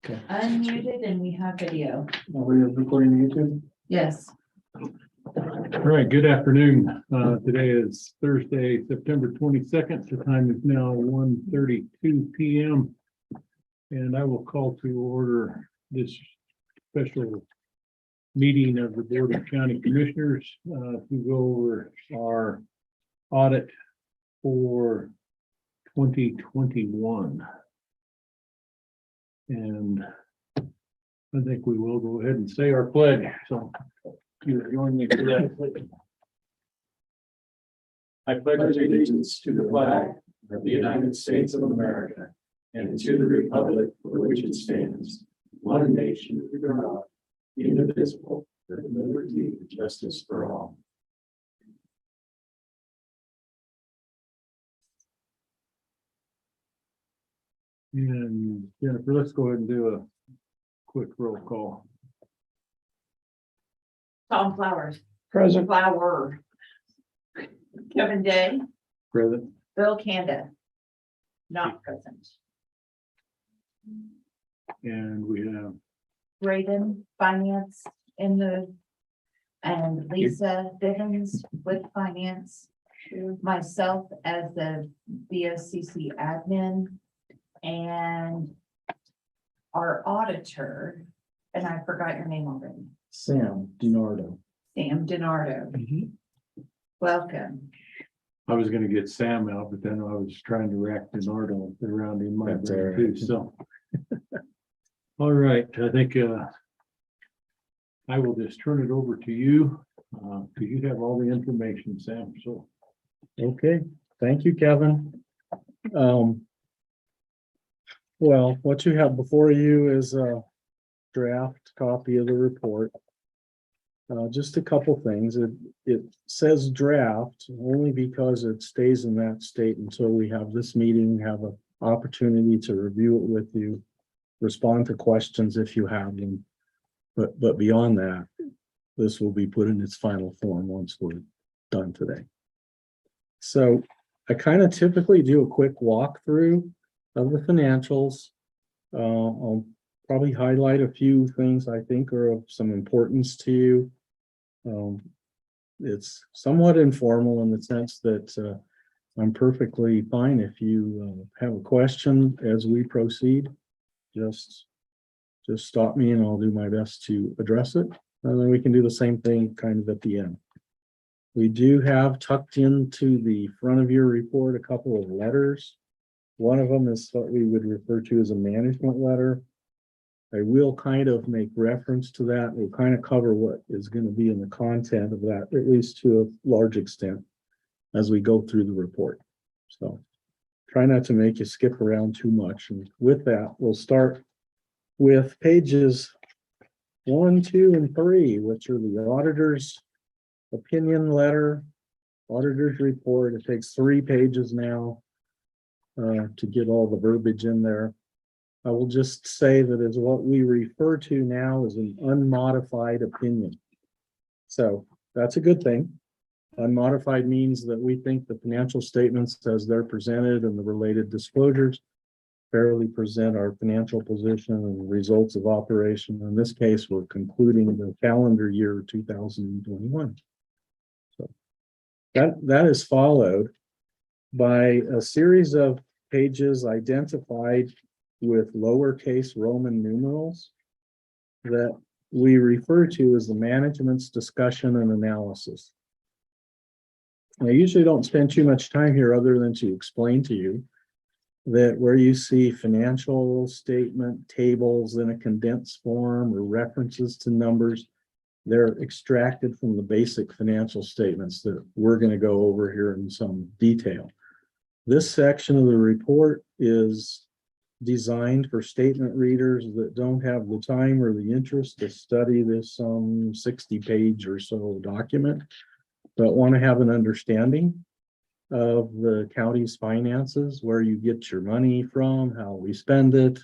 Unmuted and we have video. Are we recording YouTube? Yes. All right, good afternoon. Today is Thursday, September 22nd. The time is now 1:32 p.m. And I will call to order this special meeting of the Board of County Commissioners to go over our audit for 2021. And I think we will go ahead and say our pledge. So you join me for that, please. I pledge allegiance to the flag of the United States of America and to the republic for which it stands, one nation under God, indivisible, with liberty and justice for all. And Jennifer, let's go ahead and do a quick roll call. Tom Flowers. Present. Flower. Kevin Day. Present. Bill Kanda. Not present. And we have Braden, Finance in the, and Lisa Bivens with Finance. Myself as the BOCC admin. And our auditor, and I forgot your name already, Sam DiNardo. Sam DiNardo. Welcome. I was gonna get Sam out, but then I was trying to rack DiNardo around in my That's brain all too, right. so. All right, I think I will just turn it over to you, because you have all the information, Sam, so. Okay, thank you, Kevin. Well, what you have before you is a draft copy of the report. Just a couple things. It says draft only because it stays in that state until we have this meeting, have an opportunity to review it with you, respond to questions if you have them. But beyond that, this will be put in its final form once we're done today. So I kind of typically do a quick walkthrough of the financials. I'll probably highlight a few things I think are of some importance to you. It's somewhat informal in the sense that I'm perfectly fine if you have a question as we proceed. Just stop me and I'll do my best to address it. And then we can do the same thing kind of at the end. We do have tucked into the front of your report a couple of letters. One of them is what we would refer to as a management letter. I will kind of make reference to that. We'll kind of cover what is going to be in the content of that, at least to a large extent, as we go through the report. So try not to make you skip around too much. And with that, we'll start with pages 1, 2, and 3, which are the auditor's opinion letter, auditor's report. It takes 3 pages now to get all the verbiage in there. I will just say that is what we refer to now as an unmodified opinion. So that's a good thing. Unmodified means that we think the financial statements as they're presented and the related disclosures fairly present our financial position and results of operation. In this case, we're concluding the calendar year 2021. So that is followed by a series of pages identified with lowercase Roman numerals that we refer to as the management's discussion and analysis. I usually don't spend too much time here other than to explain to you that where you see financial statement tables in a condensed form or references to numbers, they're extracted from the basic financial statements that we're going to go over here in some detail. This section of the report is designed for statement readers that don't have the time or the interest to study this 60-page or so document, but want to have an understanding of the county's finances, where you get your money from, how we spend it,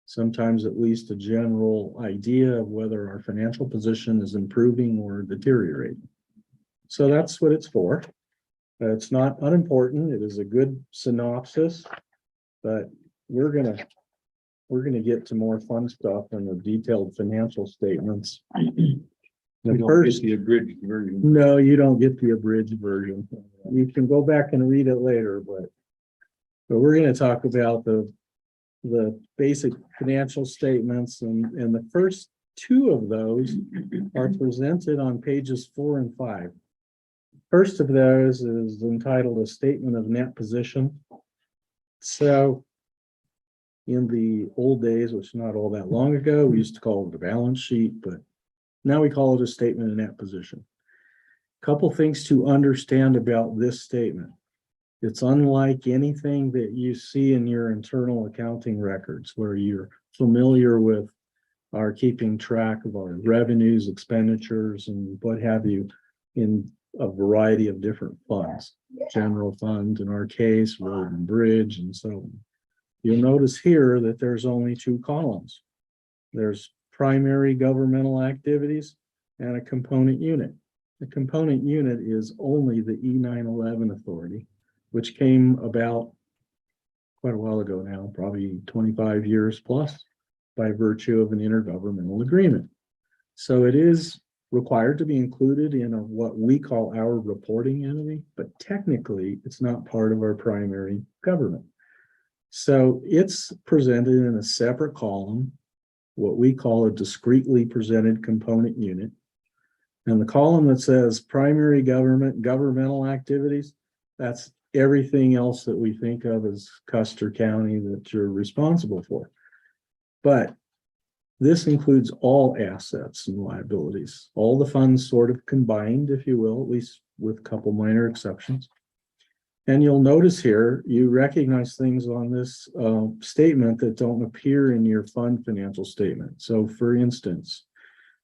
sometimes at least a general idea of whether our financial position is improving or deteriorating. So that's what it's for. It's not unimportant. It is a good synopsis, but we're going to we're gonna get to more fun stuff and the detailed financial statements. We The don't first, get the abridged version. no, you don't get the abridged version. You can go back and read it later, but we're gonna talk about the basic financial statements, and the first two of those are presented on pages 4 and 5. First of those is entitled a statement of net position. So in the old days, which is not all that long ago, we used to call it a balance sheet, but now we call it a statement of net position. Couple things to understand about this statement. It's unlike anything that you see in your internal accounting records where you're familiar with our keeping track of our revenues, expenditures, and what have you in a variety of different funds, general fund in our case, road and bridge, and so on. You'll notice here that there's only 2 columns. There's primary governmental activities and a component unit. The component unit is only the E911 authority, which came about quite a while ago now, probably 25 years plus, by virtue of an intergovernmental agreement. So it is required to be included in what we call our reporting entity, but technically it's not part of our primary government. So it's presented in a separate column, what we call a discretely presented component unit. And the column that says primary government, governmental activities, that's everything else that we think of as Custer County that you're responsible for. But this includes all assets and liabilities, all the funds sort of combined, if you will, at least with a couple minor exceptions. And you'll notice here, you recognize things on this statement that don't appear in your fund financial statement. So for instance,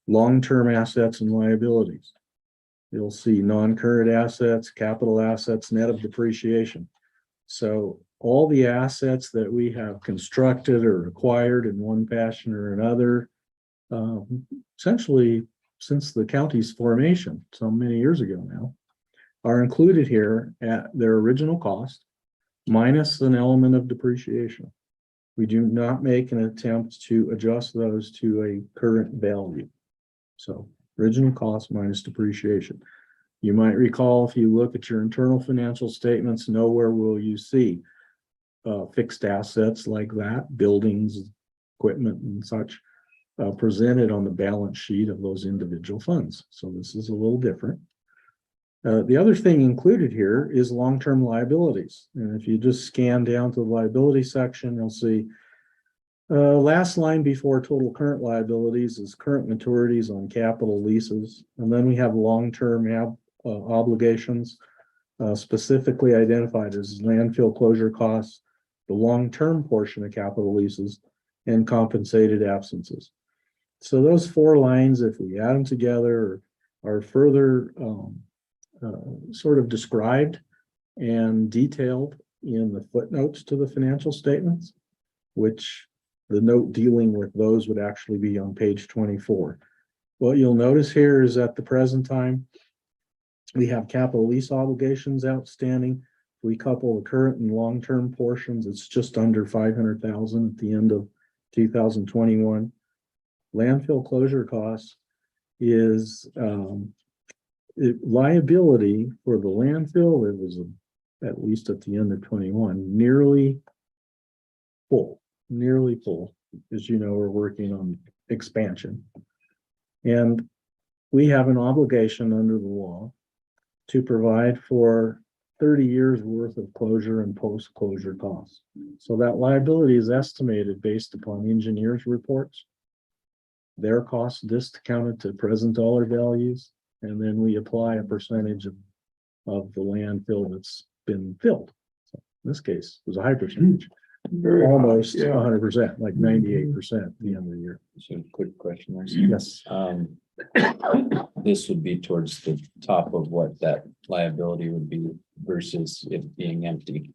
long-term assets and liabilities. You'll see non-current assets, capital assets, net of depreciation. So all the assets that we have constructed or acquired in one fashion or another, essentially since the county's formation, so many years ago now, are included here at their original cost, minus an element of depreciation. We do not make an attempt to adjust those to a current value. So original cost minus depreciation. You might recall, if you look at your internal financial statements, nowhere will you see fixed assets like that, buildings, equipment and such, presented on the balance sheet of those individual funds. So this is a little different. The other thing included here is long-term liabilities. And if you just scan down to the liability section, you'll see last line before total current liabilities is current maturities on capital leases. And then we have long-term obligations specifically identified as landfill closure costs, the long-term portion of capital leases, and compensated absences. So those 4 lines, if we add them together, are further sort of described and detailed in the footnotes to the financial statements, which the note dealing with those would actually be on page 24. What you'll notice here is at the present time, we have capital lease obligations outstanding. If we couple the current and long-term portions, it's just under $500,000 at the end of 2021. Landfill closure costs is liability for the landfill. It was at least at the end of 21, nearly full. As you know, we're working on expansion. And we have an obligation under the law to provide for 30 years worth of closure and post-closure costs. So that liability is estimated based upon engineers' reports, their costs discounted to present dollar values, and then we apply a percentage of the landfill that's been filled. So in this case, it was a high percentage. Almost 100%, like 98% at the end of the year. So quick question. Yes. This would be towards the top of what that liability would be versus it being empty.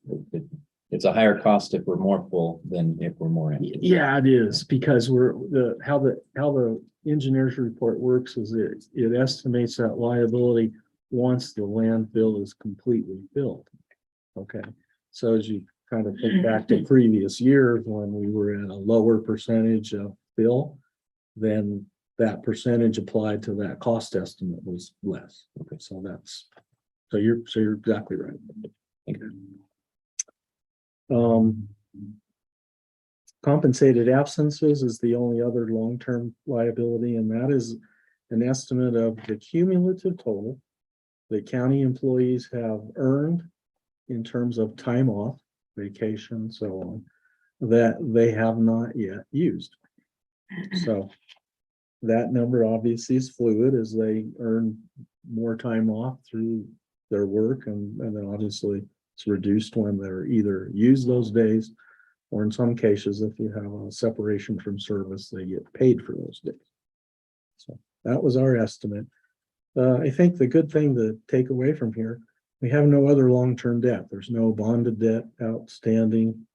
It's a higher cost if we're more full than if we're more empty. Yeah, it is, because how the engineer's report works is it estimates that liability once the landfill is completely filled. Okay, so as you kind of think back to previous years when we were at a lower percentage of bill, then that percentage applied to that cost estimate was less. Okay, so you're exactly right. Compensated absences is the only other long-term liability, and that is an estimate of the cumulative total that county employees have earned in terms of time off, vacation, so on, that they have not yet used. So that number obviously is fluid as they earn more time off through their work, and then obviously it's reduced when they're either use those days, or in some cases, if you have a separation from service, they get paid for those days. So that was our estimate. I think the good thing to take away from here, we have no other long-term debt. There's no bonded debt outstanding.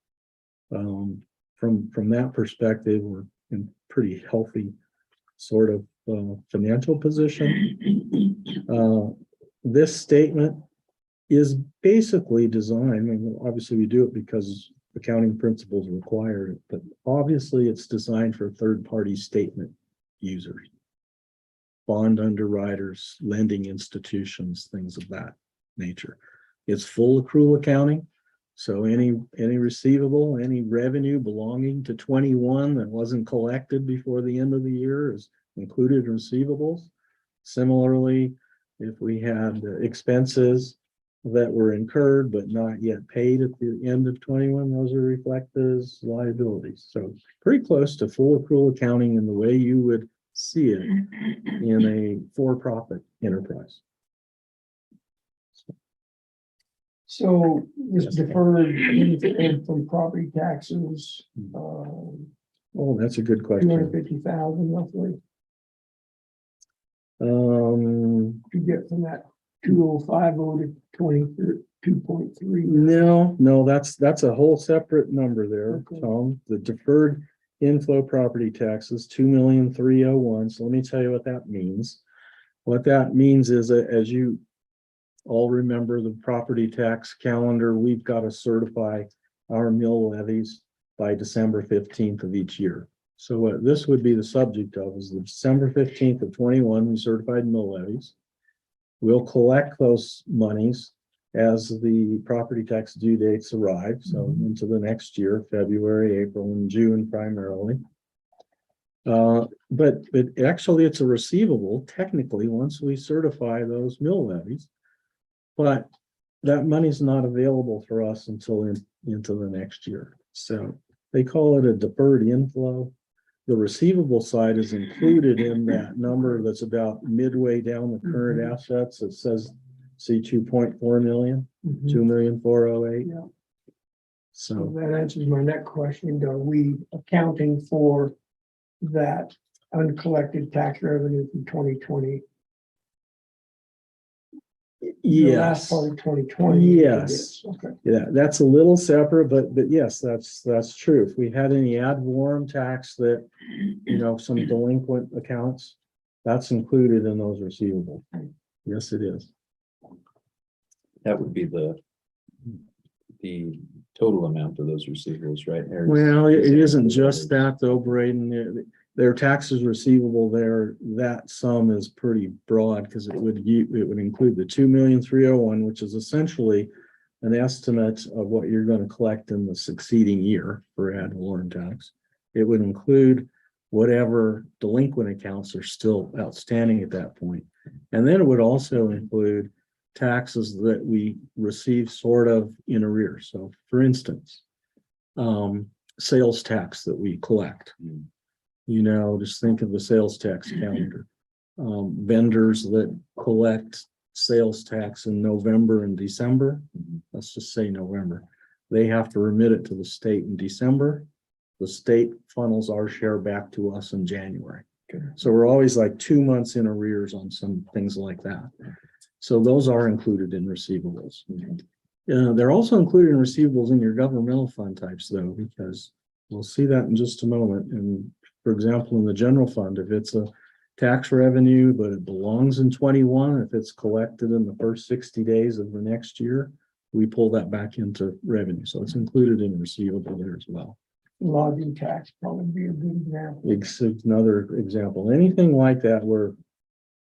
From that perspective, we're in pretty healthy sort of financial position. This statement is basically designed, I mean, obviously we do it because accounting principles require it, but obviously it's designed for third-party statement users, bond underwriters, lending institutions, things of that nature. It's full accrual accounting. So any receivable, any revenue belonging to 21 that wasn't collected before the end of the year is included in receivables. Similarly, if we had expenses that were incurred but not yet paid at the end of 21, those are reflected as liabilities. So pretty close to full accrual accounting in the way you would see it in a for-profit enterprise. So this deferred income from property taxes, Oh, that's a good question. 250,000 roughly, to get from that 2050 to 22.3. No, that's a whole separate number there, Okay. Tom. The deferred inflow property taxes, 2,301,000. So let me tell you what that means. What that means is that, as you all remember the property tax calendar, we've got to certify our mill levies by December 15th of each year. So what this would be the subject of is the December 15th of 21, we certified mill levies. We'll collect those monies as the property tax due dates arrive. So into the next year, February, April, and June primarily. But actually it's a receivable technically once we certify those mill levies. But that money's not available for us until into the next year. So they call it a deferred inflow. The receivable side is included in that number that's about midway down the current assets. It says see 2.4 million, 2,408,000. Yeah. So That answers my next question. Are we accounting for that uncollected tax revenue from 2020? The last yes. part of 2020. Yes. Okay. Yeah, that's a little separate, but yes, that's true. If we had any ad valorem tax that, some delinquent accounts, that's included in those receivables. Yes, it is. That would be the total amount of those receivables, right? Or Well, is it it isn't included just that though, Braden. Their taxes receivable there, that sum is pretty broad because it would include the 2,301,000, which is essentially an estimate of what you're going to collect in the succeeding year for ad valorem tax. It would include whatever delinquent accounts are still outstanding at that point. And then it would also include taxes that we receive sort of in arrears. So for instance, sales tax that we collect. Just think of the sales tax calendar. Vendors that collect sales tax in November and December, let's just say November, they have to remit it to the state in December. The state funnels our share back to us in January. Okay. So we're always like 2 months in arrears on some things like that. So those are included in receivables. They're also included in receivables in your governmental fund types though, because we'll see that in just a moment. And for example, in the general fund, if it's a tax revenue, but it belongs in 21, if it's collected in the first 60 days of the next year, we pull that back into revenue. So it's included in receivable there as well. Lodging tax probably be a good example. It's another example. Anything like that where,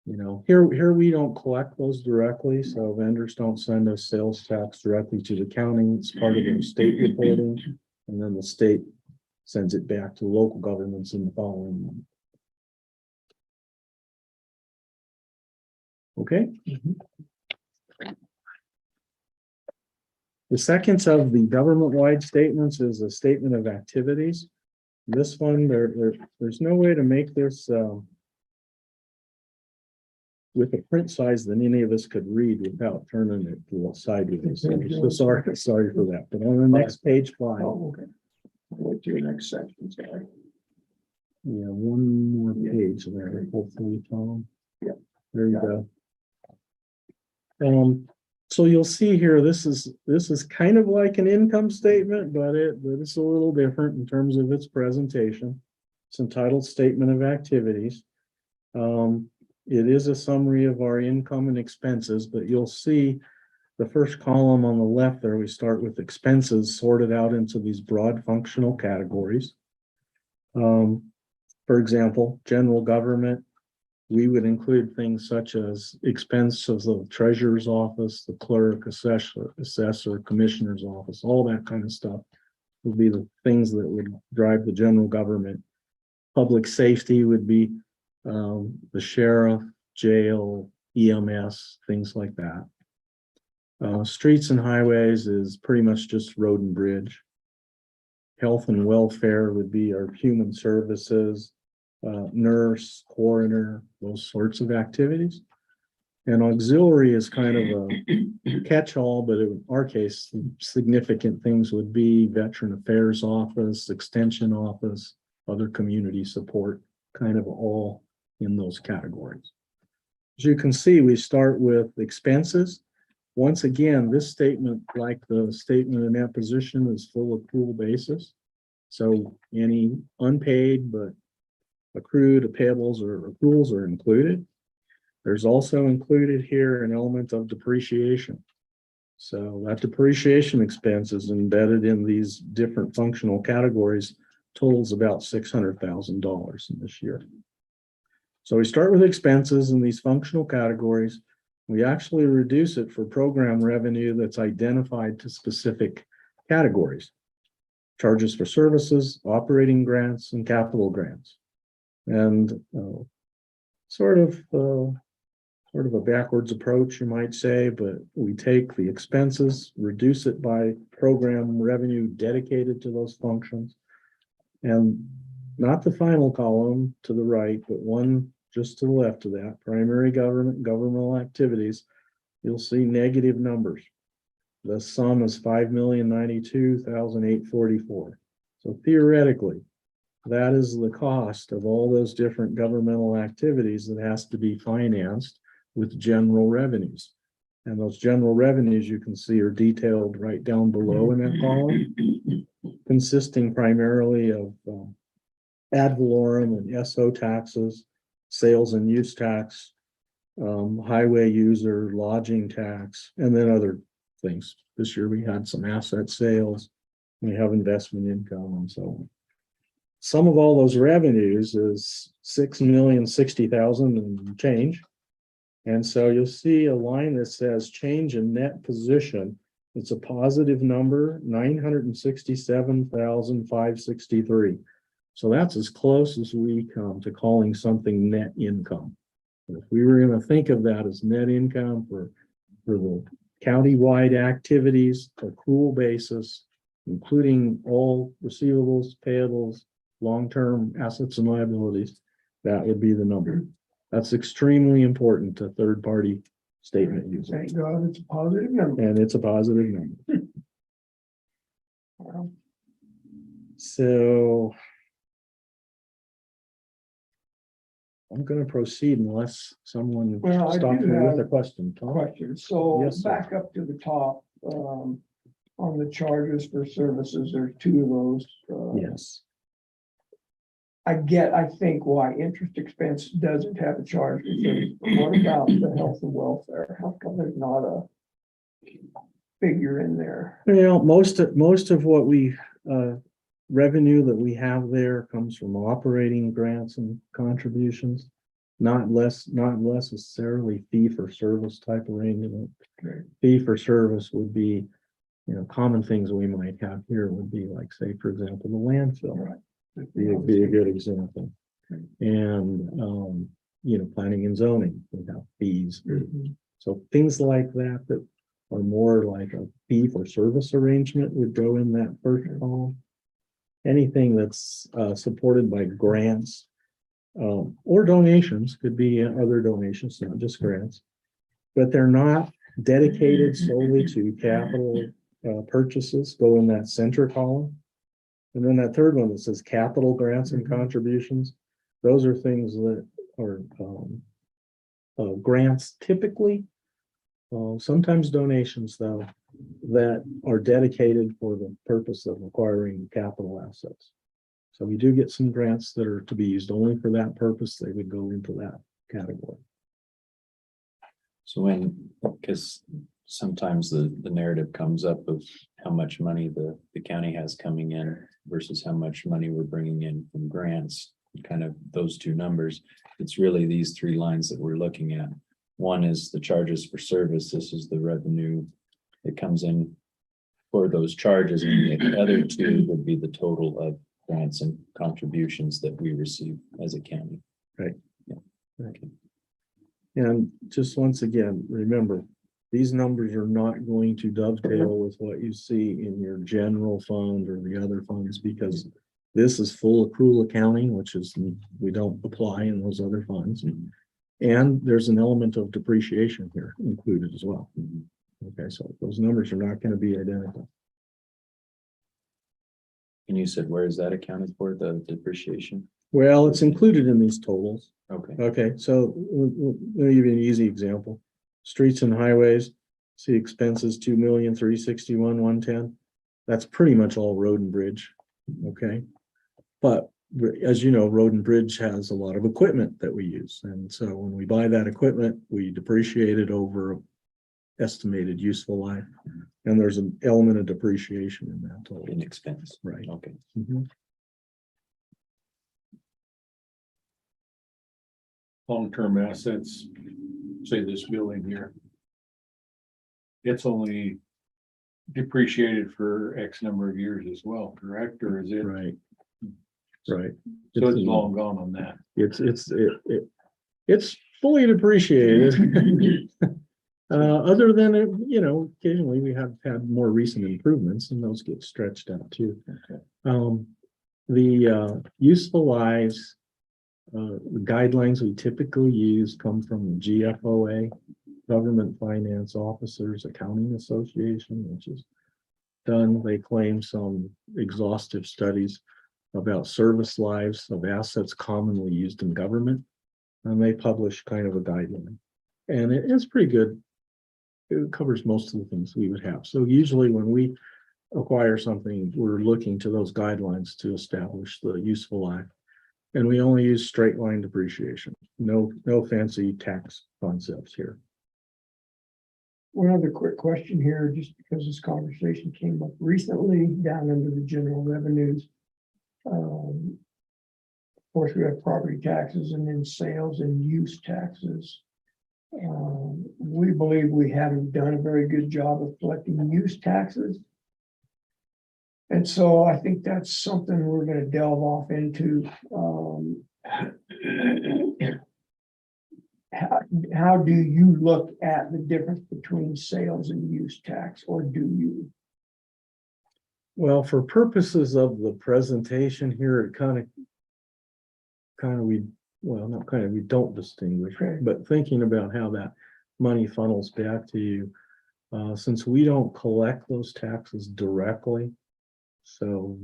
you know, here we don't collect those directly, so vendors don't send us sales tax directly to the county. It's part of their state reporting. And then the state sends it back to local governments in the following month. Okay. The second of the government-wide statements is a statement of activities. This one, there's no way to make this with a print size that any of us could read without turning it to the sideways. So sorry for that. But on the next page 5. Oh, okay. Wait to your next section, sorry. Yeah, one more page there, hopefully, Tom. Yeah. There you go. So you'll see here, this is kind of like an income statement, but it's a little different in terms of its presentation. It's entitled Statement of Activities. It is a summary of our income and expenses, but you'll see the first column on the left there, we start with expenses sorted out into these broad functional categories. For example, general government, we would include things such as expenses of the treasurer's office, the clerk, assessor, commissioner's office, all that kind of stuff would be the things that would drive the general government. Public safety would be the sheriff, jail, EMS, things like that. Streets and highways is pretty much just road and bridge. Health and welfare would be our human services, nurse, coroner, those sorts of activities. And auxiliary is kind of a catch-all, but in our case, significant things would be Veteran Affairs Office, Extension Office, other community support, kind of all in those categories. As you can see, we start with expenses. Once again, this statement, like the statement in that position, is full accrual basis. So any unpaid but accrued payables or accruals are included. There's also included here an element of depreciation. So that depreciation expense is embedded in these different functional categories, totals about $600,000 in this year. So we start with expenses in these functional categories. We actually reduce it for program revenue that's identified to specific categories. Charges for services, operating grants, and capital grants. And sort of a backwards approach, you might say, but we take the expenses, reduce it by program revenue dedicated to those functions. And not the final column to the right, but one just to the left of that, primary governmental activities, you'll see negative numbers. The sum is $5,092,844. So theoretically, that is the cost of all those different governmental activities that has to be financed with general revenues. And those general revenues you can see are detailed right down below in that column, consisting primarily of ad valorem and SO taxes, sales and use tax, highway user, lodging tax, and then other things. This year we had some asset sales, we have investment income and so on. Some of all those revenues is $6,060,000 and change. And so you'll see a line that says change in net position. It's a positive number, $967,563. So that's as close as we come to calling something net income. If we were going to think of that as net income for the county-wide activities, accrual basis, including all receivables, payables, long-term assets and liabilities, that would be the number. That's extremely important to third-party statement users. Thank God it's a positive number. And it's a positive number. Well, So I'm going to proceed unless someone Well, I stops do me with a have question. Tom? question. So Yes, sir. back up to the top, on the charges for services, there's 2 of those. Yes. I think why interest expense doesn't have a charge for service, but what about the health and welfare? How come there's not figure in there? Most of what we, revenue that we have there comes from operating grants and contributions. Not necessarily fee for service type arrangement. Okay. Fee for service would be, common things we might have here would be like, say, for example, the landfill. Right. Be a good example. Okay. And, planning and zoning, we have fees. Mhm. So things like that are more like a fee for service arrangement would go in that first column. Anything that's supported by grants or donations, could be other donations, not just grants, but they're not dedicated solely to capital purchases, go in that center column. And then that third one that says capital grants and contributions, those are things that are grants typically, sometimes donations though, that are dedicated for the purpose of acquiring capital assets. So we do get some grants that are to be used only for that purpose. They would go into that category. So because sometimes the narrative comes up of how much money the county has coming in versus how much money we're bringing in from grants, kind of those two numbers. It's really these three lines that we're looking at. One is the charges for service. This is the revenue that comes in for those charges. And the other two would be the total of grants and contributions that we receive as a county. Right. Yeah. Okay. And just once again, remember, these numbers are not going to dovetail with what you see in your general fund or the other funds, because this is full accrual accounting, which is, we don't apply in those other funds. And there's an element of depreciation here included as well. Okay, so those numbers are not going to be identical. And you said, where is that accounted for, the depreciation? Well, it's included in these totals. Okay. Okay, so let me give you an easy example. Streets and highways, see expenses 2,361,110. That's pretty much all road and bridge. Okay. But as you know, road and bridge has a lot of equipment that we use. And so when we buy that equipment, we depreciate it over estimated useful life. And there's an element of depreciation in that total. In expense. Right. Okay. Mhm. Long-term assets, say this building here. It's only depreciated for X number of years as well, correct? Or is it? Right. Right. So it's long gone on that. It's fully depreciated. Other than it, occasionally we have had more recent improvements and those get stretched out too. Okay. The useful lives guidelines we typically use come from the GFOA, Government Finance Officers Accounting Association, which is done. They claim some exhaustive studies about service lives of assets commonly used in government. And they publish kind of a guideline. And it's pretty good. It covers most of the things we would have. So usually when we acquire something, we're looking to those guidelines to establish the useful life. And we only use straight line depreciation. No fancy tax concepts here. One other quick question here, just because this conversation came up recently down under the general revenues. Of course, we have property taxes and then sales and use taxes. We believe we haven't done a very good job of collecting use taxes. And so I think that's something we're going to delve off into. How do you look at the difference between sales and use tax, or do you? Well, for purposes of the presentation here, it we don't distinguish, Okay. but thinking about how that money funnels back to you, since we don't collect those taxes directly. So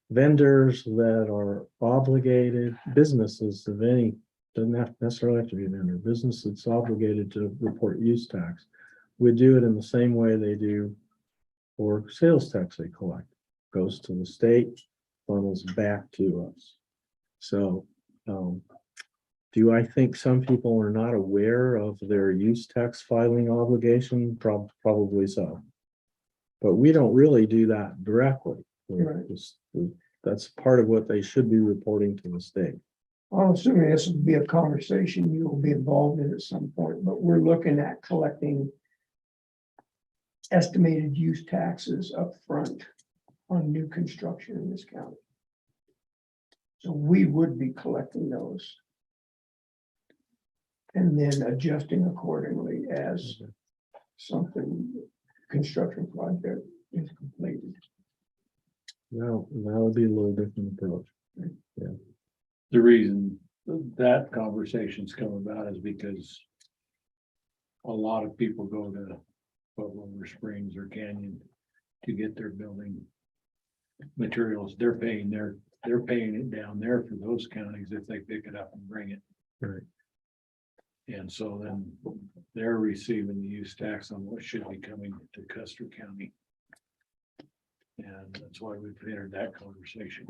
vendors that are obligated, businesses of any, doesn't necessarily have to be a vendor, business that's obligated to report use tax, we do it in the same way they do for sales tax they collect. Goes to the state, funnels back to us. So do I think some people are not aware of their use tax filing obligation? Probably so. But we don't really do that directly. Right. That's part of what they should be reporting to the state. I'm assuming this will be a conversation you will be involved in at some point, but we're looking at collecting estimated use taxes up front on new construction in this county. So we would be collecting those. And then adjusting accordingly as something, construction project is completed. Well, that would be a little different approach. The reason that conversation's come about is because a lot of people go to Pueblo or Springs or Canyon to get their building materials. They're paying it down there for those counties if they pick it up and bring it. Right. And so then they're receiving the use tax on what should be coming to Custer County. And that's why we've entered that conversation.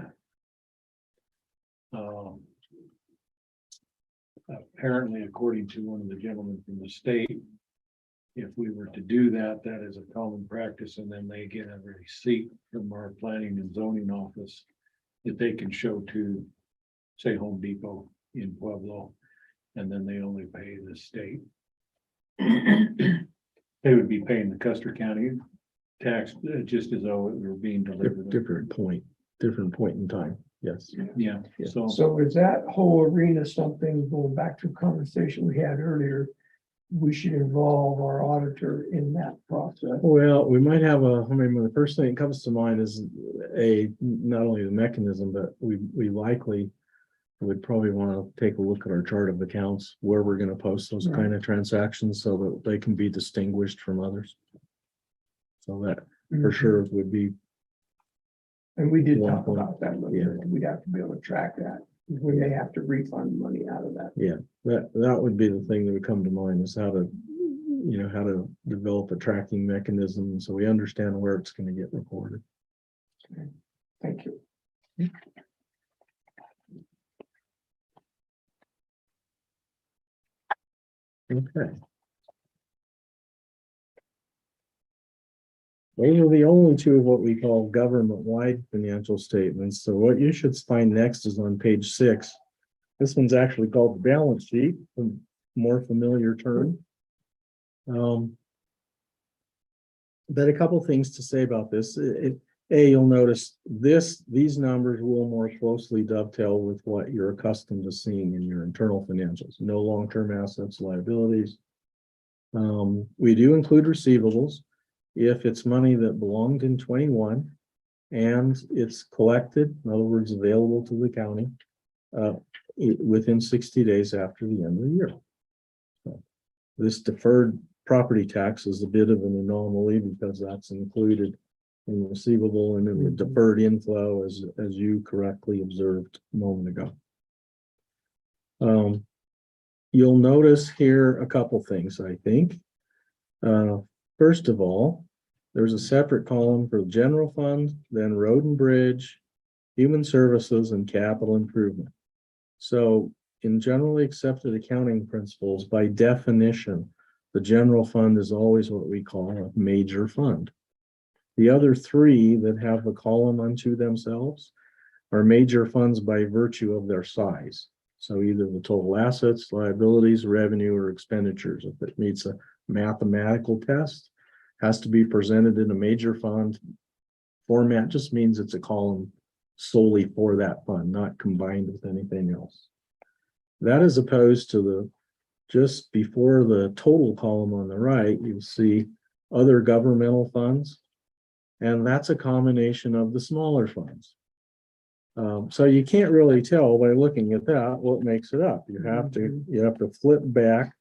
Apparently, according to one of the gentlemen from the state, if we were to do that, that is a common practice, and then they get a receipt from our planning and zoning office that they can show to, say, Home Depot in Pueblo, and then they only pay the state. They would be paying the Custer County tax just as though it were being delivered. Different point in time. Yes. Yeah, so. So is that whole arena something, going back to a conversation we had earlier, we should involve our auditor in that process? Well, we might have the first thing that comes to mind is not only the mechanism, but we likely would probably want to take a look at our chart of accounts where we're going to post those kind of transactions so that they can be distinguished from others. So that for sure would be. And we did One talk point. about that, Yeah. we'd have to be able to track that. We may have to refund money out of that. That would be the thing that would come to mind is how to develop a tracking mechanism so we understand where it's going to get recorded. Thank you. Okay. Those are the only two of what we call government-wide financial statements. So what you should find next is on page 6. This one's actually called the balance sheet, a more familiar term. But a couple things to say about this. You'll notice these numbers will more closely dovetail with what you're accustomed to seeing in your internal financials. No long-term assets, liabilities. We do include receivables if it's money that belonged in 21 and it's collected, in other words, available to the county within 60 days after the end of the year. So this deferred property tax is a bit of an anomaly because that's included in the receivable and in the deferred inflow, as you correctly observed a moment ago. You'll notice here a couple things, I think. First of all, there's a separate column for the general fund, then road and bridge, human services, and capital improvement. So in generally accepted accounting principles, by definition, the general fund is always what we call a major fund. The other three that have a column unto themselves are major funds by virtue of their size. So either the total assets, liabilities, revenue, or expenditures. If it meets a mathematical test, has to be presented in a major fund format, just means it's a column solely for that fund, not combined with anything else. That is opposed to the just before the total column on the right, you'll see other governmental funds, and that's a combination of the smaller funds. So you can't really tell by looking at that what makes it up. You have to flip back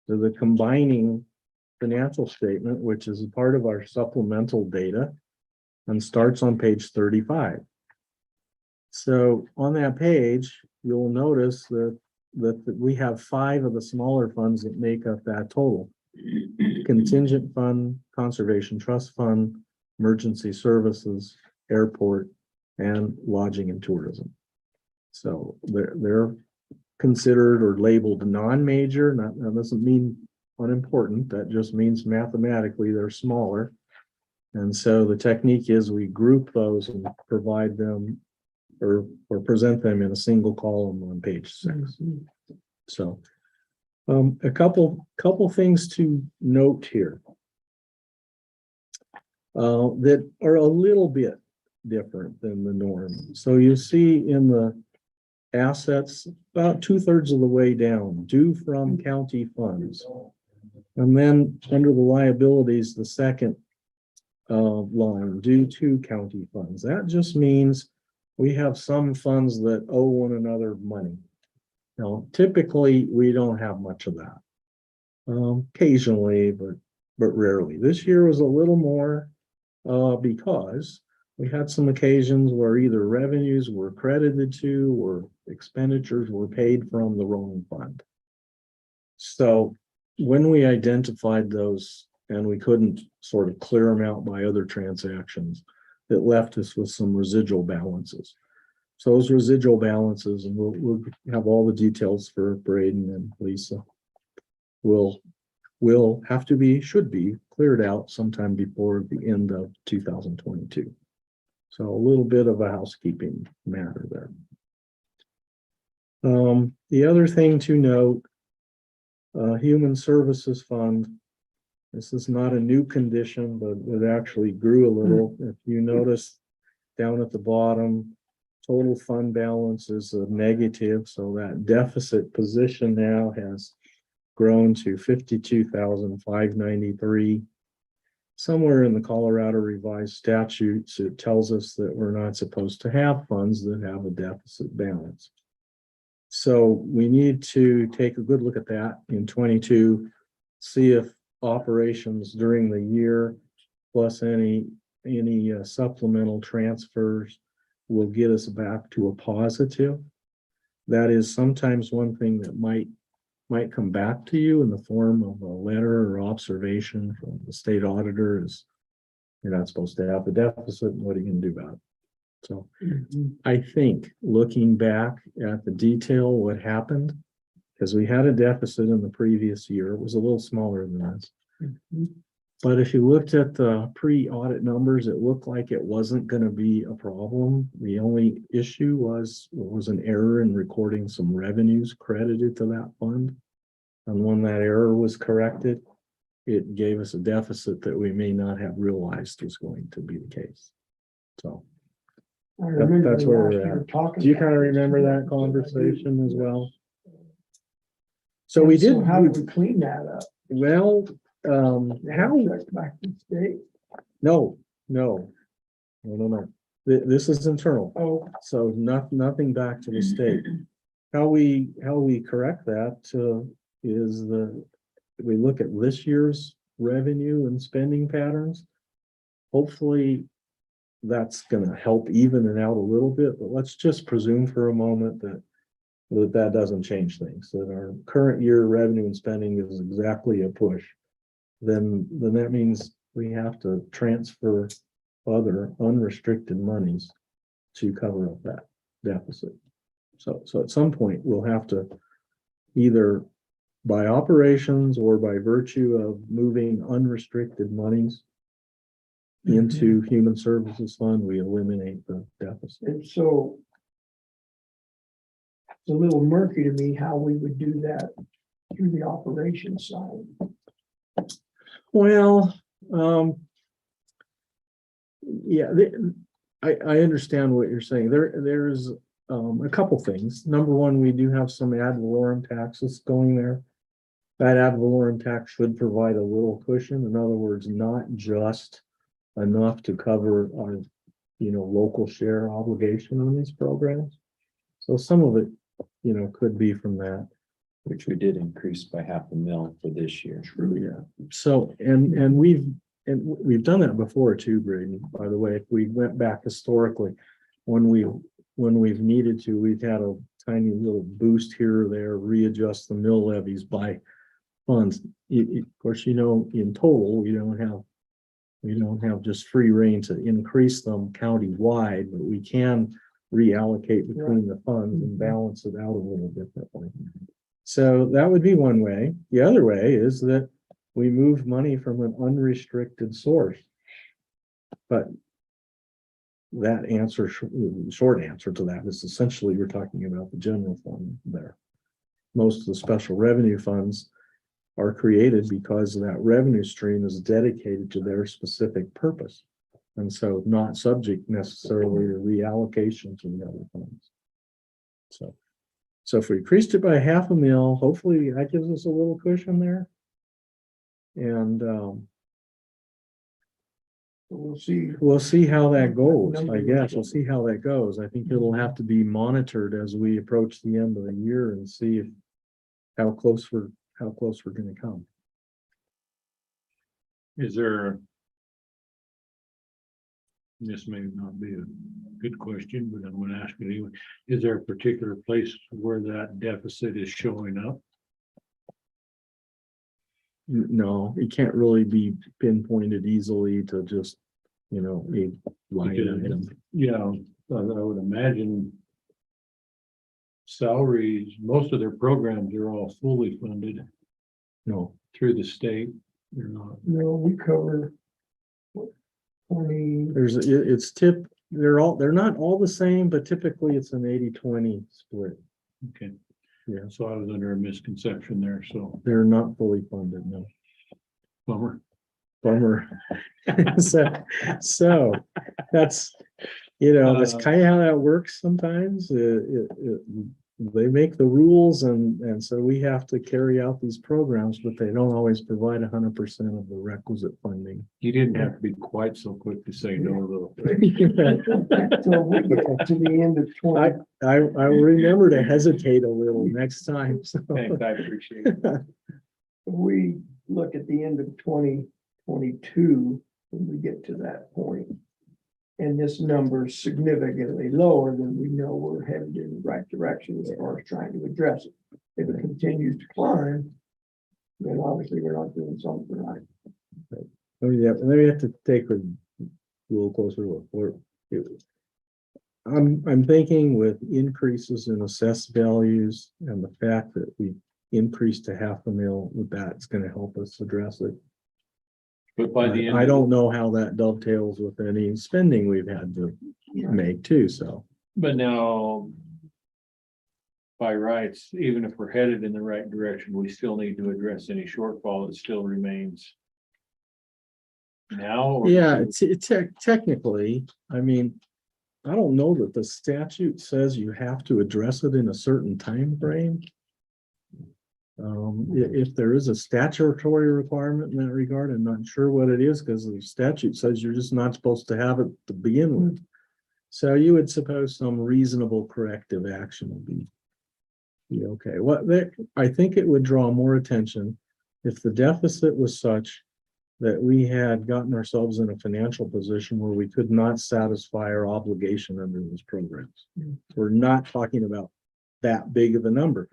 to the combining financial statement, which is a part of our supplemental data and starts on page 35. So on that page, you'll notice that we have 5 of the smaller funds that make up that total. Contingent fund, conservation trust fund, emergency services, airport, and lodging and tourism. So they're considered or labeled non-major. That doesn't mean unimportant. That just means mathematically they're smaller. And so the technique is we group those and provide them or present them in a single column on page 6. So a couple things to note here that are a little bit different than the norm. So you see in the assets, about 2/3 of the way down, due from county funds. And then under the liabilities, the second line, due to county funds. That just means we have some funds that owe one another money. Now, typically, we don't have much of that. Occasionally, but rarely. This year was a little more because we had some occasions where either revenues were credited to or expenditures were paid from the wrong fund. So when we identified those and we couldn't sort of clear them out by other transactions, it left us with some residual balances. So those residual balances, and we'll have all the details for Braden and Lisa, will have to be, should be cleared out sometime before the end of 2022. So a little bit of a housekeeping matter there. The other thing to note, Human Services Fund. This is not a new condition, but it actually grew a little. If you notice down at the bottom, total fund balance is a negative. So that deficit position now has grown to 52,593. Somewhere in the Colorado revised statutes, it tells us that we're not supposed to have funds that have a deficit balance. So we need to take a good look at that in 22, see if operations during the year plus any supplemental transfers will get us back to a positive. That is sometimes one thing that might come back to you in the form of a letter or observation from the state auditor is you're not supposed to have the deficit, and what are you going to do about it? So I think looking back at the detail, what happened, because we had a deficit in the previous year, it was a little smaller than this. But if you looked at the pre-audit numbers, it looked like it wasn't going to be a problem. The only issue was an error in recording some revenues credited to that fund. And when that error was corrected, it gave us a deficit that we may not have realized was going to be the case. So I remember that's where last we're year at. talking do you about kind of this. remember that conversation as well? So we did. How did we clean that up? Well, how? Check back to the state. No. This is internal. Oh, So nothing back to the state. How we correct that is we look at this year's revenue and spending patterns. Hopefully that's going to help even it out a little bit, but let's just presume for a moment that doesn't change things, that our current year revenue and spending is exactly a push. Then that means we have to transfer other unrestricted monies to cover up that deficit. So at some point we'll have to either by operations or by virtue of moving unrestricted monies into Human Services Fund, we eliminate the deficit. and so it's a little murky to me how we would do that through the operations side. Well, yeah, I understand what you're saying. There's a couple things. Number one, we do have some ad valorem taxes going there. That ad valorem tax should provide a little cushion. In other words, not just enough to cover our, local share obligation on these programs. So some of it, could be from that. Which we did increase by $500,000 for this year. True, yeah. So, and we've done that before too, Braden, by the way. If we went back historically, when we've needed to, we've had a tiny little boost here or there, readjust the mill levies by funds. Of course, in total, we don't have just free rein to increase them county-wide, but we can reallocate between the funds and balance it out a little differently. So that would be one way. The other way is that we move money from an unrestricted source. But that answer, short answer to that is essentially you're talking about the general fund there. Most of the special revenue funds are created because that revenue stream is dedicated to their specific purpose. And so not subject necessarily to reallocation to the other funds. So if we increased it by $500,000, hopefully that gives us a little cushion there. And We'll see. we'll see how that goes, I guess. We'll see how that goes. I think it'll have to be monitored as we approach the end of the year and see if how close we're gonna come. Is there? This may not be a good question, but I'm gonna ask it anyway. Is there a particular place where that deficit is showing up? No, it can't really be pinpointed easily to just, a line Because, item. yeah, I would imagine salaries, most of their programs are all fully funded No, through the state. They're not. No, we cover. what, 20, they're not all the same, but typically it's an 80-20 split. Okay. Yeah. So I was under a misconception there, so They're not fully funded, no. bummer. Bummer. So that's, that's kind of how that works sometimes. They make the rules and so we have to carry out these programs, but they don't always provide 100% of the requisite funding. You didn't have to be quite so quick to say no, though. so we get to the end of 20. I will remember to hesitate a little next time. So. Thanks, I appreciate it. We look at the end of 2022, when we get to that point. And this number is significantly lower than we know we're headed in the right direction as far as trying to address it. If it continues to climb, then obviously we're not doing something right. Maybe have to take a little closer look. I'm thinking with increases in assessed values and the fact that we increased to $500,000, that's going to help us address it. But by the end. I don't know how that dovetails with any spending we've had to make too, so. But now, by rights, even if we're headed in the right direction, we still need to address any shortfall that still remains. Now? Or Yeah, technically, I mean, I don't know that the statute says you have to address it in a certain time frame. If there is a statutory requirement in that regard, I'm not sure what it is because the statute says you're just not supposed to have it to begin with. So you would suppose some reasonable corrective action would be okay. I think it would draw more attention if the deficit was such that we had gotten ourselves in a financial position where we could not satisfy our obligation under those programs. We're not talking about that big of a number.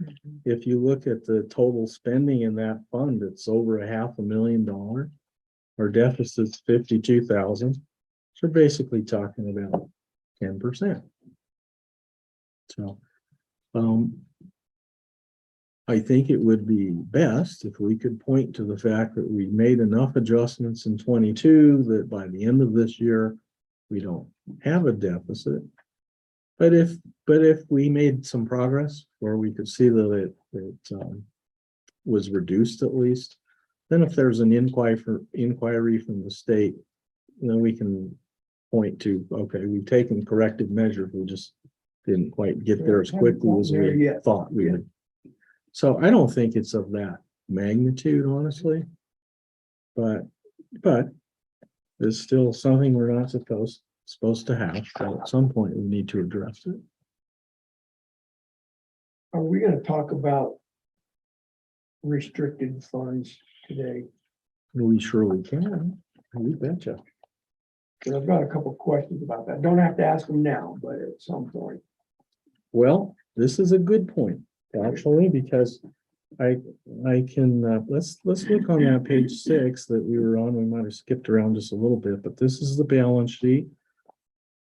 If you look at the total spending in that fund, it's over $500,000. Our deficit's 52,000. So we're basically talking about 10%. So, I think it would be best if we could point to the fact that we made enough adjustments in 22 that by the end of this year, we don't have a deficit. But if we made some progress where we could see that it was reduced at least, then if there's an inquiry from the state, then we can point to, okay, we've taken corrective measures. We just didn't quite get there as quickly as we thought we had. So I don't think it's of that magnitude, honestly, but it's still something we're not supposed to have. So at some point we need to address it. Are we going to talk about restricted funds today? We surely can. We betcha. Because I've got a couple of questions about that. Don't have to ask them now, but at some point. Well, this is a good point, actually, because I can let's look on that page 6 that we were on. We might have skipped around just a little bit, but this is the balance sheet.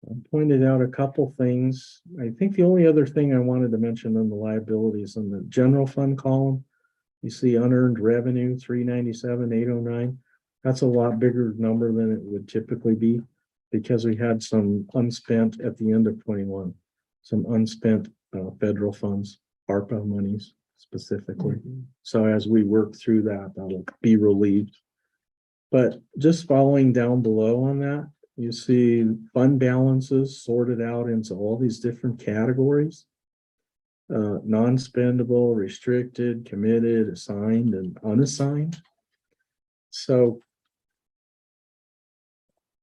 I pointed out a couple things. I think the only other thing I wanted to mention on the liabilities in the general fund column, you see unearned revenue 397,809. That's a lot bigger number than it would typically be. because we had some unspent at the end of 21, some unspent federal funds, ARPA monies specifically. So as we work through that, that'll be relieved. But just following down below on that, you see fund balances sorted out into all these different categories. Non-spendable, restricted, committed, assigned, and unassigned. So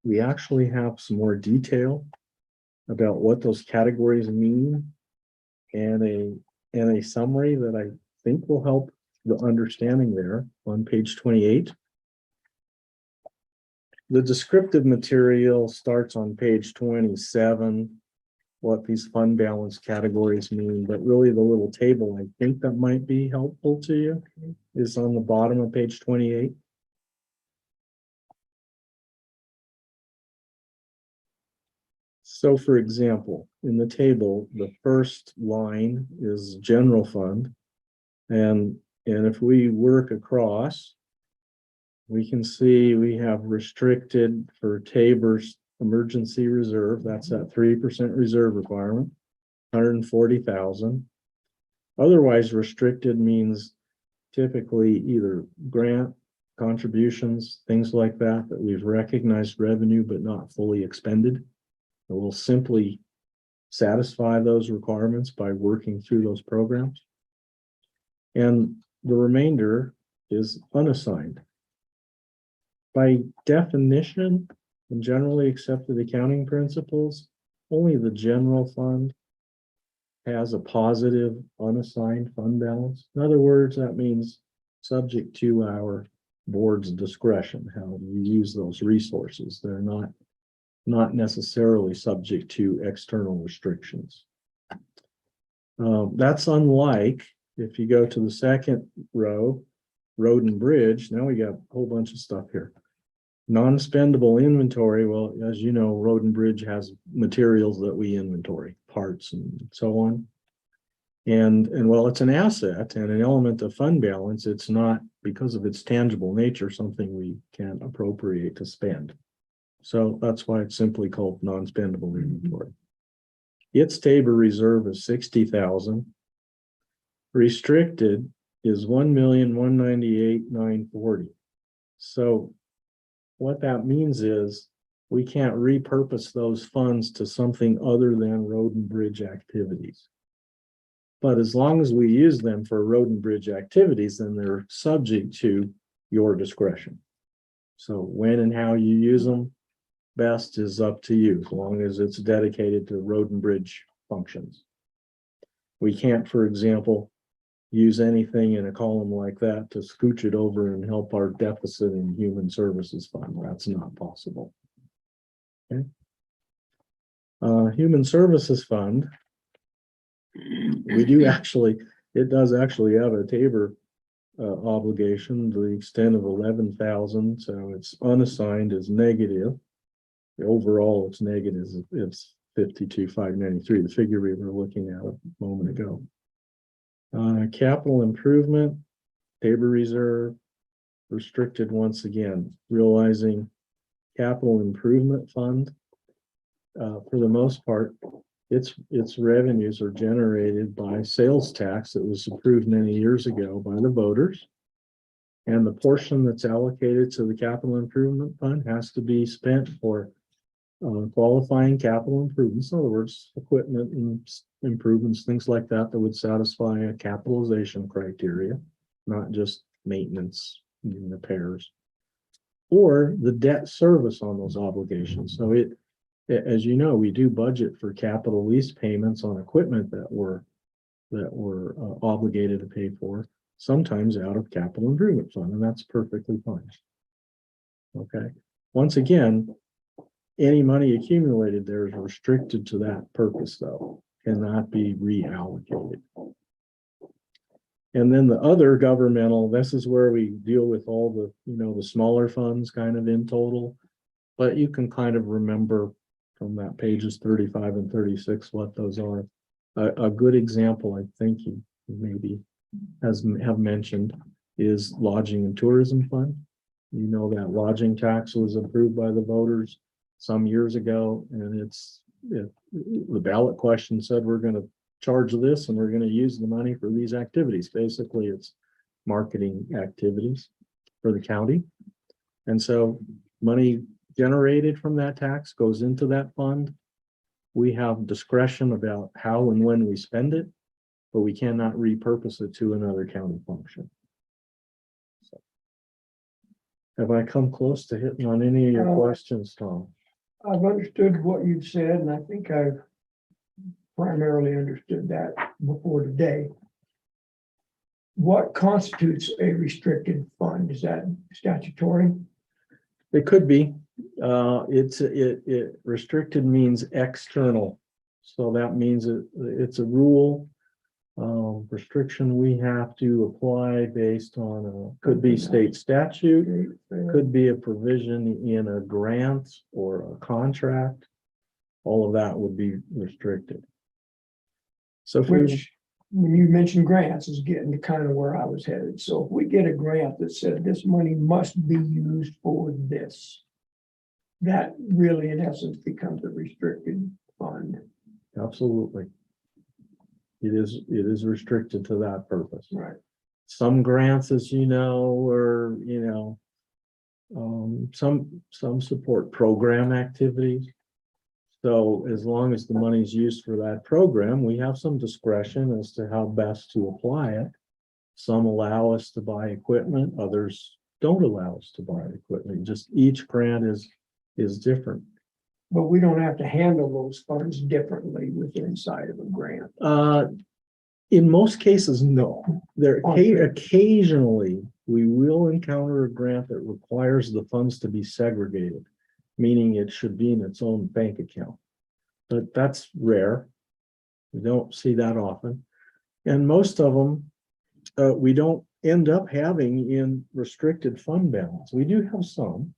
we actually have some more detail about what those categories mean and a summary that I think will help the understanding there on page 28. The descriptive material starts on page 27, what these fund balance categories mean, but really the little table I think that might be helpful to you is on the bottom of page 28. So for example, in the table, the first line is general fund. And if we work across, we can see we have restricted for Tabor's emergency reserve. That's that 3% reserve requirement, 140,000. Otherwise restricted means typically either grant contributions, things like that we've recognized revenue but not fully expended. And we'll simply satisfy those requirements by working through those programs. And the remainder is unassigned. By definition and generally accepted accounting principles, only the general fund has a positive unassigned fund balance. In other words, that means subject to our board's discretion, how you use those resources. They're not necessarily subject to external restrictions. That's unlike if you go to the second row, road and bridge. Now we got a whole bunch of stuff here. Non-spendable inventory. Well, as you know, road and bridge has materials that we inventory, parts and so on. And while it's an asset and an element of fund balance, it's not, because of its tangible nature, something we can appropriate to spend. So that's why it's simply called non-spendable inventory. Its Tabor reserve is 60,000. Restricted is 1,198,940. So what that means is we can't repurpose those funds to something other than road and bridge activities. But as long as we use them for road and bridge activities, then they're subject to your discretion. So when and how you use them best is up to you, as long as it's dedicated to road and bridge functions. We can't, for example, use anything in a column like that to scooch it over and help our deficit in human services fund. That's not possible. Okay. Human services fund, we do actually, it does actually have a Tabor obligation to the extent of 11,000. So it's unassigned is negative. The overall it's negative, it's 52,593, the figure we were looking at a moment ago. Capital improvement, Tabor reserve, restricted once again, realizing capital improvement fund, for the most part, its revenues are generated by sales tax that was approved many years ago by the voters. And the portion that's allocated to the capital improvement fund has to be spent for qualifying capital improvements. In other words, equipment and improvements, things like that, that would satisfy a capitalization criteria, not just maintenance and repairs, or the debt service on those obligations. So it, as you know, we do budget for capital lease payments on equipment that we're obligated to pay for, sometimes out of capital improvement fund, and that's perfectly fine. Okay. Once again, any money accumulated there is restricted to that purpose, though, cannot be reallocated. And then the other governmental, this is where we deal with all the, the smaller funds kind of in total, but you can kind of remember from that pages 35 and 36 what those are. A good example, I think you maybe have mentioned, is lodging and tourism fund. You know that lodging tax was approved by the voters some years ago, and the ballot question said we're gonna charge this and we're gonna use the money for these activities. Basically, it's marketing activities for the county. And so money generated from that tax goes into that fund. We have discretion about how and when we spend it, but we cannot repurpose it to another county function. So, have I come close to hitting on any of your questions, Tom? I've understood what you've said, and I think I've primarily understood that before today. What constitutes a restricted fund? Is that statutory? It could be. It restricted means external. So that means it's a rule, restriction we have to apply based on, could be state statute, could be a provision in a grant or a contract. All of that would be restricted. So if we, Which, when you mentioned grants, is getting to kind of where I was headed. So if we get a grant that said this money must be used for this, that really in essence becomes a restricted fund. absolutely. It is restricted to that purpose. Right. Some grants, as you know, are, some support program activities. So as long as the money is used for that program, we have some discretion as to how best to apply it. Some allow us to buy equipment, others don't allow us to buy equipment. Just each grant is different. But we don't have to handle those funds differently within inside of a grant. In most cases, no. Okay. Occasionally, we will encounter a grant that requires the funds to be segregated, meaning it should be in its own bank account. But that's rare. We don't see that often. And most of them, we don't end up having in restricted fund balance. We do have some,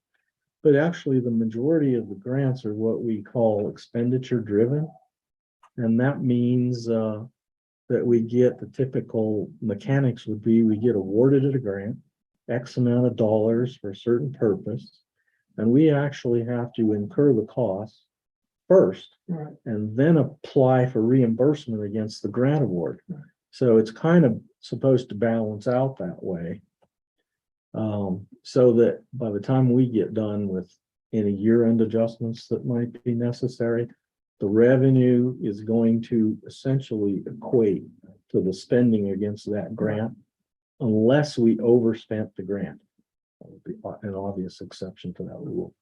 but actually the majority of the grants are what we call expenditure driven. And that means that we get the typical mechanics would be we get awarded a grant, X amount of dollars for a certain purpose. And we actually have to incur the cost first, Right. and then apply for reimbursement against the grant award. Right. So it's kind of supposed to balance out that way. So that by the time we get done with any year-end adjustments that might be necessary, the revenue is going to essentially equate to the spending against that grant, unless we overspent the grant. That would be an obvious exception to that rule.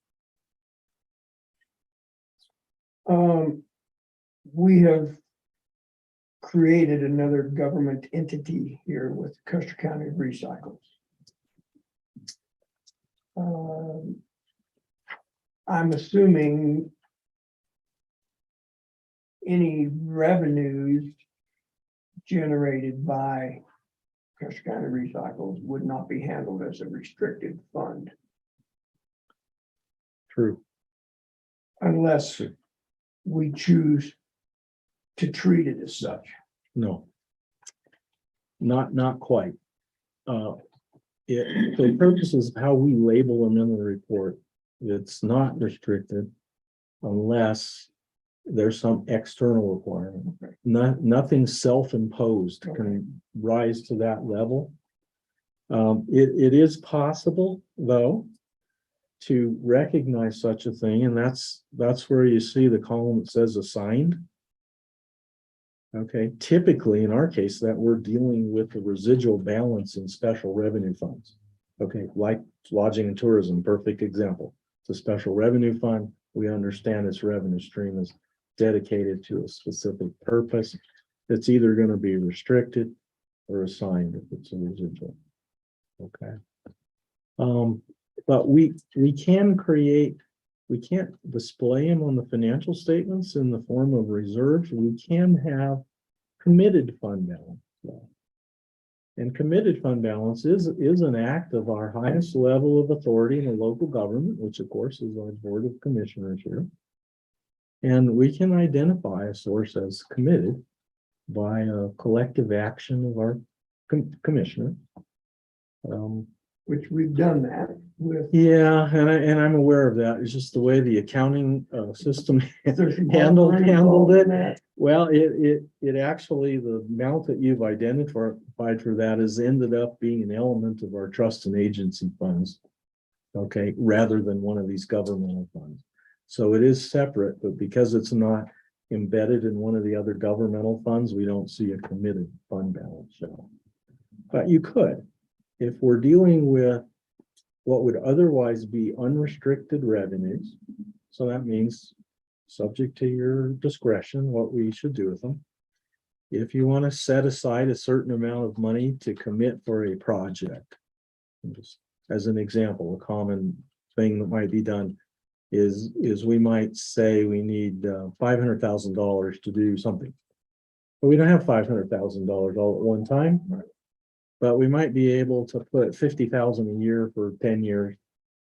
We have created another government entity here with Custer County Recycles. I'm assuming any revenues generated by Custer County Recycles would not be handled as a restricted fund True. unless we choose to treat it as such. No. Not quite. For purposes of how we label them in the report, it's not restricted unless there's some external requirement. Nothing self-imposed can rise to that level. It is possible, though, to recognize such a thing, and that's where you see the column that says assigned. Okay, typically in our case that we're dealing with the residual balance in special revenue funds. Okay, like lodging and tourism, perfect example. It's a special revenue fund. We understand its revenue stream is dedicated to a specific purpose. It's either going to be restricted or assigned if it's a residual. Okay. But we can't display them on the financial statements in the form of reserves. We can have committed fund balance. And committed fund balance is an act of our highest level of authority in the local government, which of course is our Board of Commissioners here. And we can identify a source as committed by a collective action of our commissioner. Which we've done that. with. Yeah, and I'm aware of that. It's just the way the accounting system There's some handled money involved it. in that. Well, it actually, the amount that you've identified for that has ended up being an element of our trust and agency funds. Okay, rather than one of these governmental funds. So it is separate, but because it's not embedded in one of the other governmental funds, we don't see a committed fund balance show. But you could, if we're dealing with what would otherwise be unrestricted revenues. So that means, subject to your discretion, what we should do with them. If you want to set aside a certain amount of money to commit for a project, just as an example, a common thing that might be done is we might say we need $500,000 to do something. But we don't have $500,000 all at one time. But we might be able to put 50,000 a year for 10 years.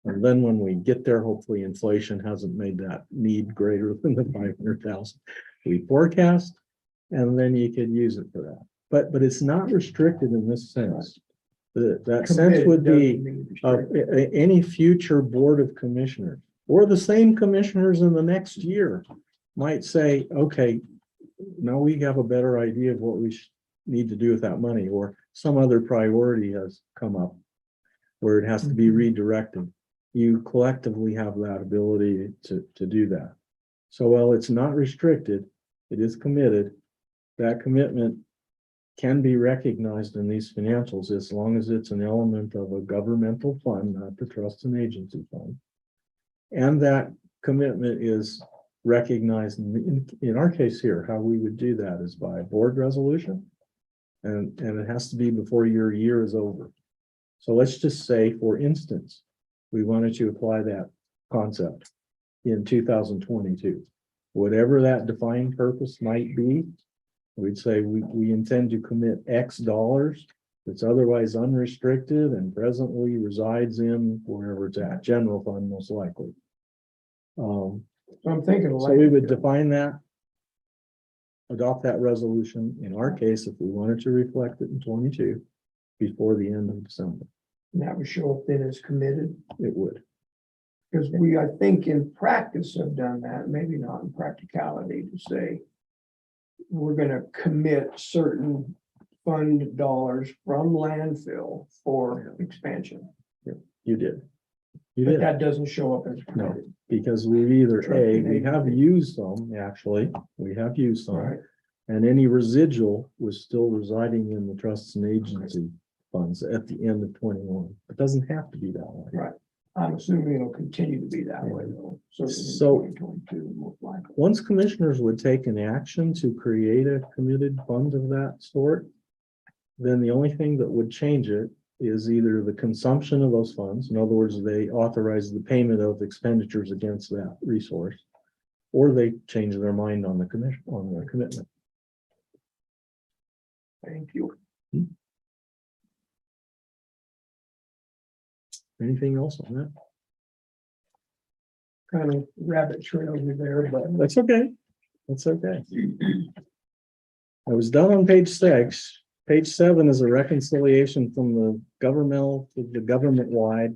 And then when we get there, hopefully inflation hasn't made that need greater than the 500,000. We forecast, and then you could use it for that. But it's not restricted in this sense. That sense would be any future board of commissioners or the same commissioners in the next year might say, okay, now we have a better idea of what we need to do with that money, or some other priority has come up where it has to be redirected. You collectively have that ability to do that. So while it's not restricted, it is committed. That commitment can be recognized in these financials as long as it's an element of a governmental fund, not the trust and agency fund. And that commitment is recognized in our case here. How we would do that is by board resolution. And it has to be before your year is over. So let's just say, for instance, we wanted to apply that concept in 2022. Whatever that defined purpose might be, we'd say we intend to commit X dollars that's otherwise unrestricted and presently resides in wherever it's at, general fund most likely. So I'm thinking. So we would define that, adopt that resolution, in our case, if we wanted to reflect it in 22, before the end of December. And that would show up then as committed, It would. because we, I think in practice have done that, maybe not in practicality, to say we're gonna commit certain fund dollars from landfill for expansion. You did. You But did, that doesn't show up as No. committed. because we've either, we have used some, actually, we have used some. Right, And any residual was still residing in the trusts and agency funds at the end of 21. It doesn't have to be that way. right. I'm assuming it'll continue to be that way though. So- In 2022, most likely. Once commissioners would take an action to create a committed fund of that sort, then the only thing that would change it is either the consumption of those funds. In other words, they authorize the payment of expenditures against that resource, or they change their mind on the commission, on their commitment. Thank you. Anything else on that? Kind of rabbit trail over there, but That's okay. That's okay. I was done on page 6. Page 7 is a reconciliation from the governmental to the government wide.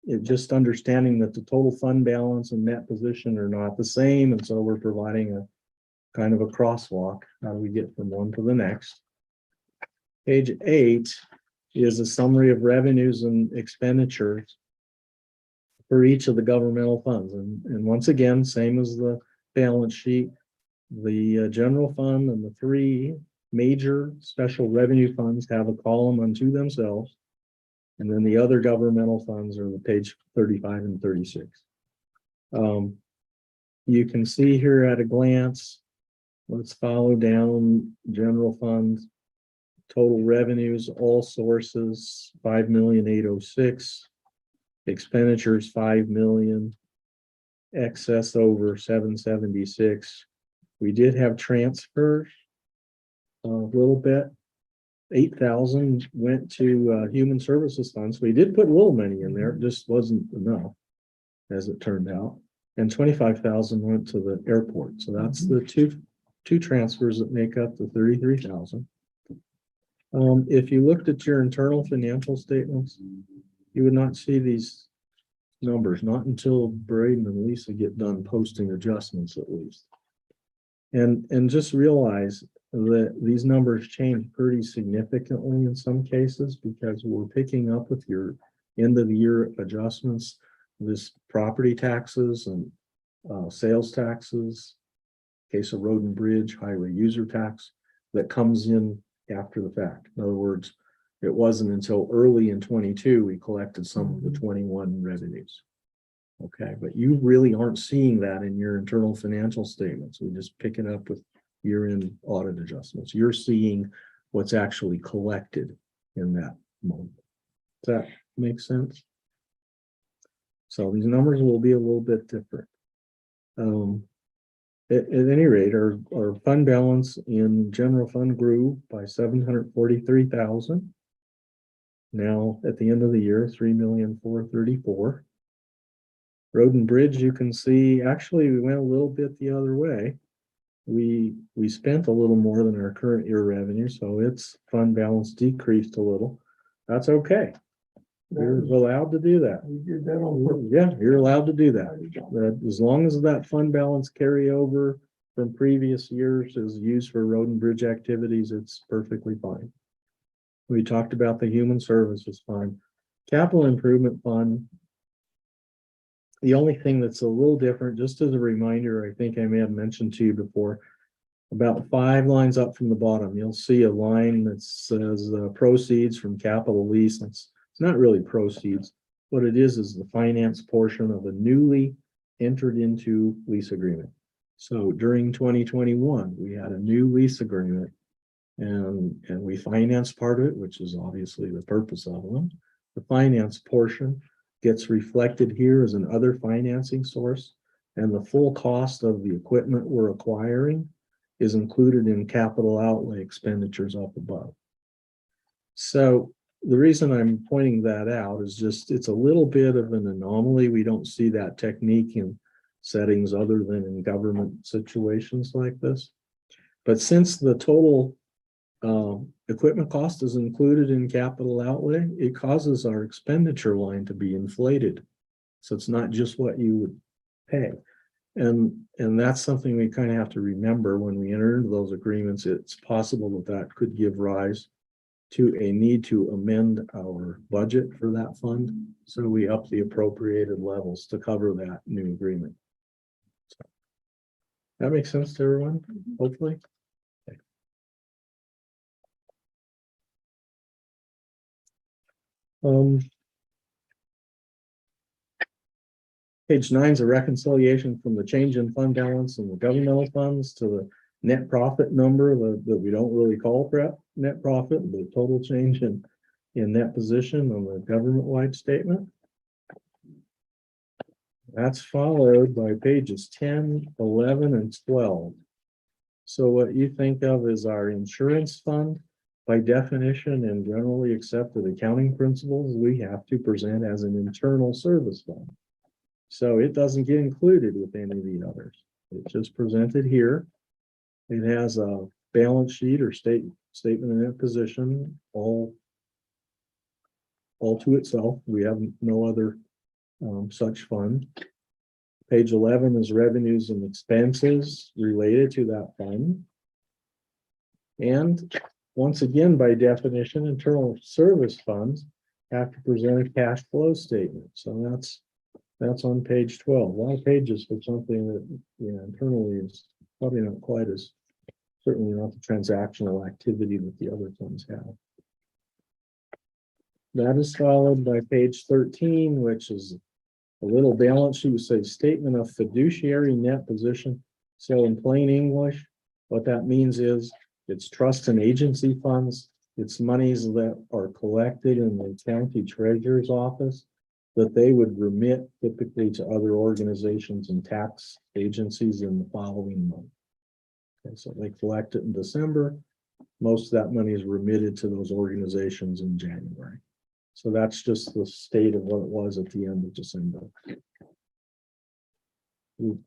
It just understanding that the total fund balance and net position are not the same, and so we're providing a kind of a crosswalk. How do we get from one to the next? Page 8 is a summary of revenues and expenditures for each of the governmental funds. And once again, same as the balance sheet, the general fund and the 3 major special revenue funds have a column unto themselves. And then the other governmental funds are the page 35 and 36. You can see here at a glance, let's follow down general funds. Total revenues, all sources, 5,806,000. Expenditures, 5 million. Excess over 776. We did have transfers a little bit. 8,000 went to human services funds. We did put a little money in there. It just wasn't enough, as it turned out. And 25,000 went to the airport. So that's the two transfers that make up the 33,000. If you looked at your internal financial statements, you would not see these numbers, not until Braden and Lisa get done posting adjustments at least. And just realize that these numbers change pretty significantly in some cases because we're picking up with your end of the year adjustments, this property taxes and sales taxes, case of road and bridge, highway user tax that comes in after the fact. In other words, it wasn't until early in 22 we collected some of the 21 revenues. Okay, but you really aren't seeing that in your internal financial statements. We just pick it up with year-end audit adjustments. You're seeing what's actually collected in that moment. Does that make sense? So these numbers will be a little bit different. At any rate, our fund balance in general fund grew by 743,000. Now at the end of the year, 3,434,000. Road and bridge, you can see, actually, we went a little bit the other way. We spent a little more than our current year revenue, so its fund balance decreased a little. That's okay. You're allowed to do that. We did that on purpose. Yeah, you're allowed to do that. As long as that fund balance carryover from previous years is used for road and bridge activities, it's perfectly fine. We talked about the human services fund, capital improvement fund. The only thing that's a little different, just as a reminder, I think I may have mentioned to you before, about 5 lines up from the bottom, you'll see a line that says proceeds from capital lease. It's not really proceeds. What it is the finance portion of a newly entered into lease agreement. So during 2021, we had a new lease agreement and we financed part of it, which is obviously the purpose of them. The finance portion gets reflected here as another financing source, and the full cost of the equipment we're acquiring is included in capital outlay expenditures up above. So the reason I'm pointing that out is just it's a little bit of an anomaly. We don't see that technique in settings other than in government situations like this. But since the total equipment cost is included in capital outlay, it causes our expenditure line to be inflated. So it's not just what you would pay. And that's something we kind of have to remember when we enter into those agreements. It's possible that that could give rise to a need to amend our budget for that fund. So we up the appropriated levels to cover that new agreement. So, that makes sense to everyone, hopefully. Page 9 is a reconciliation from the change in fund balance and the governmental funds to the net profit number that we don't really call net profit, the total change in net position on the government-wide statement. That's followed by pages 10, 11, and 12. So what you think of as our insurance fund, by definition and generally accepted accounting principles, we have to present as an internal service fund. So it doesn't get included with any of the others. It's just presented here. It has a balance sheet or statement of net position all to itself. We have no other such fund. Page 11 is revenues and expenses related to that fund. And once again, by definition, internal service funds have to present a cash flow statement. So that's on page 12. A lot of pages for something that internally is probably not quite as, certainly not the transactional activity that the other funds have. That is followed by page 13, which is a little balance sheet, say statement of fiduciary net position. So in plain English, what that means is it's trust and agency funds. It's monies that are collected in the county treasurer's office that they would remit typically to other organizations and tax agencies in the following month. Okay, so they collect it in December. Most of that money is remitted to those organizations in January. So that's just the state of what it was at the end of December.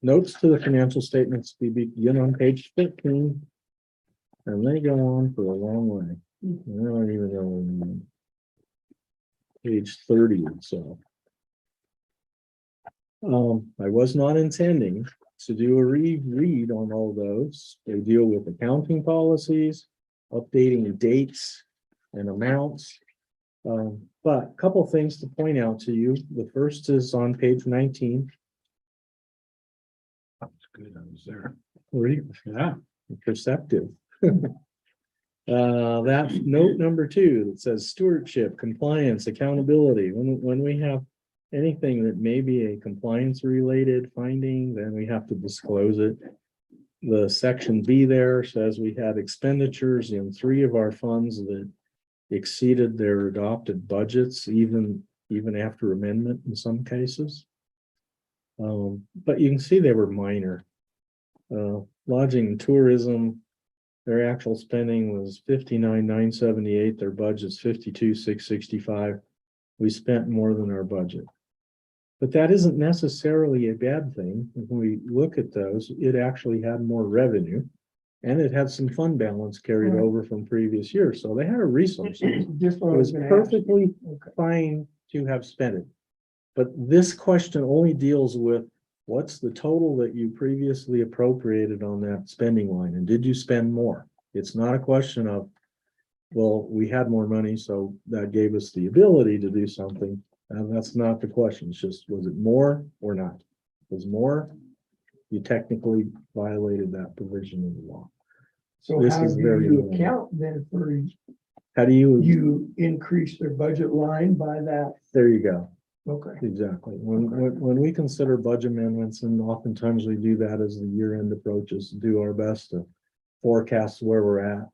Notes to the financial statements begin on page 15, and they go on for a long way. I don't even know. page 30 or so. I was not intending to do a reread on all those. They deal with accounting policies, updating dates and amounts. But a couple things to point out to you. The first is on page 19. That's good. I was there. Yeah. Perceptive. That note number 2 that says stewardship, compliance, accountability. When we have anything that may be a compliance related finding, then we have to disclose it. The section B there says we had expenditures in 3 of our funds that exceeded their adopted budgets, even after amendment in some cases. But you can see they were minor. Lodging and tourism, their actual spending was 59,978. Their budget's 52,665. We spent more than our budget. But that isn't necessarily a bad thing. When we look at those, it actually had more revenue and it had some fund balance carried Right. over from previous years. So they had a resource. It Just what I was was gonna ask. perfectly Okay. fine to have spent it. But this question only deals with what's the total that you previously appropriated on that spending line, and did you spend more? It's not a question of, well, we had more money, so that gave us the ability to do something. And that's not the question. It's just, was it more or not? If it was more, you technically violated that provision of the law. So This how is do very you low. account then for How do you, you increase their budget line by that? there you go. Okay. Exactly. When we consider budget amendments, and oftentimes we do that as the year end approaches, do our best to forecast where we're at.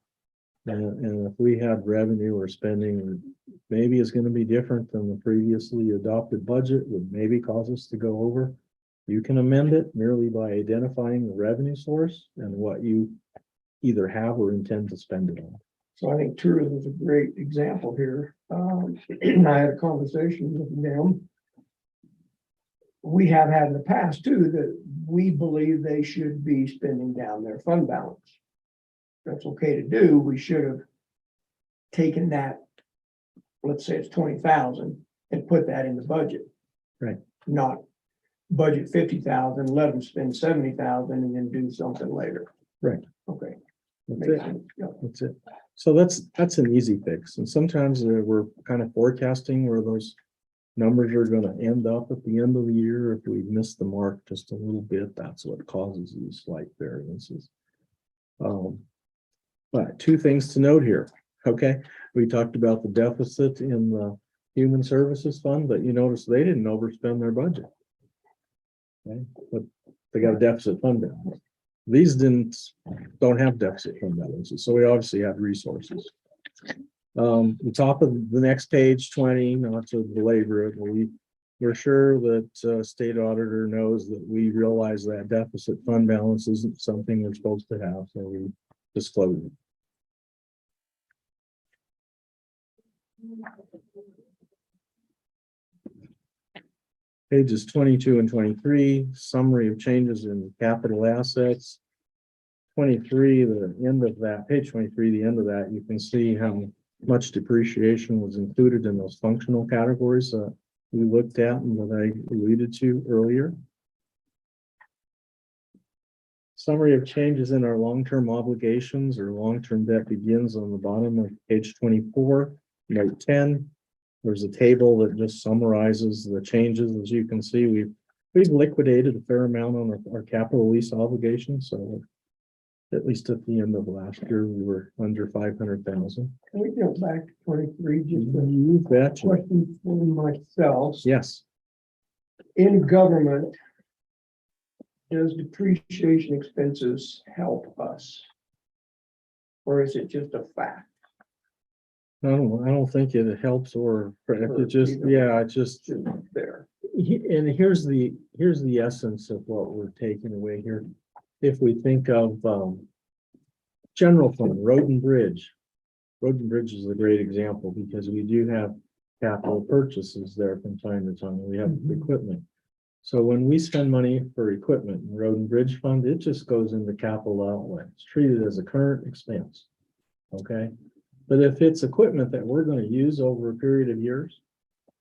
And if we had revenue or spending, maybe it's going to be different than the previously adopted budget, would maybe cause us to go over. You can amend it merely by identifying the revenue source and what you either have or intend to spend it on. So I think tourism is a great example here. I had a conversation with them. We have had in the past too, that we believe they should be spending down their fund balance. That's okay to do. We should have taken that, let's say it's 20,000 and put that in the budget. Right. Not budget 50,000, let them spend 70,000 and then do something later. Right. Okay. That's Makes it. sense. Yeah. That's it. So that's an easy fix. And sometimes we're kind of forecasting where those numbers are going to end up at the end of the year. If we miss the mark just a little bit, that's what causes these slight variances. But 2 things to note here. Okay, we talked about the deficit in the human services fund, but you notice they didn't overspend their budget. Okay, but they got a deficit fund balance. These don't have deficit fund balances, so we obviously have resources. The top of the next page, 20, not to belabor it, but we're sure that state auditor knows that we realize that deficit fund balance isn't something we're supposed to have, so we disclose it. Pages 22 and 23, summary of changes in capital assets. 23, the end of that, page 23, the end of that, you can see how much depreciation was included in those functional categories that we looked at and that I alluded to earlier. Summary of changes in our long-term obligations or long-term debt begins on the bottom of page 24, note 10. There's a table that just summarizes the changes. As you can see, we've liquidated a fair amount on our capital lease obligations. So at least at the end of last year, we were under 500,000. Can we go back to 23, just a You betcha. question for myself? Yes. In government, does depreciation expenses help us? Or is it just a fact? I don't think it helps or it just, yeah, it just, Just there. and here's the essence of what we're taking away here. If we think of general fund, road and bridge is a great example because we do have capital purchases there from time to time. We have equipment. So when we spend money for equipment in road and bridge fund, it just goes into capital outlay. It's treated as a current expense. Okay. But if it's equipment that we're going to use over a period of years,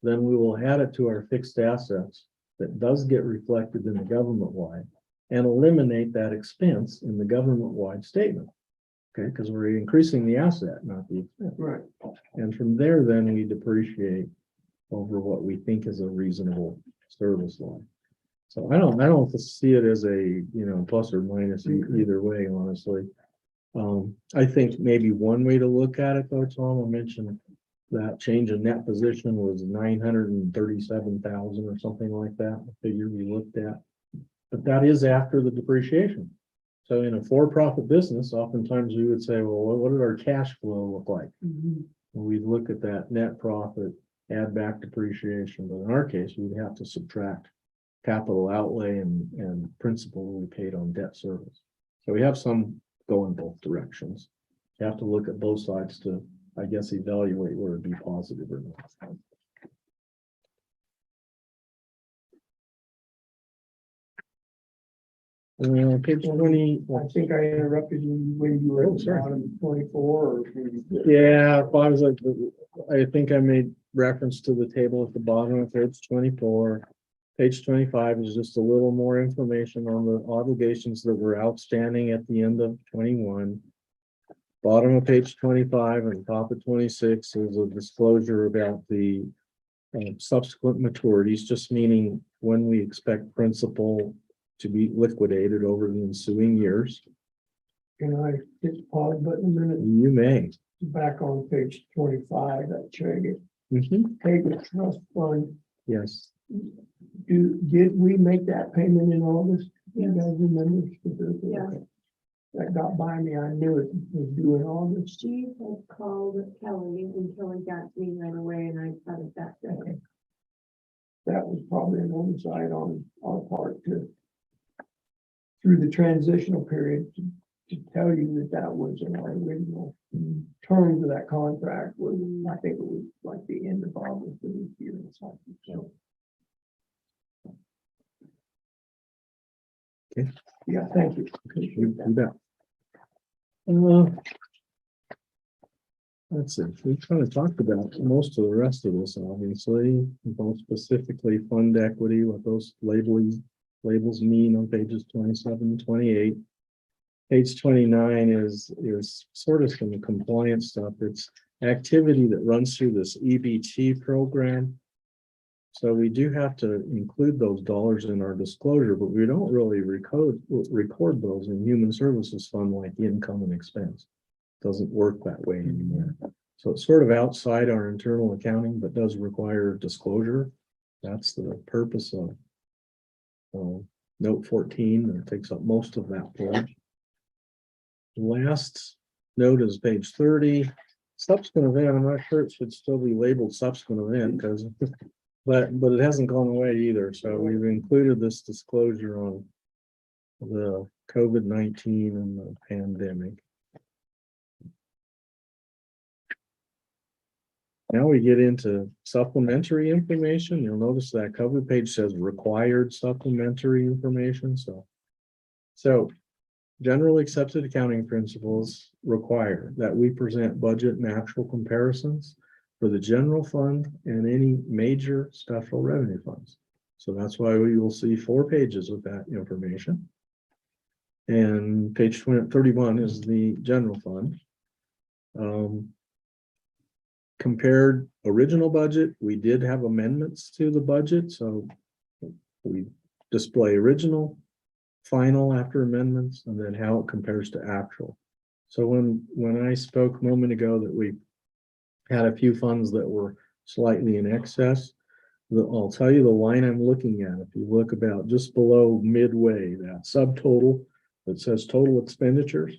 then we will add it to our fixed assets that does get reflected in the government-wide and eliminate that expense in the government-wide statement. Okay, because we're increasing the asset, not the expense. Right. And from there, then we depreciate over what we think is a reasonable service line. So I don't see it as a, plus or minus either way, honestly. I think maybe one way to look at it though, Tom, I mentioned that change in net position was 937,000 or something like that, the figure we looked at. But that is after the depreciation. So in a for-profit business, oftentimes we would say, well, what did our cash flow look like? Mhm. And we'd look at that net profit, add back depreciation, but in our case, we'd have to subtract capital outlay and principal we paid on debt service. So we have some going both directions. You have to look at both sides to, I guess, evaluate where it'd be positive or not. Page 20. I think I interrupted you when you were Oh, at sorry. bottom 24 or. Yeah, if I was like, I think I made reference to the table at the bottom of page 24. Page 25 is just a little more information on the obligations that were outstanding at the end of 21. Bottom of page 25 and top of 26 is a disclosure about the subsequent maturities, just meaning when we expect principal to be liquidated over the ensuing years. Can I hit the pause button a minute? You may. Back on page 25, that check it. Mhm. Take the trust fund. Yes. Did we make that payment in August? You Yes. guys remember? specifically? Yes. Okay. That got by me. I knew it was due in August. She had called Kelly and Kelly got to me right away and I got it that day. That was probably an oversight on our part to, through the transitional period, to tell you that that was in our original terms of that contract was, I think it was like the end of August of this year or something, so. Okay. Yeah, thank you. You bet. Let's see, we've kind of talked about most of the rest of this, obviously, both specifically fund equity, what those labels mean on pages 27, 28. Page 29 is sort of some compliance stuff. It's activity that runs through this EBT program. So we do have to include those dollars in our disclosure, but we don't really record those in Human Services Fund like income and expense. Doesn't work that way anymore. So it's sort of outside our internal accounting, but does require disclosure. That's the purpose of note 14, that takes up most of that page. Last note is page 30. Subsequent event, I'm not sure it should still be labeled subsequent event because, but it hasn't gone away either. So we've included this disclosure on the COVID-19 and the pandemic. Now we get into supplementary information. You'll notice that cover page says required supplementary information. So generally accepted accounting principles require that we present budget and actual comparisons for the general fund and any major special revenue funds. So that's why we will see 4 pages with that information. And page 31 is the general fund. Compared original budget, we did have amendments to the budget, so we display original, final after amendments, and then how it compares to actual. So when I spoke a moment ago that we had a few funds that were slightly in excess, I'll tell you the line I'm looking at. If you look about just below midway, that subtotal that says total expenditures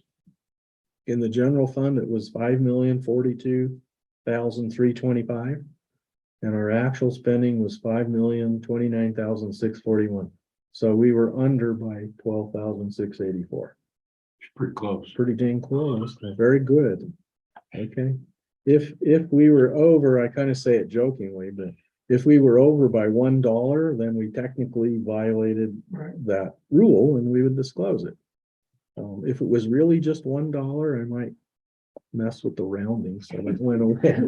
in the general fund, it was $5,042,325, and our actual spending was $5,029,641. So we were under by 12,684. Pretty close. Pretty dang close. Very good. Okay. If we were over, I kind of say it jokingly, but if we were over by $1, then we technically violated that rule and we would disclose it. If it was really just $1, I might messed with the rounding, so it went away.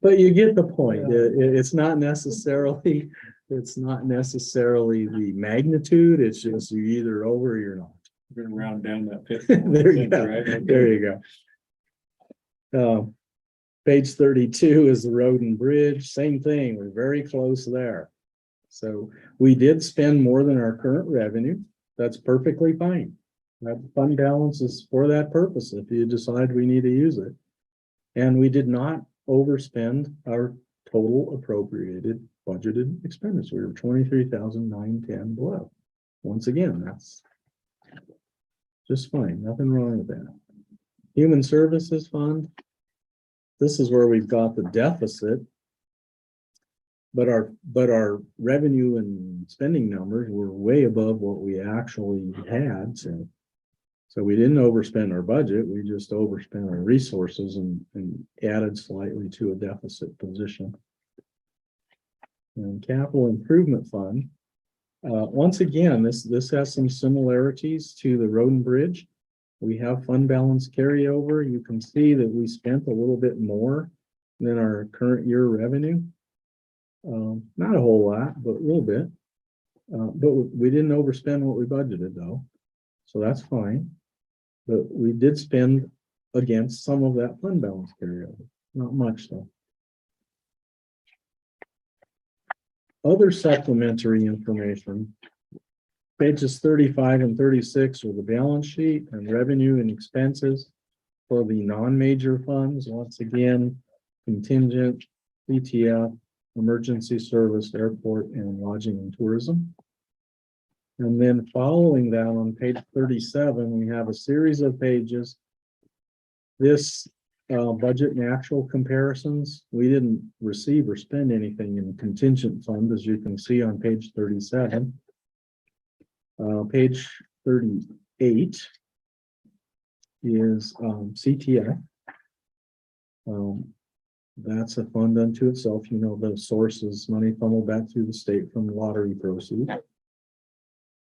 But you get the point. It's not necessarily, the magnitude. It's just you're either over or you're not. We're gonna round down that 50. There you go. Right? There you go. Page 32 is the road and bridge. Same thing. We're very close there. So we did spend more than our current revenue. That's perfectly fine. That fund balance is for that purpose if you decide we need to use it. And we did not overspend our total appropriated budgeted expenditure. We were 23,910 below. Once again, that's just fine. Nothing wrong with that. Human Services Fund. This is where we've got the deficit. But our revenue and spending numbers were way above what we actually had. So we didn't overspend our budget. We just overspent our resources and added slightly to a deficit position. And Capital Improvement Fund. Once again, this has some similarities to the road and bridge. We have fund balance carryover. You can see that we spent a little bit more than our current year revenue. Not a whole lot, but a little bit. But we didn't overspend what we budgeted though. So that's fine. But we did spend against some of that fund balance carryover. Not much though. Other supplementary information. Pages 35 and 36 are the balance sheet and revenue and expenses for the non-major funds. Once again, contingent, ETF, emergency service, airport, and lodging and tourism. And then following that on page 37, we have a series of pages. This budget and actual comparisons, we didn't receive or spend anything in the contingent fund, as you can see on page 37. Page 38 is CTF. That's a fund unto itself. You know, the source is money funneled back through the state from lottery proceeds.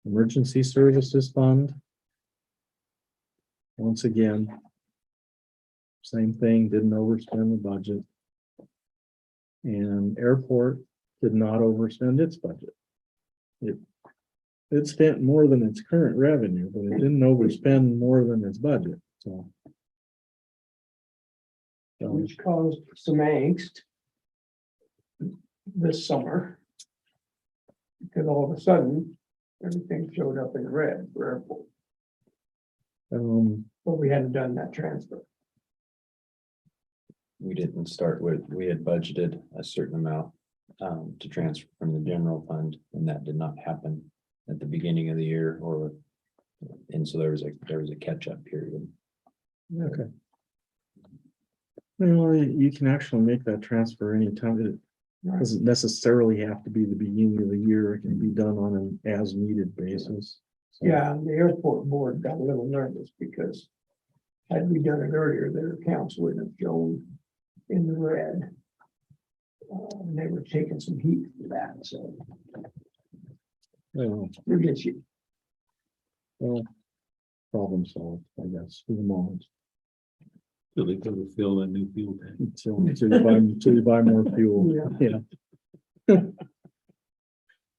Emergency Services Fund. Once again, same thing, didn't overspend the budget. And airport did not overspend its budget. It spent more than its current revenue, but it didn't overspend more than its budget, so. Which caused some angst this summer. Because all of a sudden, everything showed up in red for airport, but we hadn't done that transfer. We didn't start with, we had budgeted a certain amount to transfer from the general fund, and that did not happen at the beginning of the year, and so there was a catch-up period. Okay. Well, you can actually make that transfer anytime. It doesn't necessarily have to be the beginning of the year. It can be done on an as-needed basis. So, Yeah, and the airport board got a little nervous because had we done it earlier, their accounts wouldn't have shown in the red. And they were taking some heat for that, so we get you. well, problem solved, I guess, for the moment. So they could have filled a new fuel tank. Until you buy more fuel. Yeah.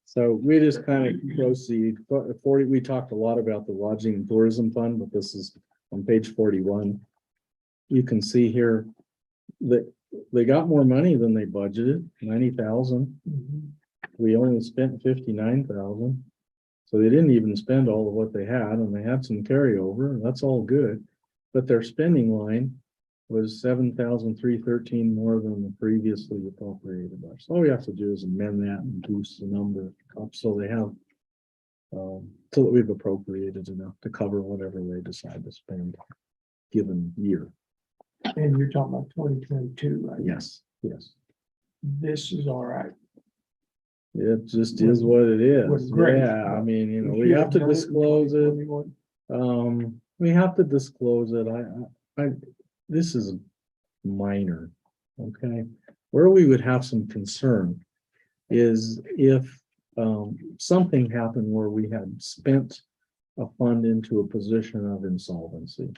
So we just kind of proceed. 40, we talked a lot about the lodging and tourism fund, but this is on page 41. You can see here that they got more money than they budgeted, 90,000. We only spent 59,000. So they didn't even spend all of what they had, and they had some carryover. That's all good. But their spending line was 7,313 more than the previously appropriated. So all we have to do is amend that and boost the number up so they have so that we've appropriated enough to cover whatever they decide to spend given year. And you're talking about 2022, right? Yes, yes. This is all right. It just is what it Was is. great. Yeah, I mean, you know, If we you have had to done in disclose it. 2021, We have to disclose it. This is minor, okay? Where we would have some concern is if something happened where we had spent a fund into a position of insolvency.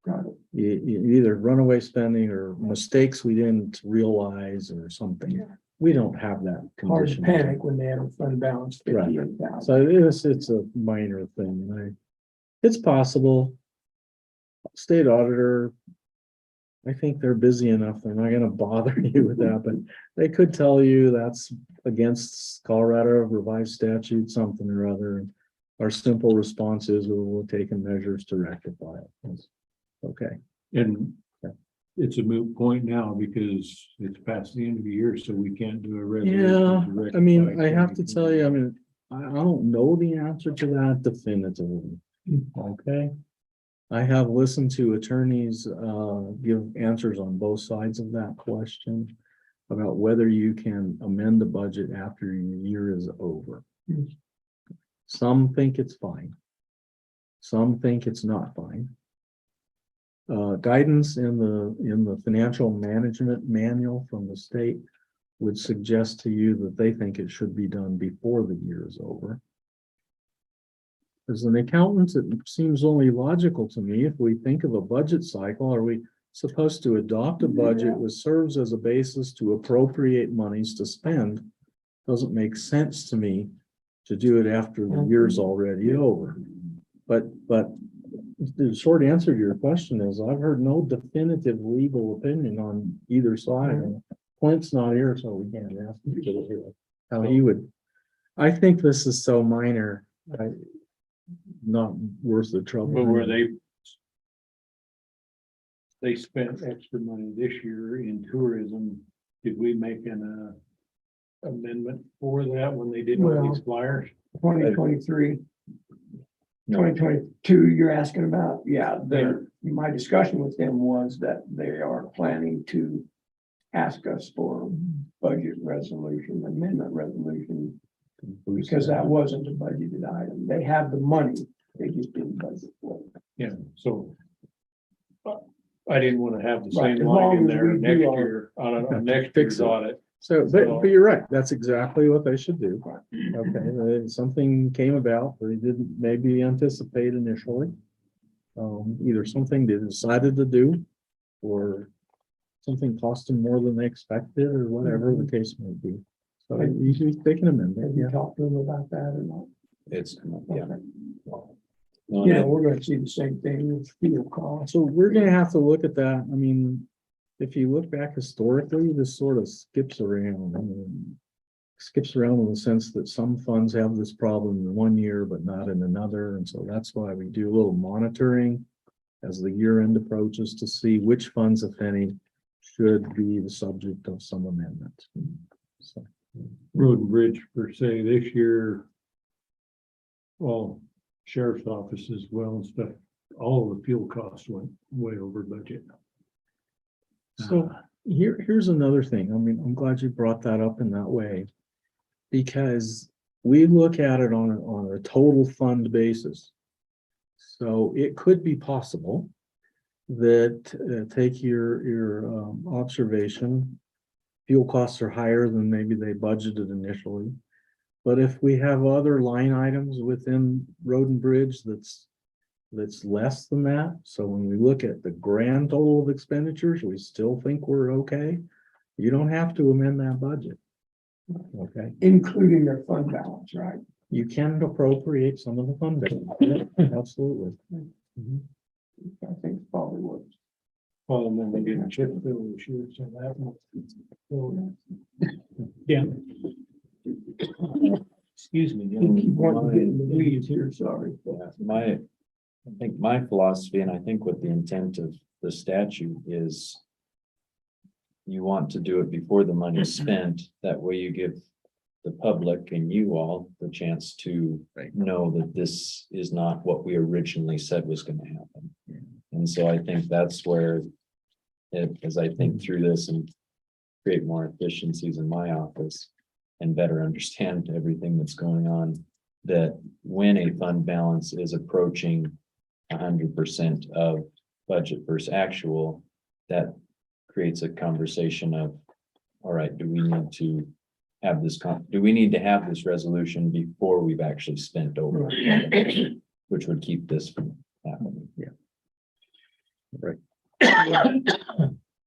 Got it. Either runaway spending or mistakes we didn't realize or something. We don't have that Hard to condition. panic when they have a fund balance Right. 58,000. So it's a minor thing. It's possible. State auditor, I think they're busy enough. They're not gonna bother you with that, but they could tell you that's against Colorado revised statute, something or other. Our simple response is we'll take measures to rectify it. Okay. And it's a moot point now because it's past the end of the year, so we can't do a resolution. Yeah, to I mean, rectify I have to 2020. tell you, I mean, I don't know the answer to that definitively. Okay. I have listened to attorneys give answers on both sides of that question about whether you can amend the budget after your year is over. Hmm. Some think it's fine. Some think it's not fine. Guidance in the financial management manual from the state would suggest to you that they think it should be done before the year is over. As an accountant, it seems only logical to me, if we think of a budget cycle, are we supposed to adopt a budget which serves as a basis to appropriate monies to spend? Doesn't make sense to me to do it after the year's already over. But the short answer to your question is I've heard no definitive legal opinion on either side. And Clint's not here, so we can't ask him how he would. I think this is so minor, not worth the trouble. But where they spent extra money this year in tourism, did we make an amendment for that when they did all Well, these flyers? 2023, No. 2022, you're asking about, yeah, my discussion with them was that they are planning to ask us for budget resolution, amendment resolution, because that wasn't a budgeted item. They have the money, they just didn't budget for it. Yeah, so. I didn't want to have the Right, same as line long in as there we next do our- year on next Fix year's it. audit. So, but you're right, that's exactly what they should do. Okay, something came about they didn't maybe anticipate initially. Either something they decided to do, or something cost them more than they expected, or whatever the case may be. So usually they can amend it, Have you yeah. talked to them about that or not? It's, yeah. Okay. No, You know, and we're gonna see the same thing with fuel costs. So we're gonna have to look at that. I mean, if you look back historically, this sort of skips around. I mean, skips around in the sense that some funds have this problem in one year, but not in another. And so that's why we do a little monitoring as the year end approaches to see which funds, if any, should be the subject of some amendment. So, Road and bridge per se this year. Well, sheriff's office as well and stuff, all of the fuel costs went way over budget. so here's another thing. I mean, I'm glad you brought that up in that way. Because we look at it on a total fund basis. So it could be possible that take your observation. Fuel costs are higher than maybe they budgeted initially. But if we have other line items within road and bridge that's less than that, so when we look at the grand total of expenditures, we still think we're okay. You don't have to amend that budget. Okay, Including their fund balance, right? you can appropriate some of the fund balance. Yeah, absolutely. Mhm. I think it's probably what. Well, and then they didn't chip bill this year, so that one. So, yeah. Excuse me. You keep wanting to get in the weeds here, sorry. I think my philosophy, and I think what the intent of the statute is. You want to do it before the money is spent, that way you give the public and you all the chance to know that this is not what we originally said was gonna happen. And so I think that's where, as I think through this and create more efficiencies in my office and better understand everything that's going on, that when a fund balance is approaching 100% of budget versus actual, that creates a conversation of, all right, do we need to have this resolution before we've actually spent over? which would keep this from happening.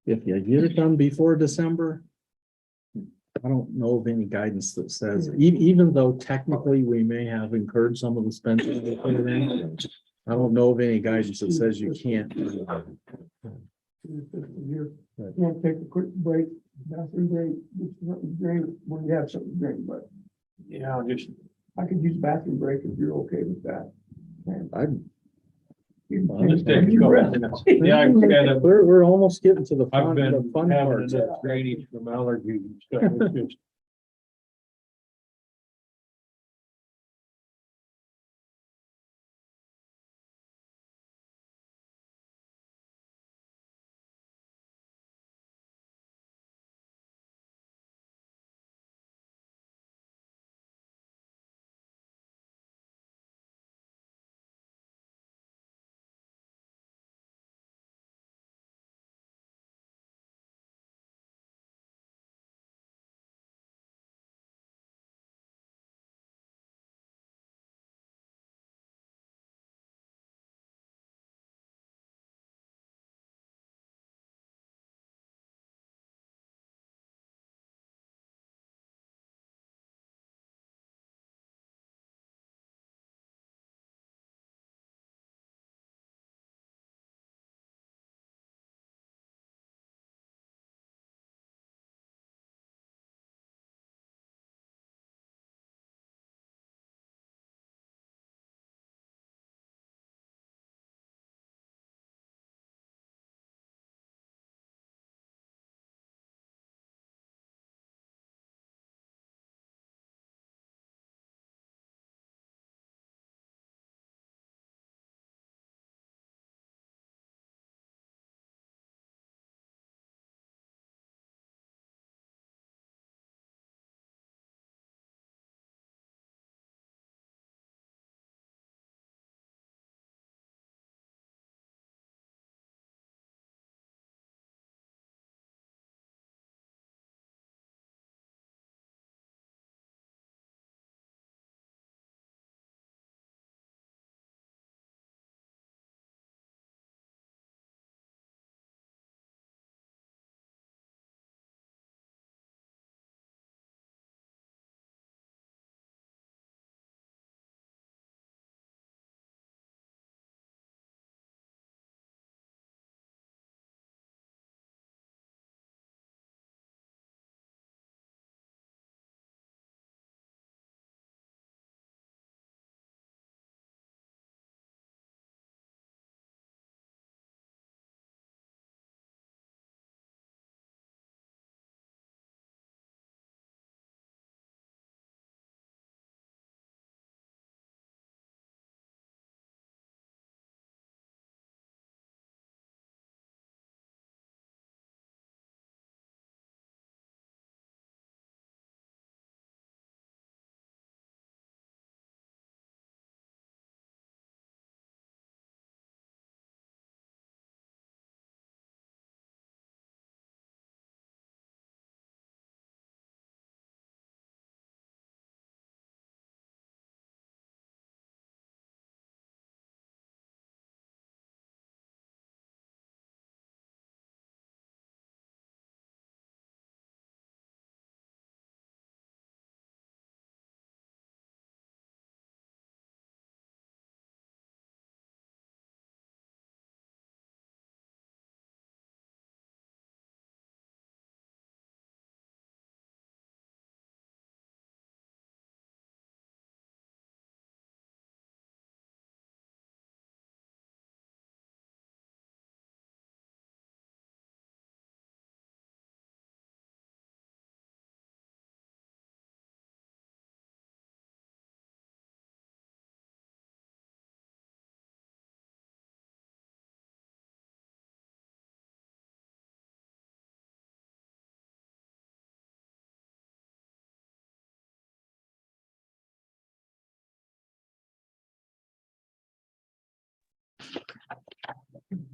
If you get it done before December, I don't know of any guidance that says, even though technically we may have incurred some of the spending we put it in, I don't know of any guidance that says you can't. You want to take a quick break, bathroom break, get something to drink, when you have something to drink, but Yeah, I'll just, I could use a bathroom break if you're okay with that. I'll just take a couple minutes. Yeah, I gotta, We're almost getting to the I've fun, been the fun having parts. enough drainage from allergies and stuff. It's just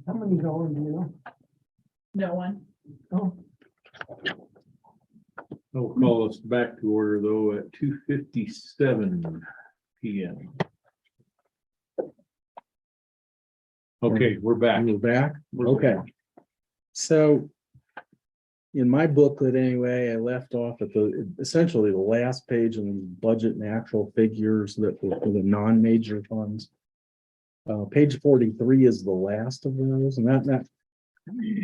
How many going, do you know? No one. Oh, I'll call us back to order though at 2:57 PM. Okay, we're back. We're back? We're Okay. back. So in my booklet anyway, I left off at essentially the last page of the budget and actual figures that were for the non-major funds. Page 43 is the last of those, and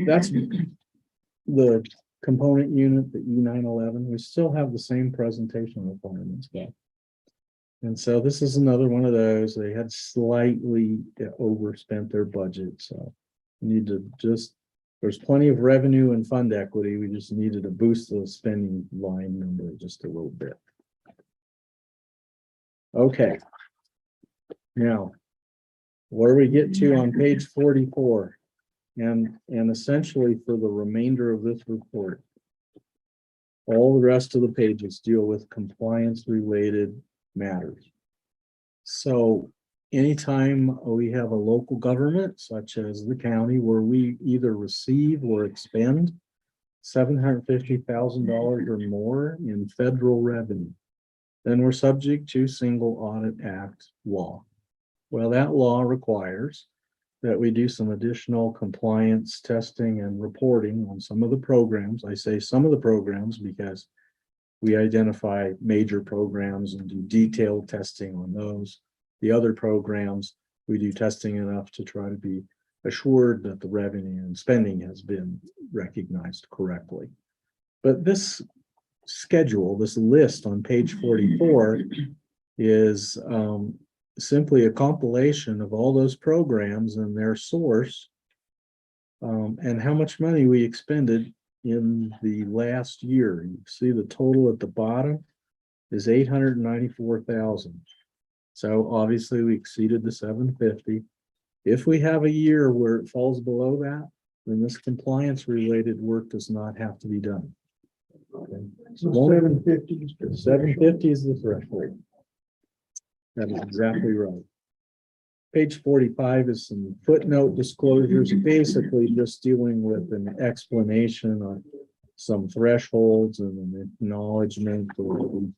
that's the component unit, the E911. We still have the same presentation requirements, but. And so this is another one of those. They had slightly overspent their budget, so we need to there's plenty of revenue and fund equity. We just needed to boost the spending line number just a little bit. Okay. Now, where do we get to on page 44? And essentially for the remainder of this report, all the rest of the pages deal with compliance related matters. So anytime we have a local government, such as the county, where we either receive or expend $750,000 or more in federal revenue, then we're subject to Single Audit Act law. Well, that law requires that we do some additional compliance testing and reporting on some of the programs. I say some of the programs because we identify major programs and do detailed testing on those. The other programs, we do testing enough to try to be assured that the revenue and spending has been recognized correctly. But this schedule, this list on page 44 is simply a compilation of all those programs and their source and how much money we expended in the last year. You see the total at the bottom is $894,000. So obviously we exceeded the 750. If we have a year where it falls below that, then this compliance related work does not have to be done. Okay. So 750 is. 750 is the threshold. That is exactly right. Page 45 is some footnote disclosures, basically just dealing with an explanation on some thresholds and an acknowledgement that we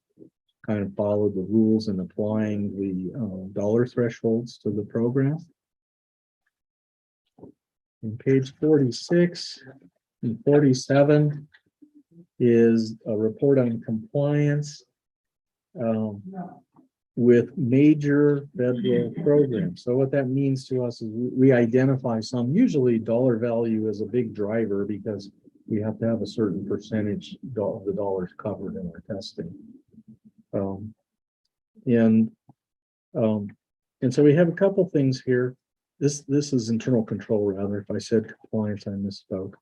kind of followed the rules in applying the dollar thresholds to the program. And page 46 and 47 is a report on compliance with major federal programs. So what that means to us is we identify some, usually dollar value is a big driver because we have to have a certain percentage of the dollars covered in our testing. And so we have a couple things here. This is internal control, rather. If I said compliance, I misspoke.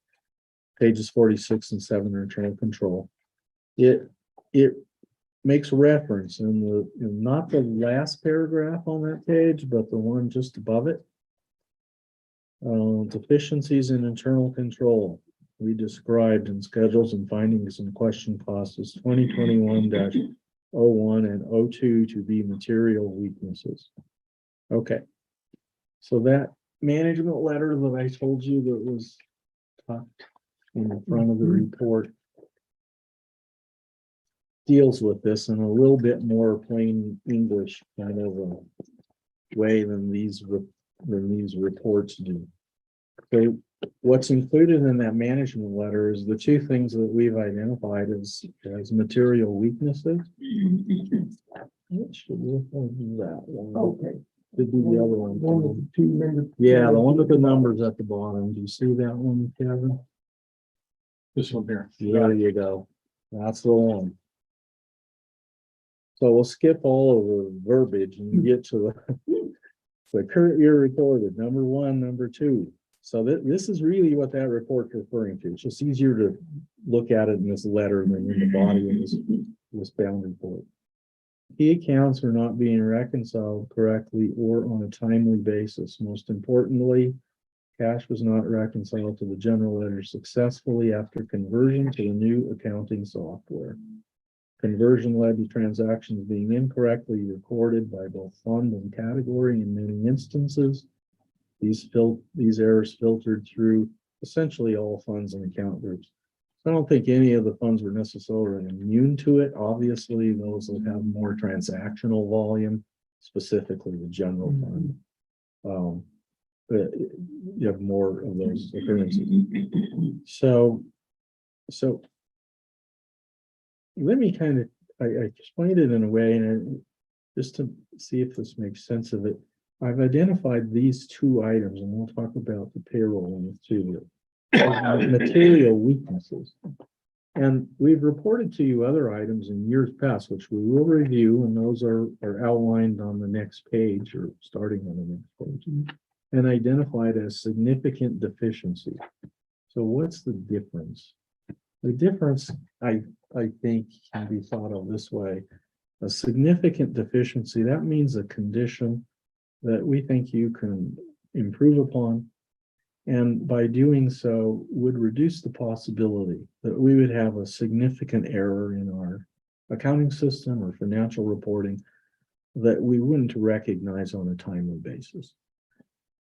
Pages 46 and 7 are internal control. It makes reference in not the last paragraph on that page, but the one just above it. Deficiencies in internal control. We described in schedules and findings and question costs as 2021-01 and 02 to be material weaknesses. Okay. So that management letter that I told you that was tucked in the front of the report deals with this in a little bit more plain English kind of a way than these reports do. So what's included in that management letter is the two things that we've identified as material weaknesses. What should we do that one? Okay. To do the other one. One with the two members. Yeah, the one with the numbers at the bottom. Do you see that one, Kevin? This one here. There you go. That's the one. So we'll skip all of the verbiage and get to the current year reported, number 1, number 2. So this is really what that report's referring to. It's just easier to look at it in this letter than in the body of this bound report. Key accounts are not being reconciled correctly or on a timely basis. Most importantly, cash was not reconciled to the general ledger successfully after conversion to the new accounting software. Conversion led to transactions being incorrectly recorded by both fund and category in many instances. These errors filtered through essentially all funds and account groups. I don't think any of the funds were necessarily immune to it. Obviously, those that have more transactional volume, specifically the general fund. you have more of those occurrences. So let me kind of, I explained it in a way, and just to see if this makes sense of it. I've identified these two items, and we'll talk about the payroll in the two material weaknesses. And we've reported to you other items in years past, which we will review, and those are outlined on the next page or starting on the next page, and identified as significant deficiency. So what's the difference? The difference, I think, can be thought of this way. A significant deficiency, that means a condition that we think you can improve upon, and by doing so would reduce the possibility that we would have a significant error in our accounting system or financial reporting that we wouldn't recognize on a timely basis.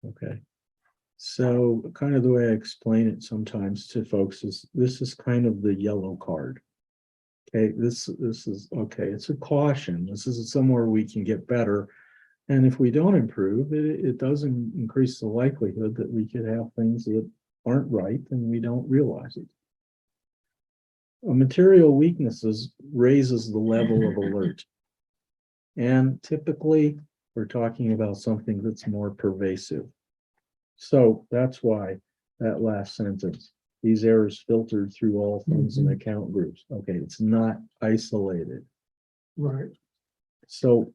Okay. So kind of the way I explain it sometimes to folks is this is kind of the yellow card. Okay, this is okay, it's a caution. This is somewhere we can get better. And if we don't improve, it doesn't increase the likelihood that we could have things that aren't right and we don't realize it. Material weaknesses raises the level of alert. And typically, we're talking about something that's more pervasive. So that's why that last sentence, these errors filtered through all funds and account groups. Okay, it's not isolated. Right. So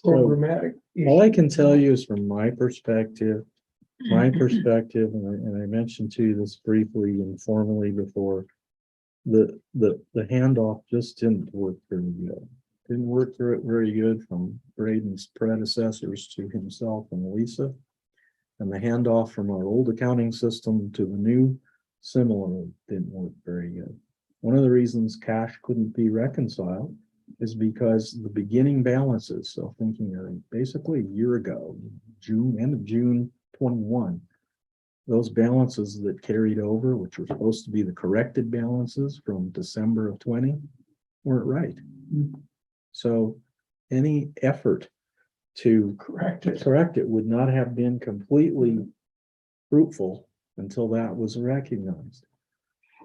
Programmatic. all I can tell you is from my perspective, and I mentioned to you this briefly informally before, the handoff just didn't work very good. Didn't work very good from Braden's predecessors to himself and Lisa. And the handoff from our old accounting system to the new, similarly, didn't work very good. One of the reasons cash couldn't be reconciled is because the beginning balances, so thinking of basically a year ago, end of June 21, those balances that carried over, which were supposed to be the corrected balances from December of 20, weren't right. So any effort to correct it would not have been completely fruitful until that was recognized.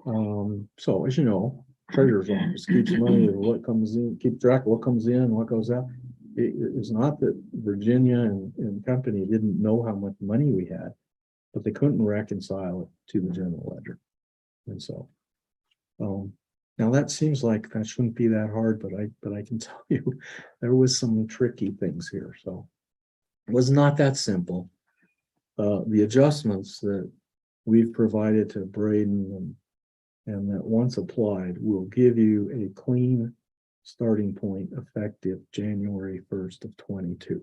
So as you know, treasurer's office keeps money of what comes in, keep track of what comes in, what goes out. It's not that Virginia and company didn't know how much money we had, but they couldn't reconcile it to the general ledger. And so, now that seems like that shouldn't be that hard, but I can tell you there was some tricky things here. So it was not that simple. The adjustments that we've provided to Braden and that once applied will give you a clean starting point effective January 1st of 22.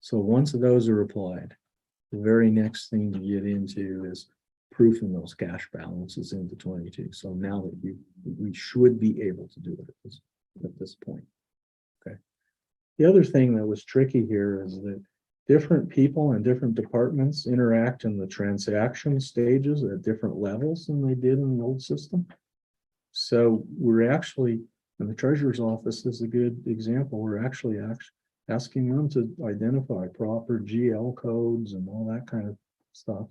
So once those are applied, the very next thing to get into is proofing those cash balances into 22. So now that we should be able to do it at this point. Okay. The other thing that was tricky here is that different people and different departments interact in the transaction stages at different levels than they did in the old system. So we're actually, and the treasurer's office is a good example, we're actually asking them to identify proper GL codes and all that kind of stuff,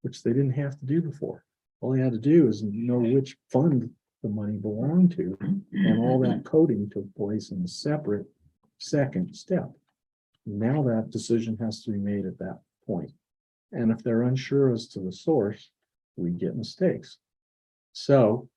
which they didn't have to do before. All they had to do is know which fund the money belonged to, and all that coding took place in a separate second step. Now that decision has to be made at that point. And if they're unsure as to the source, we get mistakes. So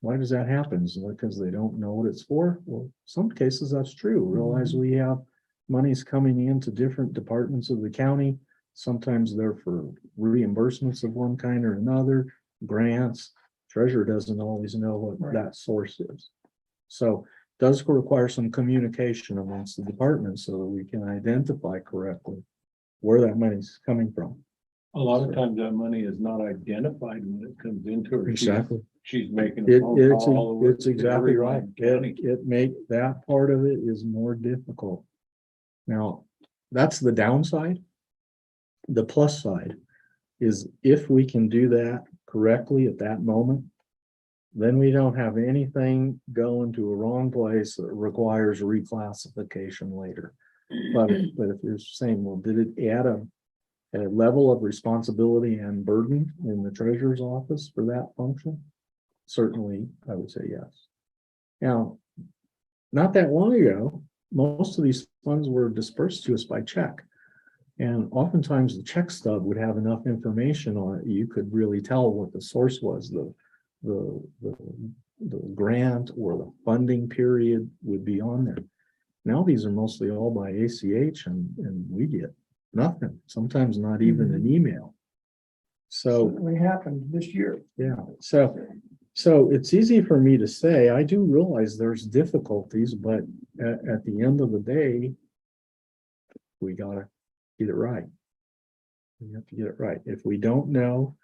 why does that happen? Is it because they don't know what it's for? Well, some cases that's true. Realize we have monies coming into different departments of the county. Sometimes they're for reimbursements of one kind or another, grants. Treasurer doesn't always know what that source is. So does require some communication amongst the departments so that we can identify correctly where that money is coming from. A lot of times that money is not identified when it comes into her. Exactly. She's making a phone call. It's exactly right. It make that part of it is more difficult. Now, that's the downside. The plus side is if we can do that correctly at that moment, then we don't have anything going to a wrong place that requires reclassification later. But if you're saying, well, did it add a level of responsibility and burden in the treasurer's office for that function? Certainly, I would say yes. Now, not that long ago, most of these funds were dispersed to us by check. And oftentimes the check stub would have enough information on it, you could really tell what the source was, the grant or the funding period would be on there. Now these are mostly all by ACH and we get nothing, sometimes not even an email. So, Certainly happened this year. yeah, so it's easy for me to say, I do realize there's difficulties, but at the end of the day, we gotta get it right. We have to get it right. If we don't know,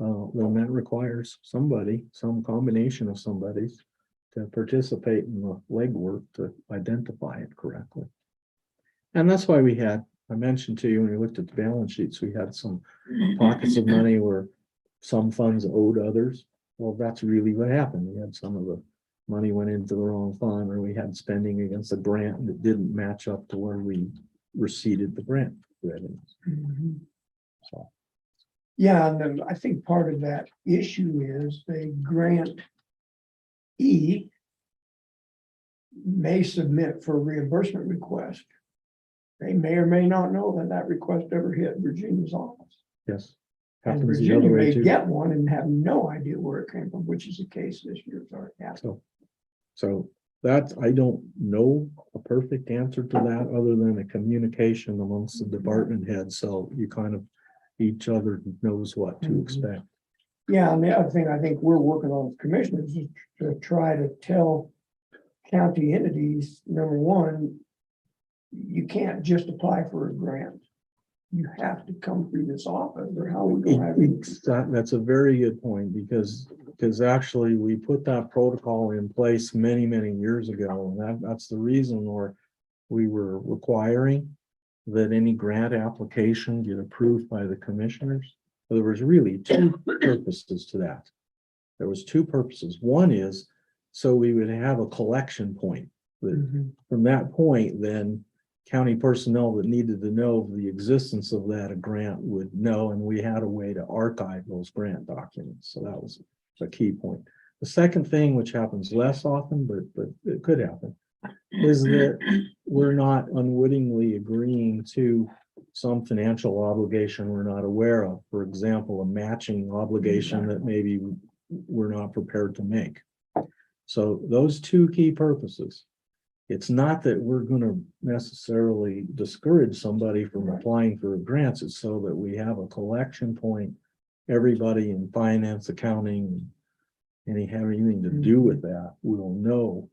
then that requires somebody, some combination of somebody's to participate in the legwork to identify it correctly. And that's why I mentioned to you when we looked at the balance sheets, we had some pockets of money where some funds owed others. Well, that's really what happened. We had some of the money went into the wrong fund, or we had spending against a grant that didn't match up to where we received the grant revenues. So, Yeah, and then I think part of that issue is the grant may submit for a reimbursement request. They may or may not know that that request ever hit Virginia's office. yes. And Happens the Virginia other way may too. get one and have no idea where it came from, which is the case this year. Sorry, yeah. So that, I don't know a perfect answer to that, other than a communication amongst the department heads, so you kind of, each other knows what to Mhm. expect. Yeah, and the other thing I think we're working on as commissioners is to try to tell county entities, number one, you can't just apply for a grant. You have to come through this office, or how we gonna have it. That's a very good point, because actually we put that protocol in place many, many years ago, and that's the reason where we were requiring that any grant application get approved by the commissioners. So there was really two purposes to that. There was two purposes. One is so we would have a collection point. Mhm. From that point, then county personnel that needed to know of the existence of that grant would know, and we had a way to archive those grant documents. So that was a key point. The second thing, which happens less often, but it could happen, is that we're not unwittingly agreeing to some financial obligation we're not aware of. For example, a matching obligation that maybe we're not prepared to make. So those two key purposes. It's not that we're going to necessarily discourage somebody from applying for grants. It's so that we have a collection point. Everybody in finance, accounting, anything to do with that will know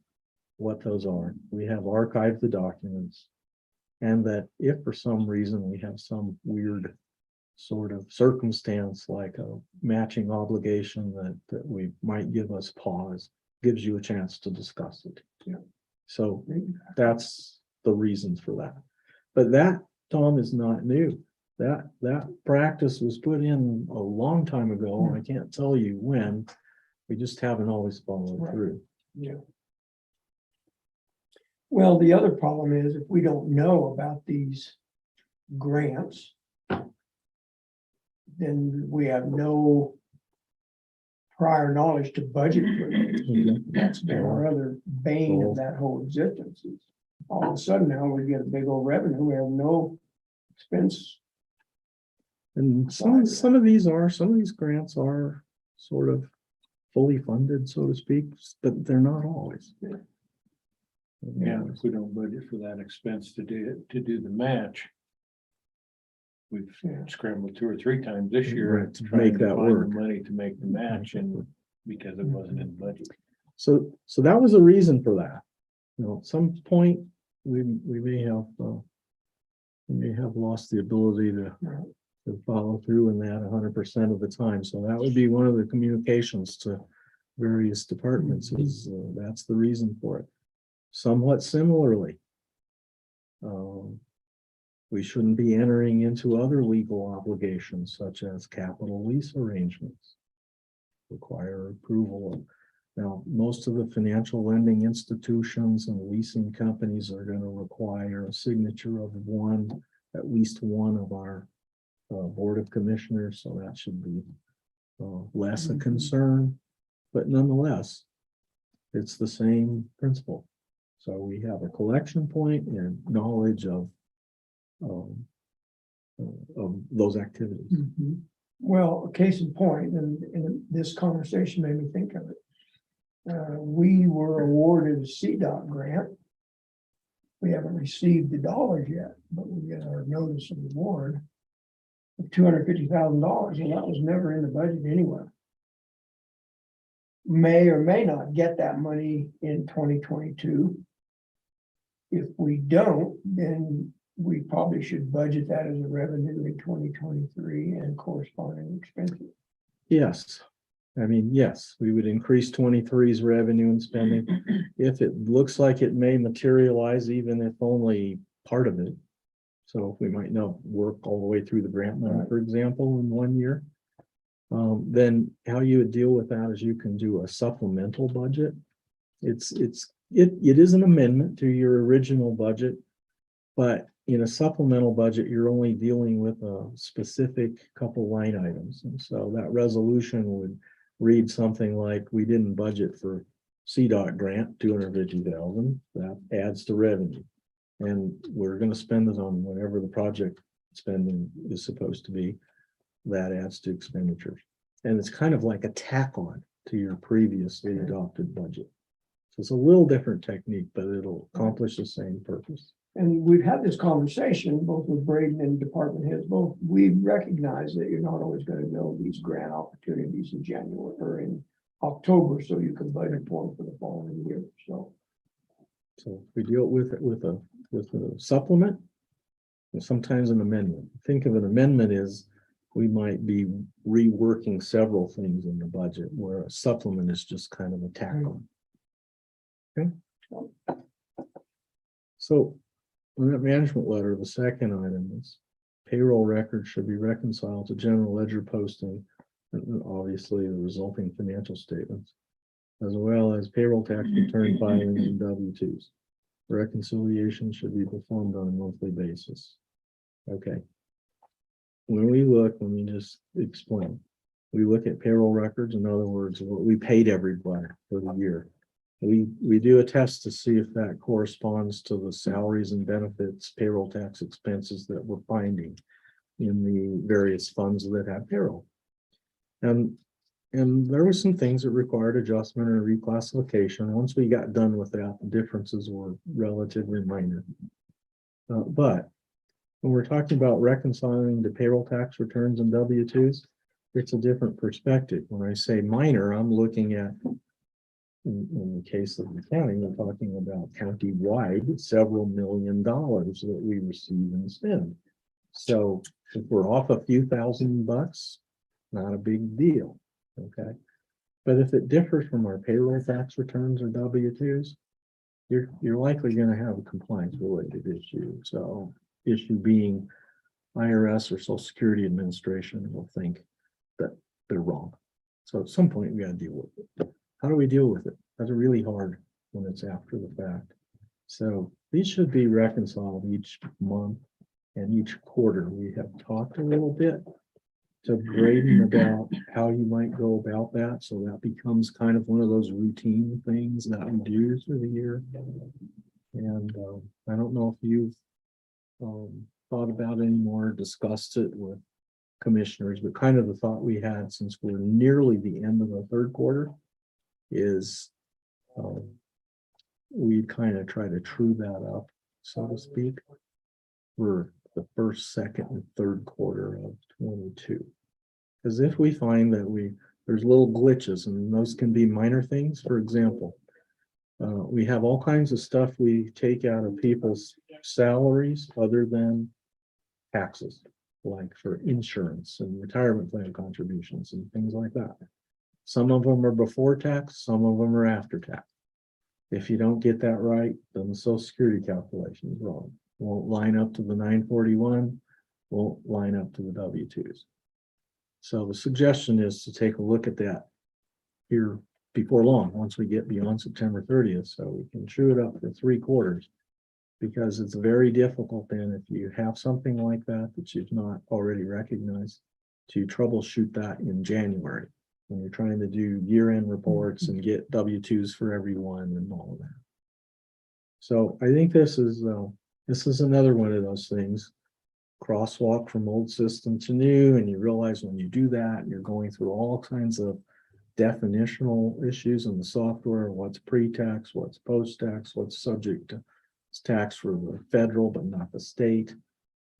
what those are. We have archived the documents. And that if for some reason we have some weird sort of circumstance like a matching obligation that we might give us pause, gives you a chance to discuss it. Yeah. So that's the reasons for that. But that, Tom, is not new. That practice was put in a long time ago. I can't tell you when. We just haven't always followed Right. through. Yeah. Well, the other problem is if we don't know about these grants, then we have no prior knowledge to budget for those. That's been our other bane of that whole existence. Is all of a sudden now we get a big old revenue, we have no expense. And some of these grants are sort of fully funded, so to speak, but they're not always. Yeah, if we don't budget for that expense to do the match. We've Yeah. scrambled 2 or 3 times this year. Right, to trying make to that find the work. money to make the match, and because it wasn't in the budget. So that was a reason for that. You know, at some point, we may have lost the ability to follow through in that 100% of the time. So that would be one of the communications to various departments is that's the reason for it. Somewhat similarly, we shouldn't be entering into other legal obligations such as capital lease arrangements. Require approval. Now, most of the financial lending institutions and leasing companies are going to require a signature of at least one of our Board of Commissioners, so that should be less a concern. But nonetheless, it's the same principle. So we have a collection point and knowledge um, of those activities. Mhm. Well, a case in point, and this conversation made me think of it. We were awarded a CDOT grant. We haven't received the dollars yet, but we get our notice of award of $250,000, and that was never in the budget anywhere. May or may not get that money in 2022. If we don't, then we probably should budget that as a revenue in 2023 and corresponding expenses. Yes. I mean, yes, we would increase 23's revenue and spending. If it looks like it may materialize, even if only part of it. So we might not work all the way through the grant money, for example, in 1 year. Then how you would deal with that is you can do a supplemental budget. It is an amendment to your original budget. But in a supplemental budget, you're only dealing with a specific couple line items. And so that resolution would read something like, we didn't budget for CDOT grant, 250,000, that adds to revenue. And we're gonna spend it on whatever the project spending is supposed to be, that adds to expenditures. And it's kind of like a tack on to your previously adopted budget. So it's a little different technique, but it'll accomplish the same purpose. And we've had this conversation both with Braden and department heads, both. We recognize that you're not always going to know these grant opportunities in January or in October, so you can budget for them for the following year. So we deal with it with a supplement and sometimes an amendment. Think of an amendment as we might be reworking several things in the budget, where a supplement is just kind of a tack on. Okay. So on that management letter, the second item is payroll records should be reconciled to general ledger posting, and obviously the resulting financial statements, as well as payroll tax return filing and W-2s. Reconciliation should be performed on a monthly basis. Okay. When we just explain, we look at payroll records, in other words, what we paid everybody for the year. We do a test to see if that corresponds to the salaries and benefits, payroll tax expenses that we're finding in the various funds that have payroll. And there were some things that required adjustment or reclassification. Once we got done with that, the differences were relatively minor. But when we're talking about reconciling the payroll tax returns and W-2s, it's a different perspective. When I say minor, I'm looking at, in the case of the county, we're talking about county-wide several $1 million that we receive and spend. So if we're off a few $1,000s, not a big deal, okay? But if it differs from our payroll tax returns or W-2s, you're likely going to have a compliance-related issue. So issue being IRS or Social Security Administration will think that they're wrong. So at some point we got to deal with it. How do we deal with it? That's really hard when it's after the fact. So these should be reconciled each month and each quarter. We have talked a little bit to Braden about how you might go about that. So that becomes kind of one of those routine things that we do through the year. And I don't know if you've thought about any more, discussed it with commissioners, but kind of the thought we had, since we're nearly the end of the third quarter, is we kind of try to true that up, so to speak, for the first, second, and third quarter of 22. Because if we find that there's little glitches, and those can be minor things. For example, we have all kinds of stuff we take out of people's salaries other than taxes, like for insurance and retirement plan contributions and things like that. Some of them are before tax, some of them are after tax. If you don't get that right, then the Social Security calculation is wrong. Won't line up to the 941, won't line up to the W-2s. So the suggestion is to take a look at that here before long, once we get beyond September 30th, so we can true it up for 3 quarters Because it's very difficult then if you have something like that that you've not already recognized to troubleshoot that in January. When you're trying to do year-end reports and get W-2s for everyone and all of that. So I think this is another one of those things. Crosswalk from old system to new, and you realize when you do that, you're going through all kinds of definitional issues in the software, what's pre-tax, what's post-tax, what's subject to tax for the federal but not the state.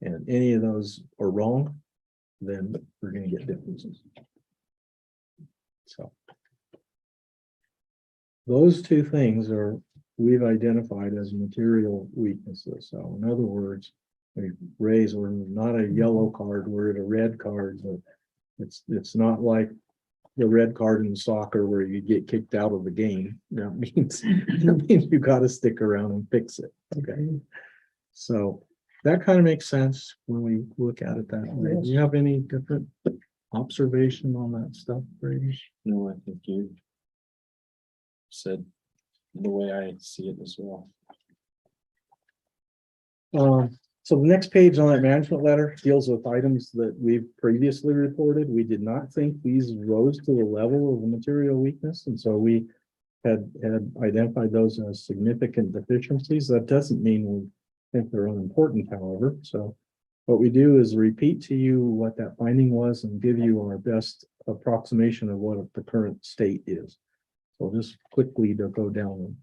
And any of those are wrong, then we're going to get differences. So those two things we've identified as material weaknesses. So in other words, we're not a yellow card, we're at a red card. But it's not like the red card in soccer where you get kicked out of the game. That means you got to stick around and fix it. Okay. So that kind of makes sense when we look at it that way. Do you have any different observation on that stuff, Brady? No, I think you said the way I see it as well. So the next page on that management letter deals with items that we've previously reported. We did not think these rose to the level of a material weakness, and so we had identified those as significant deficiencies. That doesn't mean we think they're unimportant, however. So what we do is repeat to you what that finding was and give you our best approximation of what the current state is. So just quickly to go down them.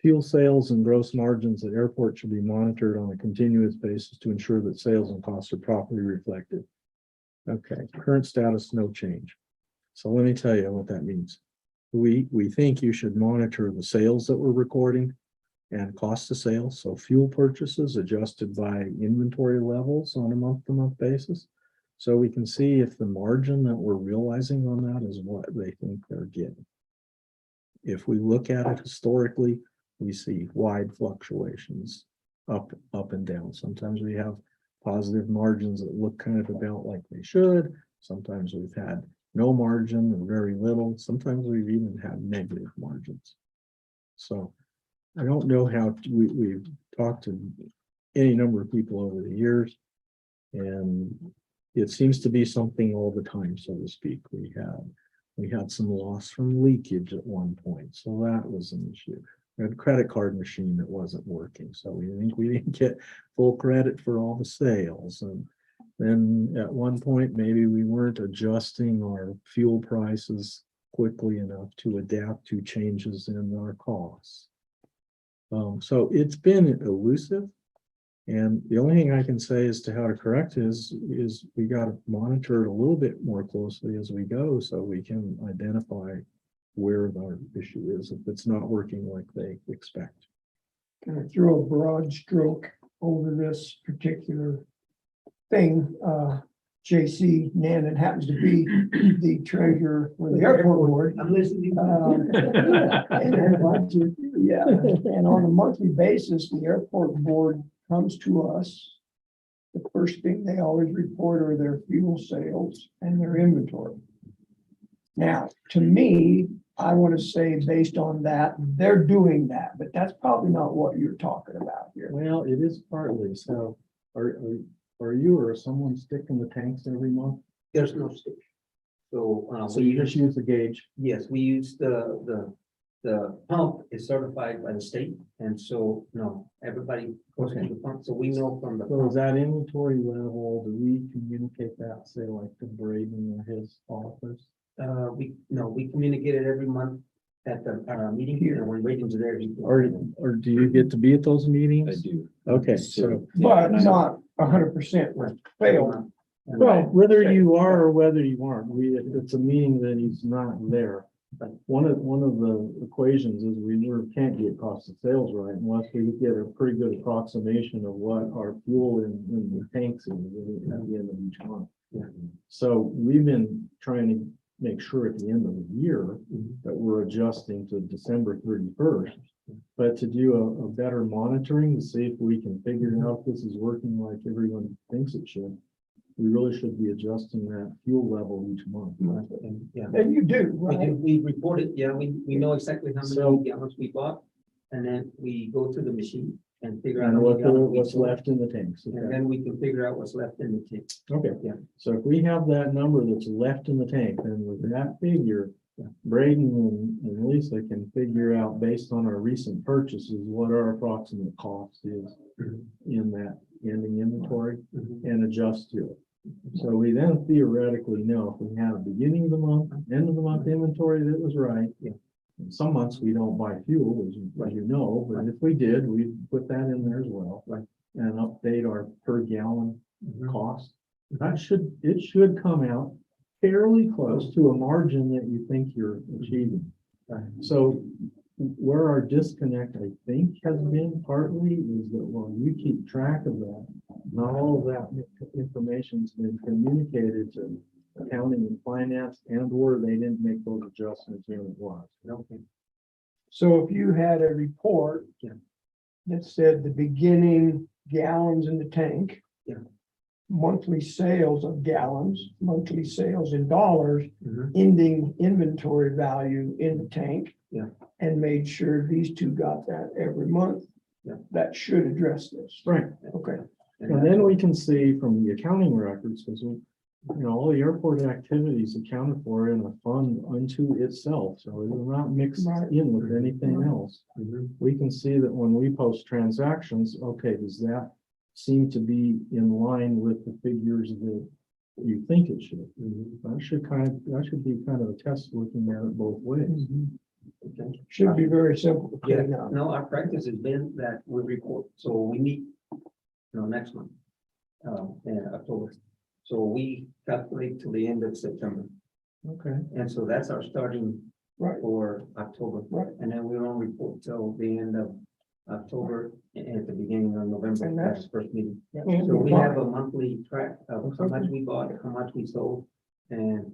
Fuel sales and gross margins at airports should be monitored on a continuous basis to ensure that sales and costs are properly reflected. Okay, current status, no change. So let me tell you what that means. We think you should monitor the sales that we're recording and cost of sales. So fuel purchases adjusted by inventory levels on a month-to-month basis. So we can see if the margin that we're realizing on that is what they think they're getting. If we look at it historically, we see wide fluctuations up and down. Sometimes we have positive margins that look kind of about like they should. Sometimes we've had no margin or very little. Sometimes we've even had negative margins. So I don't know how we've talked to any number of people over the years, and it seems to be something all the time, so to speak. We had some loss from leakage at one point, so that was an issue. We had a credit card machine that wasn't working, so we didn't get full credit for all the sales. And then at one point, maybe we weren't adjusting our fuel prices quickly enough to adapt to changes in our costs. So it's been elusive, and the only thing I can say as to how to correct it is we got to monitor it a little bit more closely as we go, so we can identify where our issue is if it's not working like they expect. Can I throw a broad stroke over this particular thing? JC Nannon happens to be the treasurer for the airport board. I'm listening. Yeah, and on a monthly basis, the airport board comes to us. The first thing they always report are their fuel sales and their inventory. Now, to me, I want to say based on that, they're doing that, but that's probably not what you're talking about here. Well, it is partly. So are you or someone sticking the tanks every month? There's no stick. So. So you just use the gauge? Yes, we use the pump is certified by the state, and so, no, everybody goes to the pump, so we know from the. So is pump. that inventory level, do we communicate that, say like to Braden or his office? We communicate it every month at the meeting here, when ratings are there. Or do you get to be at those meetings? I do. Okay, so, But not 100% fail. well, whether you are or whether you aren't, if it's a meeting that he's not there. One of the equations is we can't get cost of sales right unless we get a pretty good approximation of what our fuel in the tanks is at the end of each month. So we've been trying to make sure at the end of the year that we're adjusting to December 31st, but to do a better monitoring to see if we can figure out if this is working like everyone thinks it should. We really should be adjusting that fuel level each month. And you do, We right? do, we report it, we know exactly how much we bought, and then we go to the machine, and figure out. And how many gallons we what's sold, left in the tanks. And Okay. then we can figure out what's left in the tank. Okay. Yeah. So if we have that number that's left in the tank, then with that figure, Braden and Lisa can figure out based on our recent purchases, what our approximate cost is in that ending inventory Mhm. and adjust to it. So we then theoretically know if we had a beginning of the month, end of the month inventory that was right. Yeah. In some months we don't buy fuel, as you know, but if we did, we'd put that in there as well. Right. And update our per gallon Mhm. cost. It should come out fairly close to a margin that you think you're achieving. Right. So where our disconnect, I think, has been partly is that, well, you keep track of that. Not all of that information's been communicated to accounting and finance, and or they didn't make those adjustments when it was. Okay. So if you had a report. Yeah. That said the beginning gallons in the tank. Yeah. Monthly sales of gallons, monthly sales in dollars, Mhm. ending inventory value in the tank. Yeah. And made sure these two got that every month. Yeah. That should address this. Right. Okay. And then we can see from the accounting records, because all the airport activities accounted for in a fund unto itself, so it is not mixed Right. in with anything Right. else. Mhm. We can see that when we post transactions, okay, does that seem to be in line with the figures that you think it should? Mhm. That should be kind of a test looking at it both ways. Okay. Should be very simple to Yeah, clean up. no, our practice has been that we report, so we meet, next month. In October. So we calculate till the end of September, Okay, and so that's our starting Right. for October. Right. And then we don't report till the end of October and at the beginning of November, And that's the first meeting. That's So we fine. have a monthly track of how much we bought, how much we sold, and,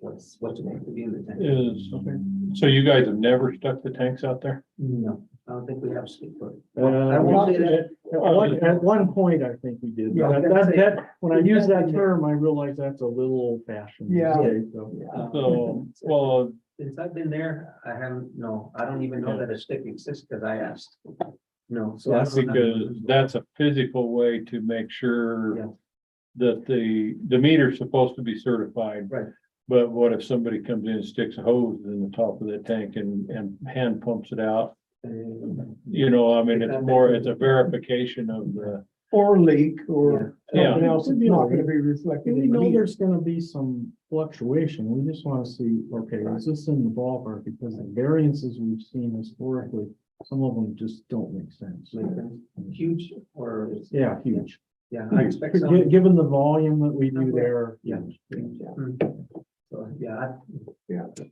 what's going to be in the tank. Is, okay. so you guys have never stuck the tanks out there? No, I don't think we have sleep for it. Uh, I won't say that. At one point, I think we did. Yeah, When I use that term, I realize that's a little old fashioned. Yeah. So. Yeah. So, well, Since I've been there, I haven't, no, I don't even know that a stick exists because I asked. No, so. I that's don't know. because that's a physical way to make Yeah. sure that the meter's supposed to be certified. Right. But what if somebody comes in and sticks a hose in the top of the tank and hand pumps it out? And- I mean, it's a verification of the, Or leak or Yeah. something else that's not gonna be reflected We in the know meter. there's gonna be some fluctuation. We just wanna see, okay, is this in the ballpark? Because the variances we've seen historically, some of them just don't make sense. Makes sense. Huge or? Yeah, huge. Yeah, I expect some. Given the volume that we do there. Yeah. huge. So,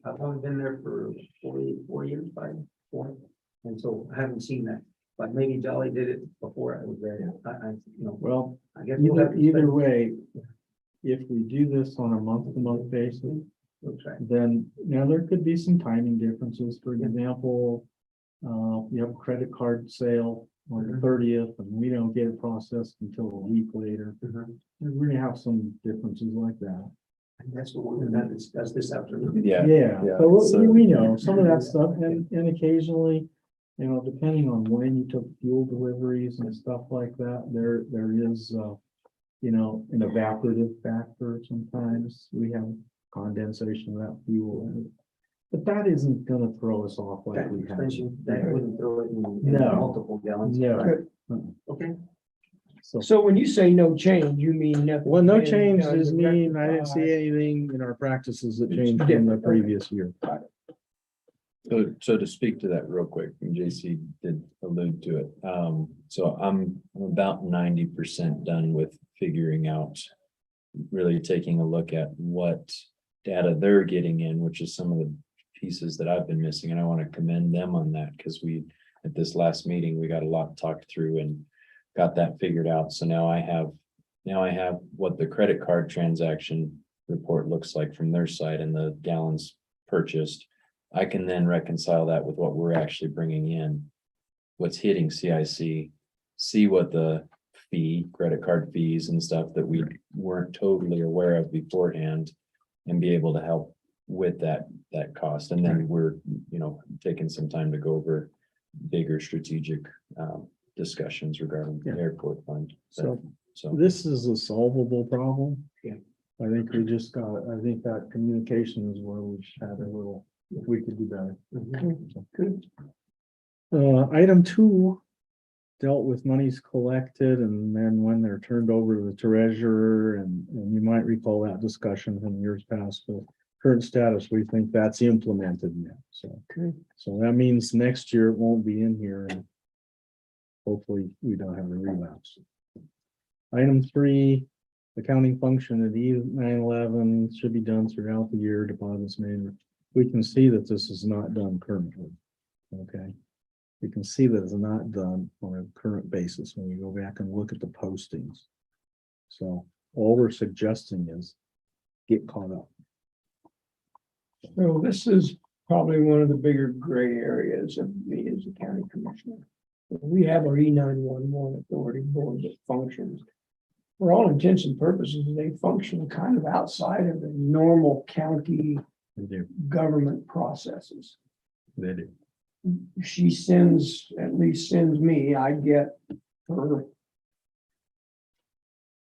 I've probably been there for 4 years, 4. And so I haven't seen that, but maybe Jolly did it before I was there. Well, I guess. we'll have to either spend- way, if we do this on a month-to-month basis, we'll try. then, there could be some timing differences. For example, you have a credit card sale on the 30th and we don't get it processed until a week later. Mhm. We're gonna have some differences like that. And that's what we're gonna discuss this afternoon. Yeah, yeah, so so- we know some of that stuff and occasionally, depending on when you took fuel deliveries and stuff like that, there is, an evaporative factor sometimes. We have condensation of that fuel. But that isn't gonna throw us off like That we have. expansion, that wouldn't throw it in No. multiple gallons. No. Okay, So when you say no change, you mean nothing? Well, no been changes done to mean I didn't see rectify- anything in our practices that changed from the previous year. So to speak to that real quick, and JC did allude to it. So I'm about 90% done with figuring out, really taking a look at what data they're getting in, which is some of the pieces that I've been missing. And I want to commend them on that because at this last meeting, we got a lot talked through and got that figured out. So now I have what the credit card transaction report looks like from their side and the gallons purchased. I can then reconcile that with what we're actually bringing in, what's hitting CIC, see what the credit card fees and stuff that we weren't totally aware of beforehand, and be able to help with that cost. And then we're, taking some time to go over bigger strategic discussions regarding the Yeah. airport fund. So So, this is a solvable problem. Yeah. I think we just got, I think that communication is where we should have a little, if we could do better. Good. Item 2 dealt with monies collected and then when they're turned over to the treasurer and you might recall that discussion from years past, but current status, we think that's implemented now, so. Okay. So that means next year it won't be in here and hopefully we don't have a relapse. Item 3, accounting function at E911 should be done throughout the year, deposits made. We can see that this is not done currently. Okay. You can see that it's not done on a current basis when you go back and look at the postings. So all we're suggesting is get caught up. So this is probably one of the bigger gray areas of me as a county commissioner. We have our E911 authority board that functions. For all intents and purposes, they function kind of outside of the normal county They do. government processes. They do. She sends, at least sends me, I get her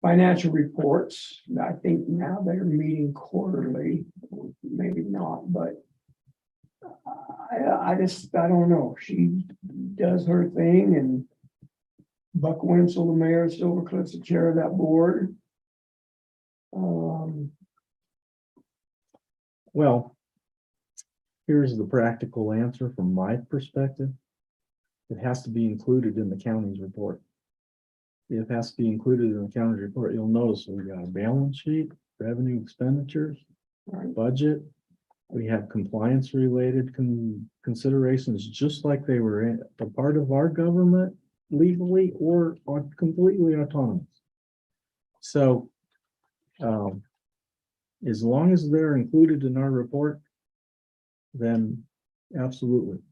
financial reports. I think now they're meeting quarterly, maybe not, but I don't know. She does her thing and Buck Wenzel, the mayor of Silver Cliff's the chair of that board. Well, here's the practical answer from my perspective. It has to be included in the county's report. It has to be included in the county's report. You'll notice we got a balance sheet, revenue expenditures, Right. budget. We have compliance related considerations, just like they were a part of our government legally or are completely autonomous. So, as long as they're included in our report, then absolutely,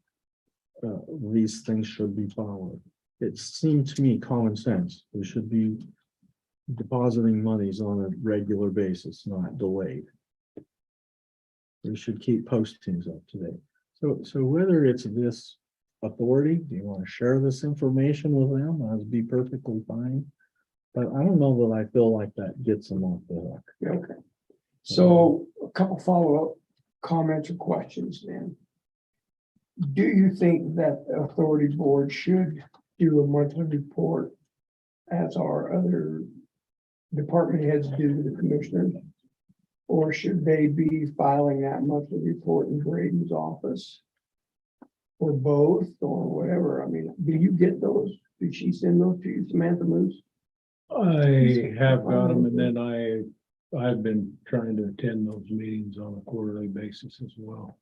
these things should be followed. It seemed to me common sense. We should be depositing monies on a regular basis, not delayed. We should keep postings up to date. So whether it's this authority, do you want to share this information with them? That'd be perfectly fine. But I don't know that I feel like that gets them off the hook. Okay. So a couple follow-up comments or questions then. Do you think that the authority board should do a monthly report as our other department heads do to the commissioners? Or should they be filing that monthly report in Braden's office? Or both, or whatever? I mean, do you get those? Did she send those to you, Samantha Moose? I have got them, and then I've been trying to attend those meetings on a quarterly basis as well.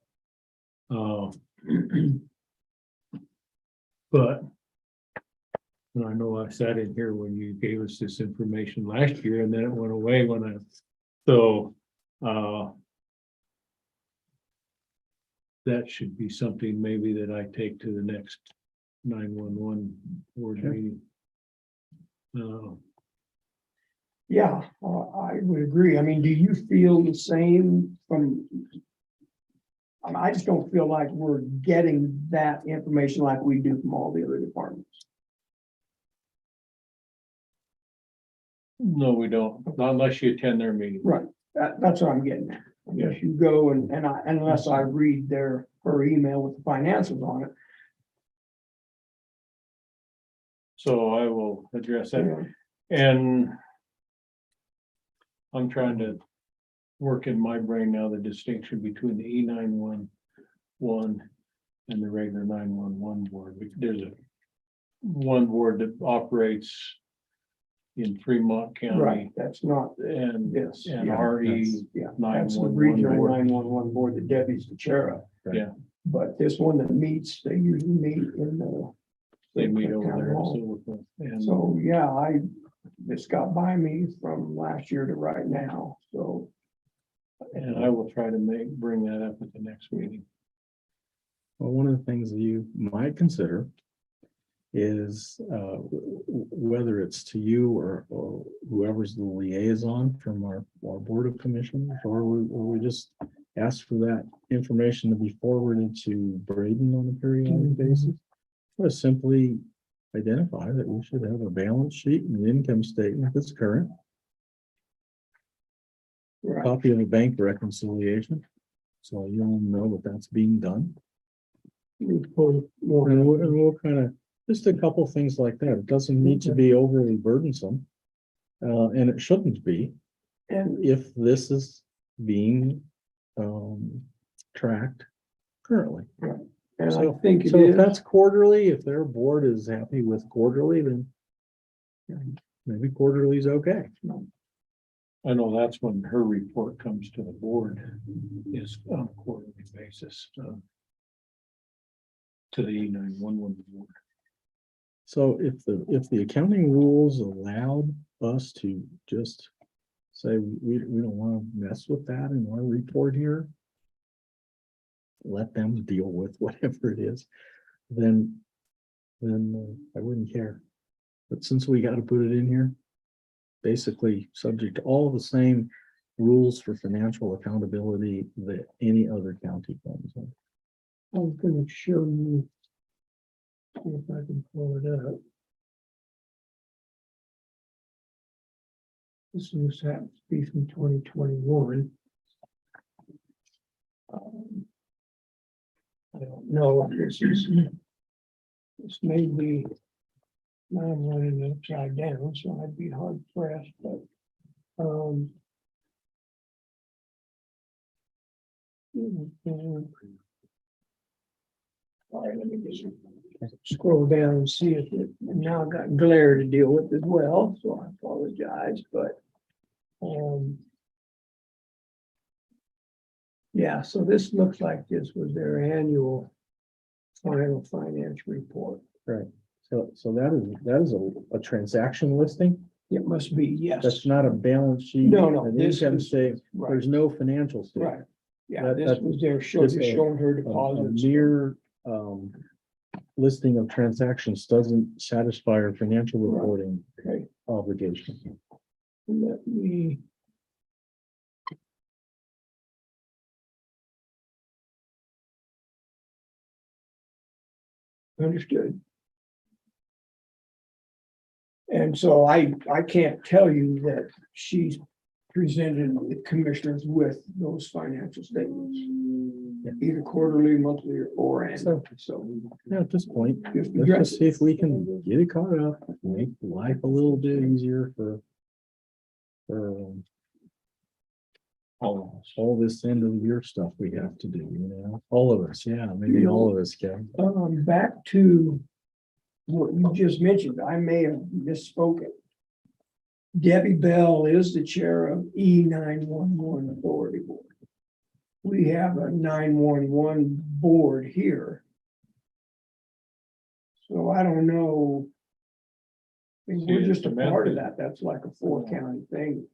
But and I know I sat in here when you gave us this information last year, and then it went away that should be something maybe that I take to the next 911 board Okay. meeting. Yeah, I would agree. I mean, do you feel the same from? I just don't feel like we're getting that information like we do from all the other departments. No, we don't, not unless you attend their meeting. Right, that's what I'm getting at. Unless you go unless I read her email with the financials on it. So I will address you that. know. And I'm trying to work in my brain now the distinction between the E911 and the regular 911 board. There's one board that operates in Fremont County. Right, that's not, And yes, and yeah, RE yeah, that's the 911 regional board. 911 board that Debbie's the chair of. Yeah. But this one that meets, they usually meet in the. They meet over Town there in hall. Silver Cliff. And So, yeah, this got by me from last year to right now, so. and I will try to bring that up at the next meeting. Well, one of the things that you might consider is whether it's to you or whoever's the liaison from our board of commissioners, or we just ask for that information to be forwarded to Braden on a periodic basis. Or simply identify that we should have a balance sheet and an income statement that's current, Right. copy of a bank reconciliation. So you'll know that that's being done. We pull more. And we'll kind of, just a couple things like that. It doesn't need to be overly burdensome. And it shouldn't be And if this is being tracked currently. I So- think it So if is. that's quarterly, if their board is happy with quarterly, then maybe quarterly is okay. I know that's when her report comes to the board is on a quarterly basis. To the E911 board. So if the accounting rules allowed us to just say, we don't want to mess with that in our report here, let them deal with whatever it is, then I wouldn't care. But since we got to put it in here, basically subject to all the same rules for financial accountability that any other county comes in. I was gonna show you. See if I can pull it up. This was happens to be from 2021. I don't know if this is. This may be. Now I'm running it upside down, so I'd be hard pressed, but. All right, let me just scroll down and see if it, and now I've got glare to deal with as well, so I apologize, but. Yeah, so this looks like this was their annual final finance report. So that is a transaction listing. It must be, yes. That's not a balance sheet. No, an this income is- statement. Right, There's no financial right. statement. Yeah, That- this that- was their show, just a- showing her A deposits. mere listing of transactions doesn't satisfy our financial Right. reporting Okay, obligation. let me. Understood. And so I can't tell you that she's presented the commissioners with those financial statements. Either quarterly, monthly, or annual, so. Yeah, at this point, Just let's address just see if we can get it caught up, make life a little bit easier for all this end of the year stuff we have to do, all of us, yeah, maybe all of us can. Back to what you just mentioned, I may have misspoken. Debbie Bell is the chair of E911 Authority Board. We have a 911 board here. So I don't know. I mean, we're just a part of that. That's like a 4-county thing.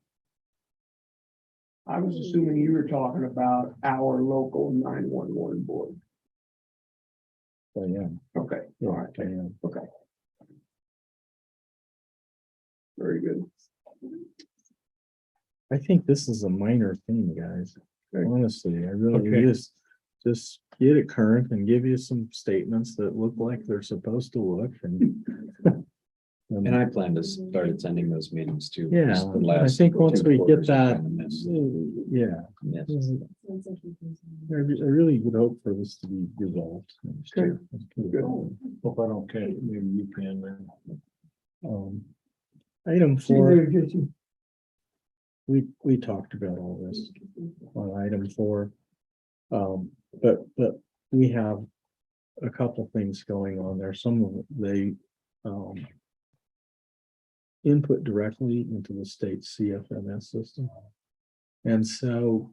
I was assuming you were talking about our local 911 board. So, yeah, Okay, all right, I am. okay. Very good. I think this is a minor thing, guys. Okay. Honestly, I really Okay. just get it current and give you some statements that look like they're supposed to look and. And I plan to start attending those meetings too. Yeah, Just the I last think once 2 we quarters get I that, kinda missed. yeah, Yes. I really would hope for this to be resolved. Okay. Hope I don't catch it, maybe you can then. Item See, 4, there gets you. we talked about all this on item 4. But we have a couple things going on there. Some of they input directly into the state CFMS system. And so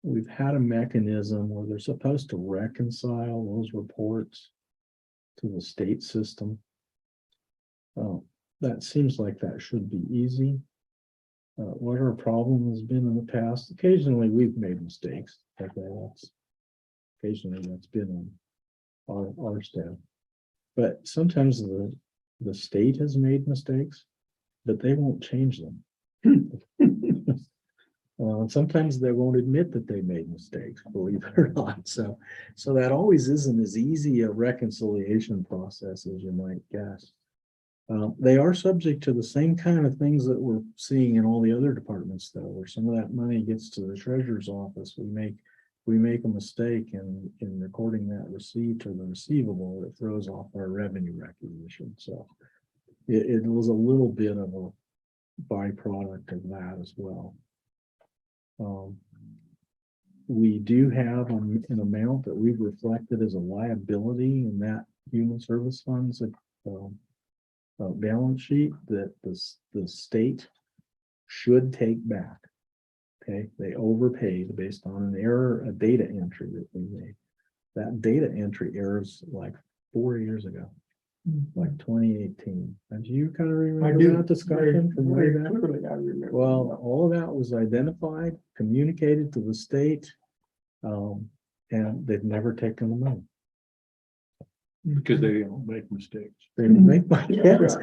we've had a mechanism where they're supposed to reconcile those reports to the state system. That seems like that should be easy. What our problem has been in the past, occasionally we've made mistakes. Occasionally that's been on our staff. But sometimes the state has made mistakes, but they won't change them. Sometimes they won't admit that they made mistakes, believe it or not. So that always isn't as easy a reconciliation process as you might guess. They are subject to the same kind of things that we're seeing in all the other departments, though, where some of that money gets to the treasurer's office. We make a mistake in recording that receipt or the receivable, it throws off our revenue recognition. So it was a little bit of a byproduct of that as well. We do have an amount that we've reflected as a liability in that human service funds balance sheet that the state should take back. Okay, they overpaid based on an error, a data entry that we made. That data entry errors like 4 years ago, like 2018. And do you kind of remember that discussion from way back? Clearly, I remember. Well, all of that was identified, communicated to the state, and they've never taken the money. Because they don't make mistakes. They didn't make my guess.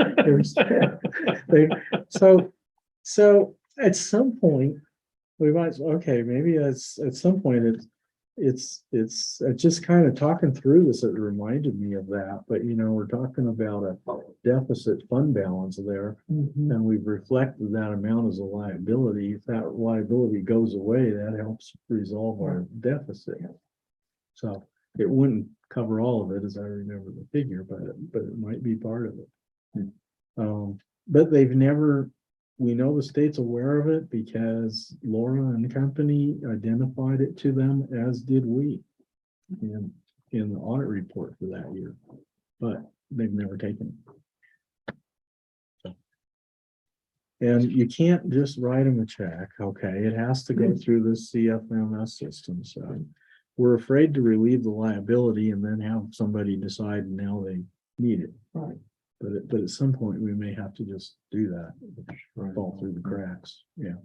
So at some point, we might, okay, maybe that's at some point it's just kind of talking through this, it reminded me of that, but we're talking about a deficit fund balance there. And we've reflected that amount as a liability. If that liability goes away, that helps resolve our deficit. So it wouldn't cover all of it, as I remember the figure, but it might be part of it. But they've never, we know the state's aware of it because Laura and company identified it to them, as did we in the audit report for that year, but they've never taken it. So. And you can't just write them a check, okay? It has to go through the CFMS system. So we're afraid to relieve the liability and then have somebody decide now they need it. Right. But at some point we may have to just do that, fall through the cracks. Yeah.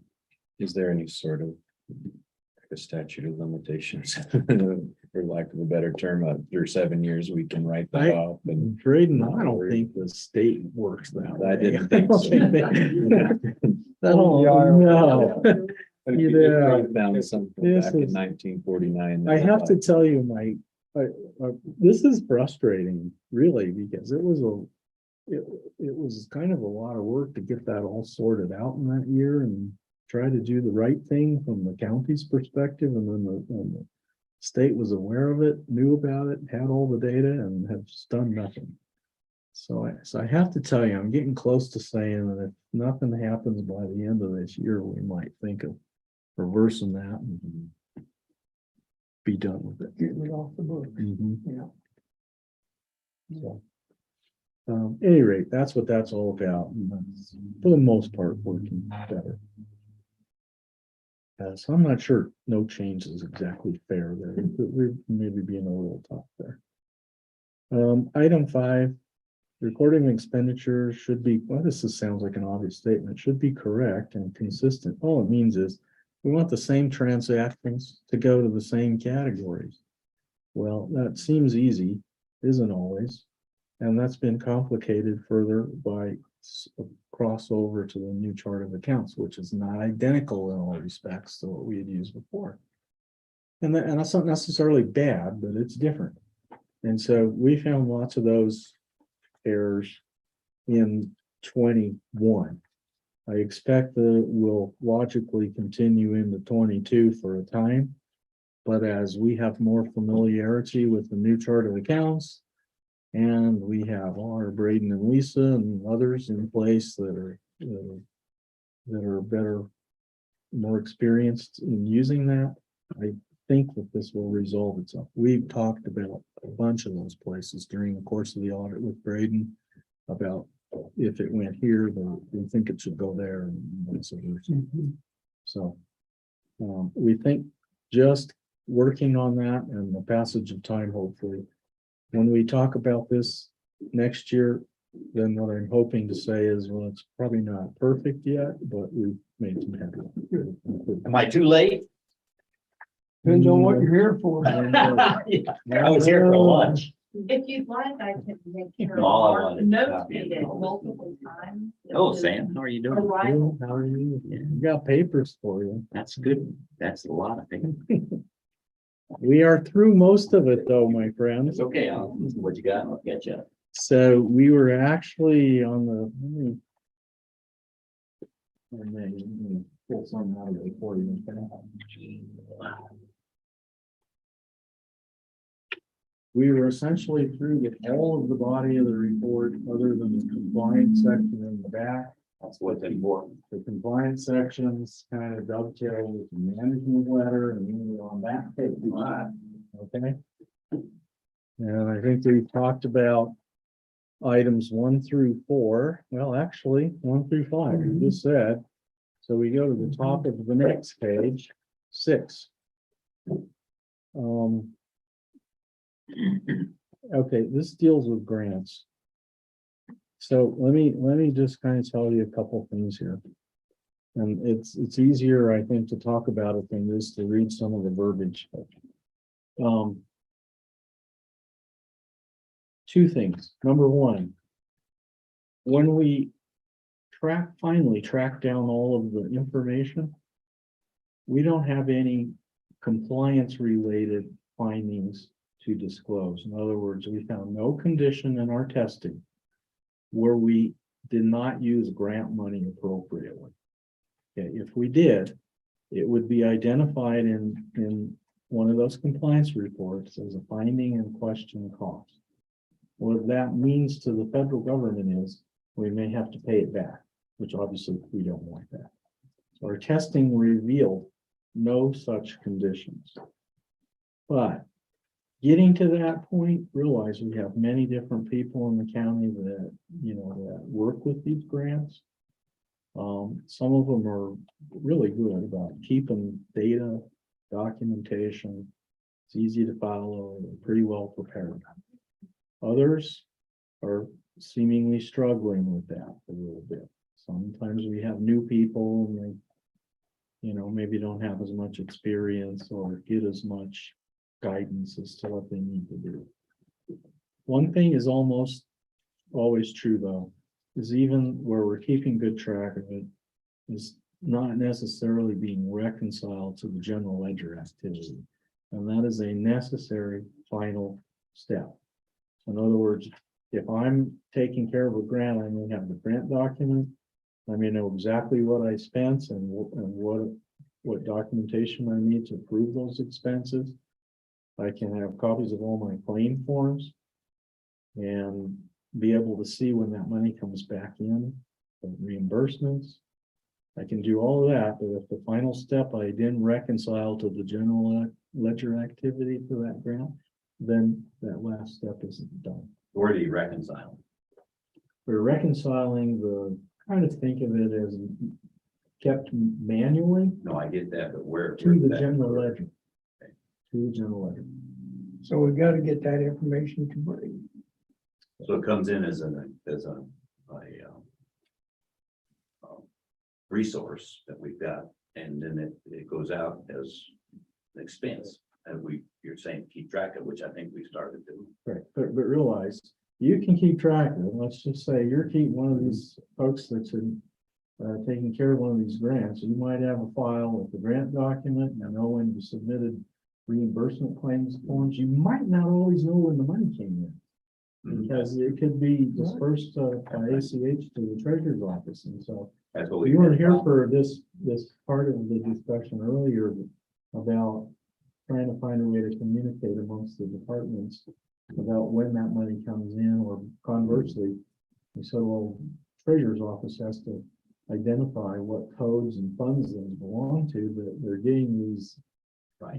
Is there any sort of a statute of limitations, for lack of a better term, after 7 years, we can write that off? And Braden, I don't think the state works that way. I didn't think so. No. I found something This back in is- 1949. I have to tell you, this is frustrating, really, because it was kind of a lot of work to get that all sorted out in that year and try to do the right thing from the county's perspective, and then the state was aware of it, knew about it, had all the data, and have done nothing. So I have to tell you, I'm getting close to saying that if nothing happens by the end of this year, we might think of reversing that and be done with it. Getting it off the book. Yeah. So, any rate, that's what that's all about. And that's, for the most part, working better. So I'm not sure no change is exactly fair there. We're maybe being a little tough there. Item 5, recording expenditures should be, well, sounds like an obvious statement, should be correct and consistent. All it means is we want the same transactions to go to the same categories. Well, that seems easy, isn't always. And that's been complicated further by a crossover to the new chart of accounts, which is not identical in all respects to what we had used before. And that's not necessarily bad, but it's different. And so we found lots of those errors in 21. I expect that will logically continue into 22 for a time. But as we have more familiarity with the new chart of accounts, and we have our Braden and Lisa and others in place that are better, more experienced in using that, I think that this will resolve itself. We've talked about a bunch of those places during the course of the audit with Braden about if it went here, then we think it should go there, and vice versa. So we think just working on that and the passage of time, hopefully, when we talk about this next year, then what I'm hoping to say is, well, it's probably not perfect yet, but we've made some headway. Am I too late? Depends on what you're here for. I was here for lunch. If you'd like, I can make sure. All I Mark wanted is a copy of notated the it whole multiple times. Oh, Sam, how are you doing? Arrival. How are you? We got papers for you. That's good. That's a lot of things. We are through most of it though, my friends. It's okay. What you got? I'll catch up. So we were actually on the. Let me pull some out of it for you. We were essentially through with all of the body of the report, other than the compliance section in the back. That's what's important. The compliance sections kind of dovetail with the management letter, and we were on that page. Okay. And I think we talked about items 1 through 4. Well, actually, 1 through 5, you just said. So we go to the top of the next page, 6. Okay, this deals with grants. So let me just kind of tell you a couple things here. And it's easier, I think, to talk about it than it is to read some of the verbiage. Two things. Number one, when we finally track down all of the information, we don't have any compliance related findings to disclose. In other words, we found no condition in our testing where we did not use grant money appropriately. Okay, if we did, it would be identified in one of those compliance reports as a finding and question cost. What that means to the federal government is we may have to pay it back, which obviously we don't want that. So our testing revealed no such conditions. But getting to that point, realize we have many different people in the county that, that work with these grants. Some of them are really good about keeping data, documentation. It's easy to follow, they're pretty well prepared. Others are seemingly struggling with that a little bit. Sometimes we have new people and they, maybe don't have as much experience or get as much guidance as to what they need to do. One thing is almost always true though, is even where we're keeping good track of it, is not necessarily being reconciled to the general ledger activity. And that is a necessary final step. In other words, if I'm taking care of a grant, I may have the grant document. I may know exactly what I spent and what documentation I need to prove those expenses. I can have copies of all my claim forms and be able to see when that money comes back in, the reimbursements. I can do all of that, but if the final step I didn't reconcile to the general ledger activity for that grant, then that last step isn't done. Where do you reconcile? We're reconciling kind of think of it as kept manually No, I get that, but where? to the general ledger. To the general ledger. So we got to get that information to bring. So it comes in as a resource that we've got, and then it goes out as an expense. And you're saying keep track of, which I think we started doing. Right, but realize you can keep track of it. Let's just say you're one of these folks that's taking care of one of these grants. You might have a file with the grant document and know when you submitted reimbursement claims forms. You might not always know when the money came in because it could be dispersed by ACH to the treasurer's office. And so That's what we you weren't here for this part of the discussion earlier about trying to find a way to communicate amongst the departments about when that money comes in, or conversely, we said, well, treasurer's office has to identify what codes and funds they belong to, that they're getting these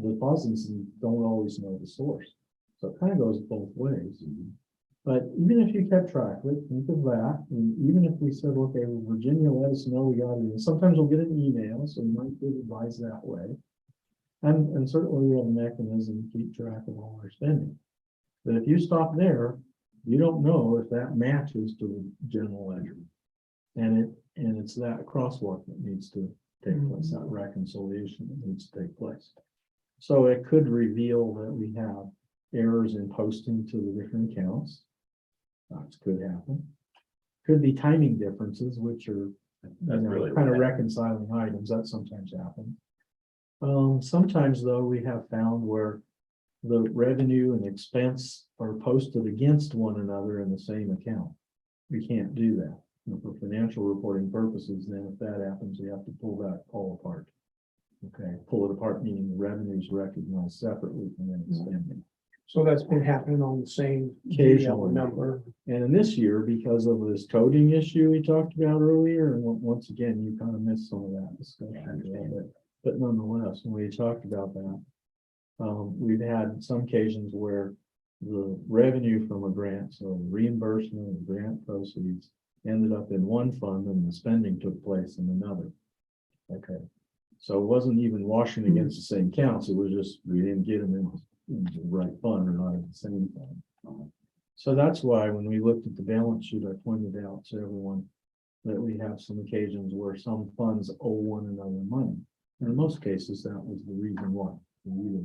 deposits and don't always know the source. So it kind of goes both ways. But even if you kept track of it, think of that. And even if we said, okay, well, Virginia, let us know we got it. Sometimes we'll get an email, so you might get advised that way. And certainly we have a mechanism to keep track of all our spending. But if you stop there, you don't know if that matches to the general ledger. And it's that crosswalk that needs to take place, that reconciliation that needs to take place. So it could reveal that we have errors in posting to the different accounts. That could happen. Could be timing differences, which are That's really kind of what reconciling items. That sometimes happens. Sometimes though, we have found where the revenue and expense are posted against one another in the same account. We can't do that. For financial reporting purposes, then if that happens, we have to pull that all apart. Okay, pull it apart, meaning the revenue is recognized separately from any spending. So that's been happening on the same Occasionally. number. And in this year, because of this coding issue we talked about earlier, and once again, you kind of missed some of that discussion a little bit. But nonetheless, when we talked about that, we've had some occasions where the revenue from a grant, so reimbursement of grant proceeds, ended up in one fund and the spending took place in another. Okay, so it wasn't even washing against the same counts. It was just we didn't get them in the right fund or not in the same fund. So that's why when we looked at the balance sheet, I pointed out to everyone that we have some occasions where some funds owe one another money. And in most cases, that was the reason why. We either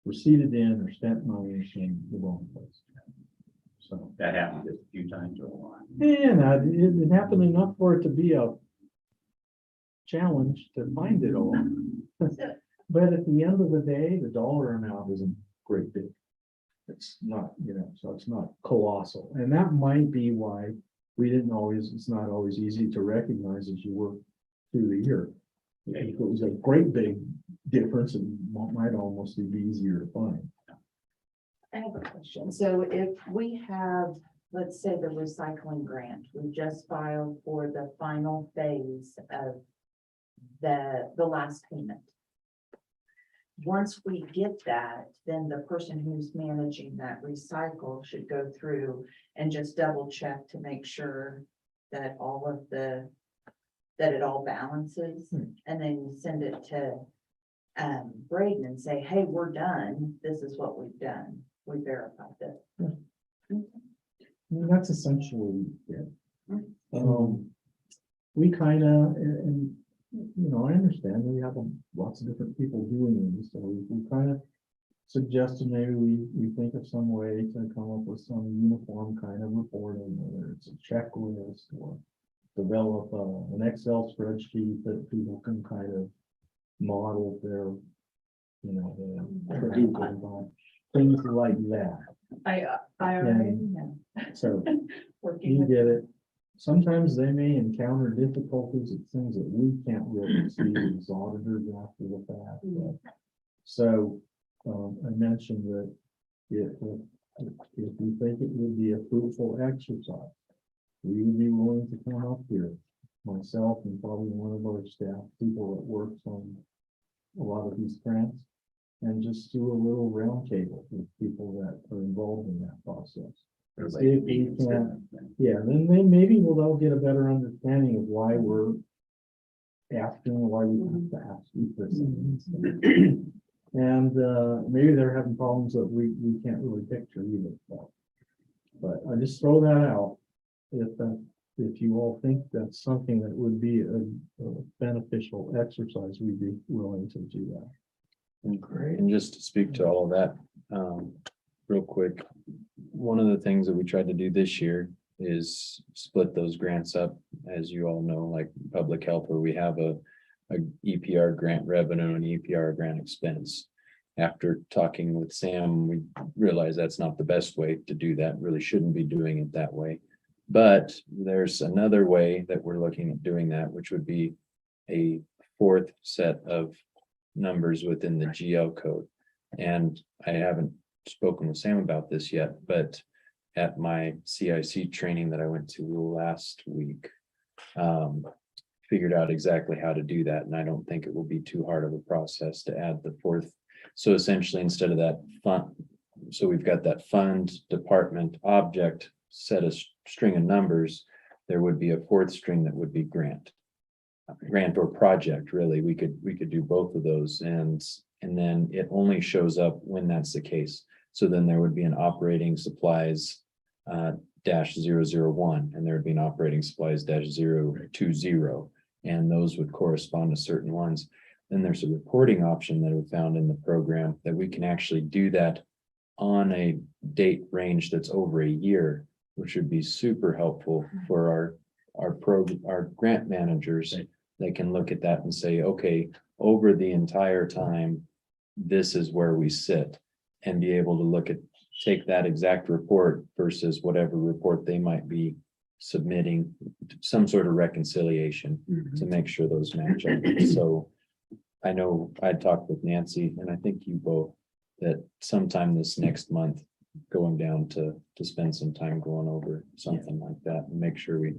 received in or spent money in the wrong place. So, That happened just a few times or a lot. and it happened enough for it to be a challenge to find it all. But at the end of the day, the dollar amount isn't great big. It's not, so it's not colossal. And that might be why it's not always easy to recognize as you work through the year. If it was a great big difference, it might almost be easier to find. I have a question. So if we have, let's say the recycling grant, we just filed for the final phase of the last payment. Once we get that, then the person who's managing that recycle should go through and just double check to make sure that that it all balances. And then you send it to Braden and say, hey, we're done. This is what we've done. We verified it. And that's essentially it. We kind of, and I understand we have lots of different people doing this, so we kind of suggested maybe we think of some way to come up with some uniform kind of reporting, whether it's a checklist or develop an Excel spreadsheet that people can kind of model their, things like that. I already know. So Working you with get it. Sometimes they may encounter difficulties at things that we can't really see as auditors after the fact. So I mentioned that if we think it would be a fruitful exercise, we would be willing to come up here, myself and probably one of our staff people that works on a lot of these grants, and just do a little round table with people that are involved in that process. See if we can, then maybe they'll get a better understanding of why we're asking, why we have to ask you for something. And maybe they're having problems that we can't really picture either. But I just throw that out. If you all think that's something that would be a beneficial exercise, we'd be willing to do that. Great. And just to speak to all of that, real quick, one of the things that we tried to do this year is split those grants up, as you all know, like public health, where we have a EPR grant revenue and EPR grant expense. After talking with Sam, we realized that's not the best way to do that, really shouldn't be doing it that way. But there's another way that we're looking at doing that, which would be a fourth set of numbers within the GL code. And I haven't spoken with Sam about this yet, but at my CIC training that I went to last week, figured out exactly how to do that. And I don't think it will be too hard of a process to add the fourth. So essentially, instead of that fund, so we've got that fund, department, object, set a string of numbers, there would be a fourth string that would be grant or project. Really, we could do both of those, and then it only shows up when that's the case. So then there would be an operating supplies -001, and there would be an operating supplies -020, and those would correspond to certain ones. Then there's a reporting option that we found in the program that we can actually do that on a date range that's over a year, which would be super helpful for our grant managers. They can look at that and say, okay, over the entire time, this is where we sit, and be able to take that exact report versus whatever report they might be submitting, some sort of reconciliation to make sure those match up. So I know I talked with Nancy, and I think you both, that sometime this next month, going down to spend some time going over something like that and make sure we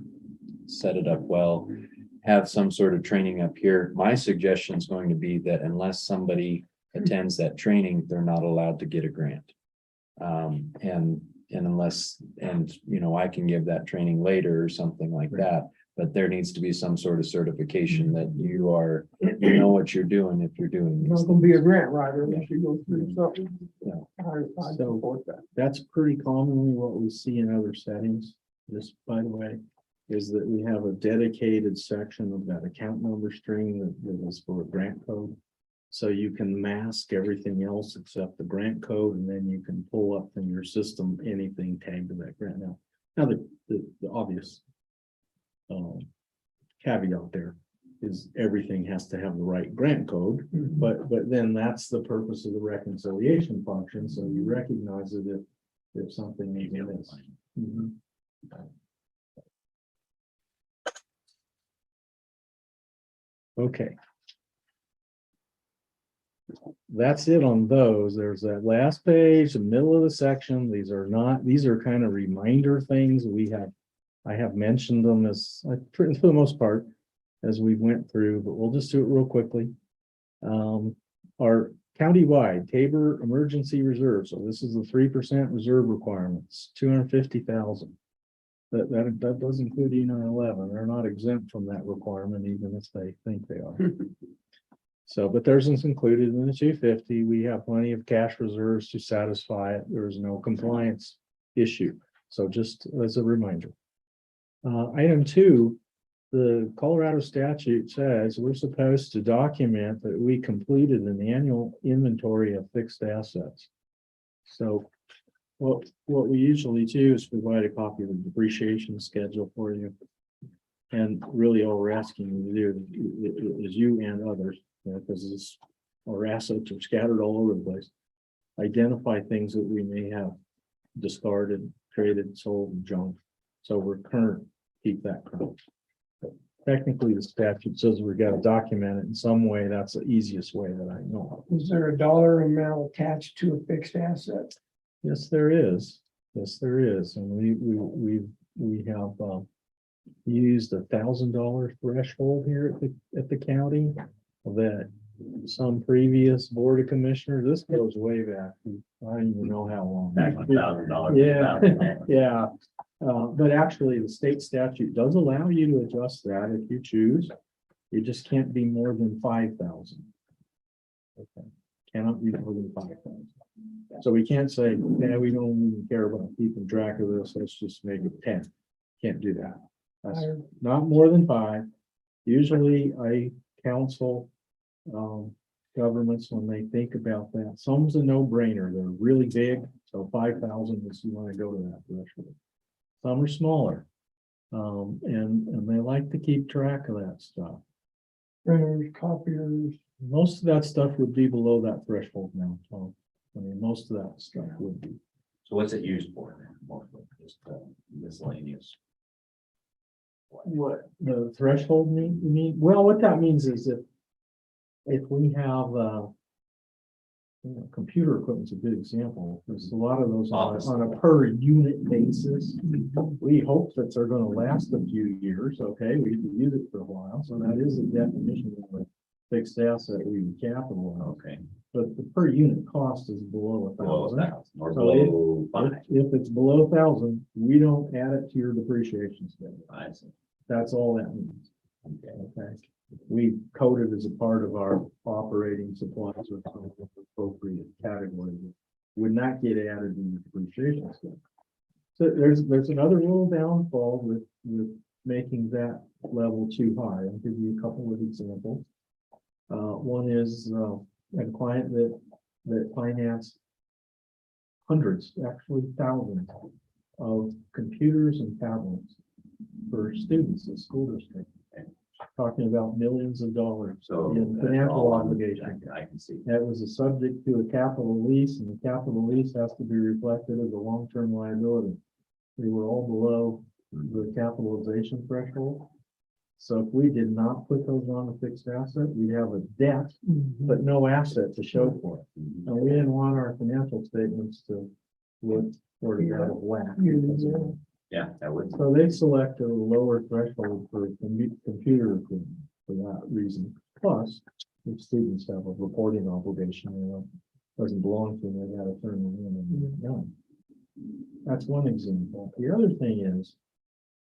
set it up well, have some sort of training up here. My suggestion is going to be that unless somebody attends that training, they're not allowed to get a grant. And unless, you know, I can give that training later or something like that, but there needs to be some sort of certification that you know what you're doing if you're doing You're these not gonna be a things. grant writer unless you go through something. Yeah. I So- support that. That's pretty commonly what we see in other settings, just by the way, is that we have a dedicated section of that account number string that is for a grant code. So you can mask everything else except the grant code, and then you can pull up from your system anything tagged to that grant. Now the obvious caveat there is everything has to have the right grant code, but then that's the purpose of the reconciliation function, so you recognize it if something needs amiss. Mhm. Okay. That's it on those. There's that last page, the middle of the section. These are kind of reminder things I have mentioned them for the most part as we went through, but we'll just do it real quickly. Our countywide Tabor emergency reserve. So this is the 3% reserve requirements, 250,000. That does include E911. They're not exempt from that requirement, even if they think they are. So, but theirs is included in the 250. We have plenty of cash reserves to satisfy it. There is no compliance issue. So just as a reminder. Item 2, the Colorado statute says we're supposed to document that we completed an annual inventory of fixed assets. So what we usually do is provide a copy of the depreciation schedule for you. And really all we're asking you to do is you and others, because our assets are scattered all over the place. Identify things that we may have discarded, traded, sold, and junk. So we're current, keep that current. But technically, the statute says we got to document it in some way. That's the easiest way that I know. Is there a dollar amount attached to a fixed asset? Yes, there is. Yes, there is. And we have used $1,000 threshold here at the county that some previous board of commissioners, this goes way back. I don't even know how long. Back $1,000. Yeah, yeah. But actually, the state statute does allow you to adjust that if you choose. You just can't be more than 5,000. Okay, cannot be more than 5,000. So we can't say, yeah, we don't even care about keeping track of this. Let's just make it 10. Can't do that. That's not more than 5. Usually, I counsel governments when they think about that. Some's a no-brainer. They're really big, so 5,000 is you want to go to that threshold. Some are smaller, and they like to keep track of that stuff. Printers, copiers. Most of that stuff would be below that threshold now. So, I mean, most of that stuff would be. So what's it used for then? Mostly just miscellaneous. What the threshold mean? Well, what that means is if we have computer equipment's a good example. There's a lot of those on a per unit basis. We hope that they're going to last a few years. Okay, we can use it for a while, so that is a definition of a fixed asset we would capitalize. Okay. But the per unit cost is below Below 1,000. 1,000 or So below 5. If it's below 1,000, we don't add it to your depreciation schedule. I see. That's all that means. Okay. Okay. We code it as a part of our operating supplies or some appropriate category. Would not get added in the depreciation schedule. So there's another little downfall with making that level too high. I'll give you a couple of examples. One is a client that financed hundreds, actually thousands of computers and tablets for students in school district. Talking about millions of dollars So. in that's financial all obligation. I can see. That was a subject to a capital lease, and the capital lease has to be reflected as a long-term liability. We were all below the capitalization threshold. So if we did not put those on a fixed asset, we'd have a debt, but no asset to show for it. And we didn't want our financial statements to look sort of out of whack. Yeah, that would. So they selected a lower threshold for computer equipment for that reason. Plus, if students have a reporting obligation, doesn't belong to them, they gotta turn them in and done. That's one example. The other thing is,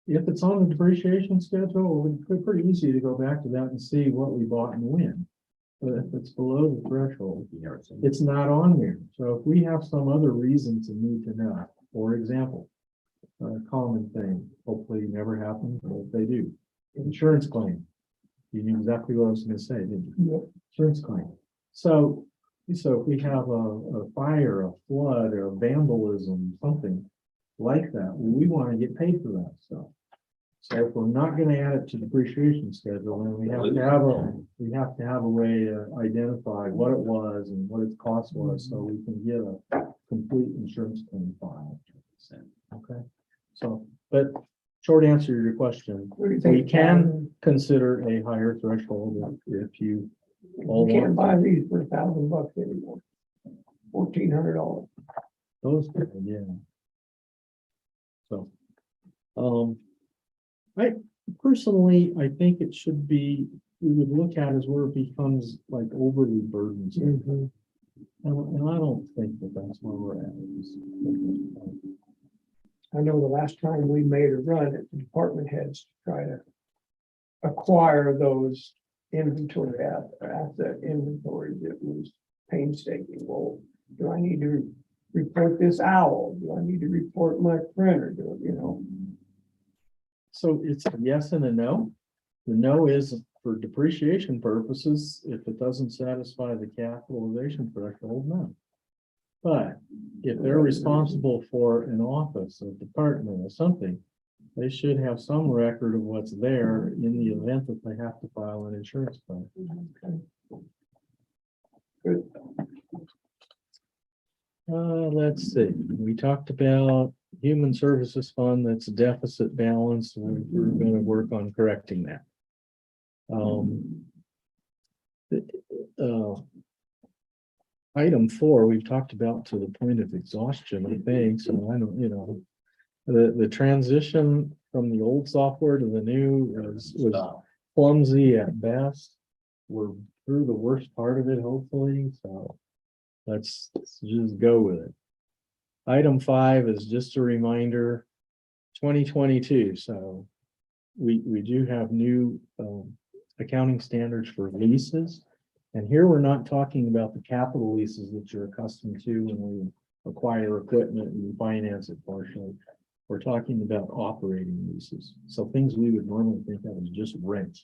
if it's on the depreciation schedule, it's pretty easy to go back to that and see what we bought and when. But if it's below the threshold, it's not on there. So if we have some other reason to need to know, for example, a common thing, hopefully never happens, but if they do, insurance claim. You knew exactly what I was gonna say, didn't you? Yep. Insurance claim. So if we have a fire, a flood, or vandalism, something like that, we want to get paid for that stuff. So if we're not gonna add it to the depreciation schedule, then we have to have a way to identify what it was and what its cost was, so we can get a complete insurance claim file. Okay, so, but short answer to your question, What do you we think, can consider a higher threshold if you all You can't want buy these for $1,000 anymore. $1,400. those, yeah. So, I personally, I think it should be, we would look at as where it becomes like overly burdensome. And I don't think that that's where we're at. I know the last time we made a run at the department heads to try to acquire those inventory asset inventories, it was painstaking. Well, do I need to report this owl? Do I need to report my printer? So it's a yes and a no. The no is for depreciation purposes, if it doesn't satisfy the capitalization threshold, no. But if they're responsible for an office, a department or something, they should have some record of what's there in the event that they have to file an insurance claim. Good. Let's see, we talked about human services fund that's a deficit balance. We're gonna work on correcting that. Item 4, we've talked about to the point of exhaustion, I think, so I don't, the transition from the old software to the new was clumsy at best. We're through the worst part of it, hopefully, so let's just go with it. Item 5 is just a reminder, 2022, so we do have new accounting standards for leases. And here we're not talking about the capital leases that you're accustomed to when we acquire equipment and finance it partially. We're talking about operating leases. So things we would normally think of as just rent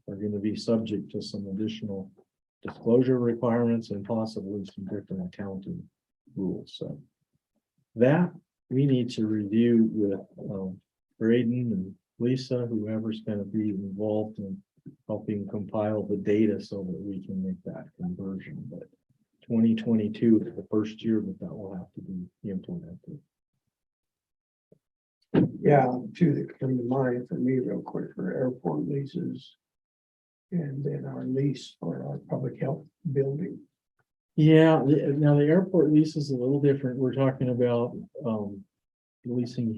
are going to be subject to some additional disclosure requirements and possibly some different accounting rules. So that we need to review with Braden and Lisa, whoever's going to be involved in helping compile the data so that we can make that conversion. But 2022 is the first year that will have to be implemented. Yeah, two that come to mind for me real quick for airport leases. And then our lease for our public health building. Yeah, now the airport lease is a little different. We're talking about leasing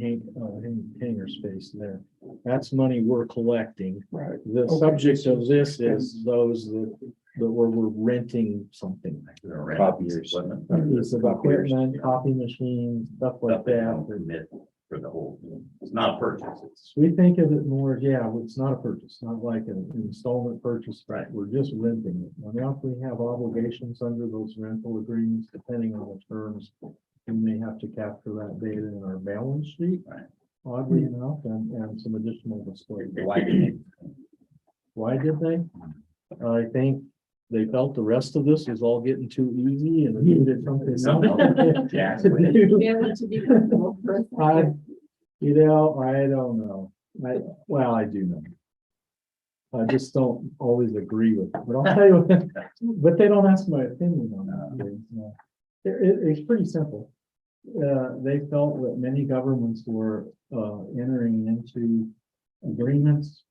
hangar space there. That's money we're collecting. Right. The subject of this is those that where we're renting something. Copiers. It's about equipment, copy machines, stuff like that. Permit for the whole, it's not a purchase, it's. We think of it more, yeah, it's not a purchase, not like an installment purchase. Right. We're just renting it. Now, if we have obligations under those rental agreements, depending on the terms, we may have to capture that data in our balance sheet. Right. Oddly enough, and some additional disclosure. Why did Why did they? I think they felt the rest of this was all getting too easy and needed something else. Yeah. to do. Be able to be comfortable for a I, second. you know, I don't know. Well, I do know. I just don't always agree with it, but I'll tell you what, but they don't ask my opinion on that. things, no. It's pretty simple. They felt that many governments were, entering into agreements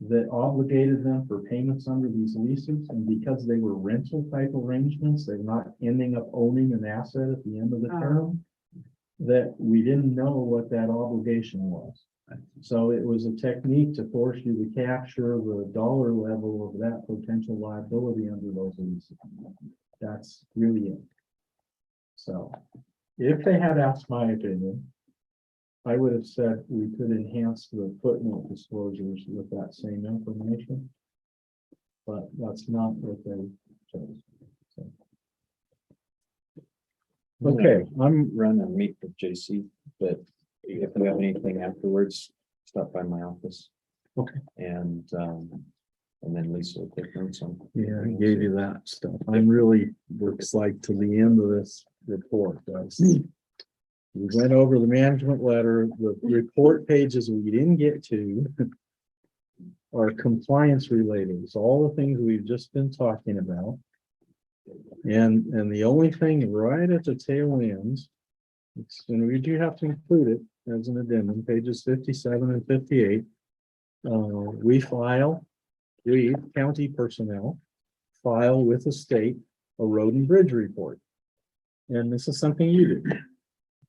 that obligated them for payments under these leases, and because they were rental type arrangements, they're not ending up owning an asset at the end of the term, that we didn't know what that obligation was. So it was a technique to force you to capture the dollar level of that potential liability under those leases. That's really it. So if they had asked my opinion, I would have said we could enhance the footnote disclosures with that same information. But that's not what they chose. So. Okay, I'm running a meet with JC, but if you have anything afterwards, stop by my office. Okay. And then Lisa will take notes on. yeah, I gave you that stuff. I'm really, looks like to the end of this report, guys. We went over the management letter, the report pages we didn't get to are compliance related. It's all the things we've just been talking about. And the only thing right at the tail end, and we do have to include it as an addendum, pages 57 and 58. We county personnel file with the state a road and bridge report. And this is something you do.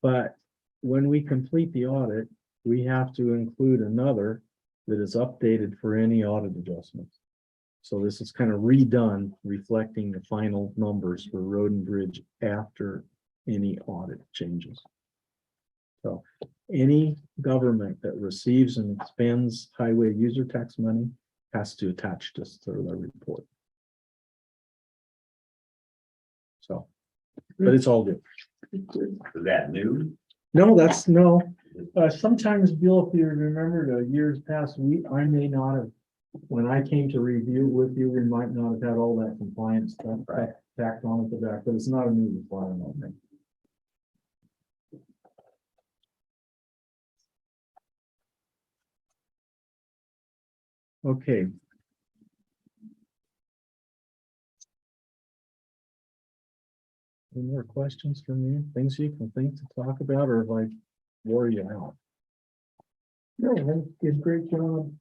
But when we complete the audit, we have to include another that is updated for any audit adjustments. So this is kind of redone, reflecting the final numbers for road and bridge after any audit changes. So any government that receives and expends highway user tax money has to attach this to their report. So, but it's all good. Is that new? No, that's no. Sometimes, Bill, if you remember the years past, I may not have, when I came to review with you, we might not have had all that compliance stuff tacked on at the back, but it's not a new requirement. I think. Okay. Any more questions from you? Things you can think to talk about, or if I wore you out? No, I think you did a great job.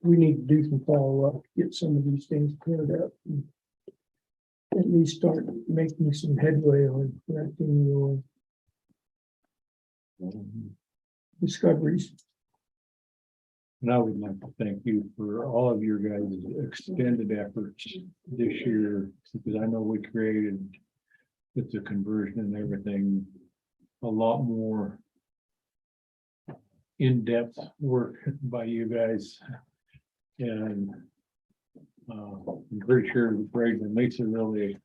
We need to do some follow-up, get some of these things cleared up. And at least start making some headway on correcting your discoveries. And I would like to thank you for all of your guys' extended efforts this year, because I know we created with the conversion and everything, a lot more in-depth work by you guys. And I'm pretty sure Brayden and Lisa really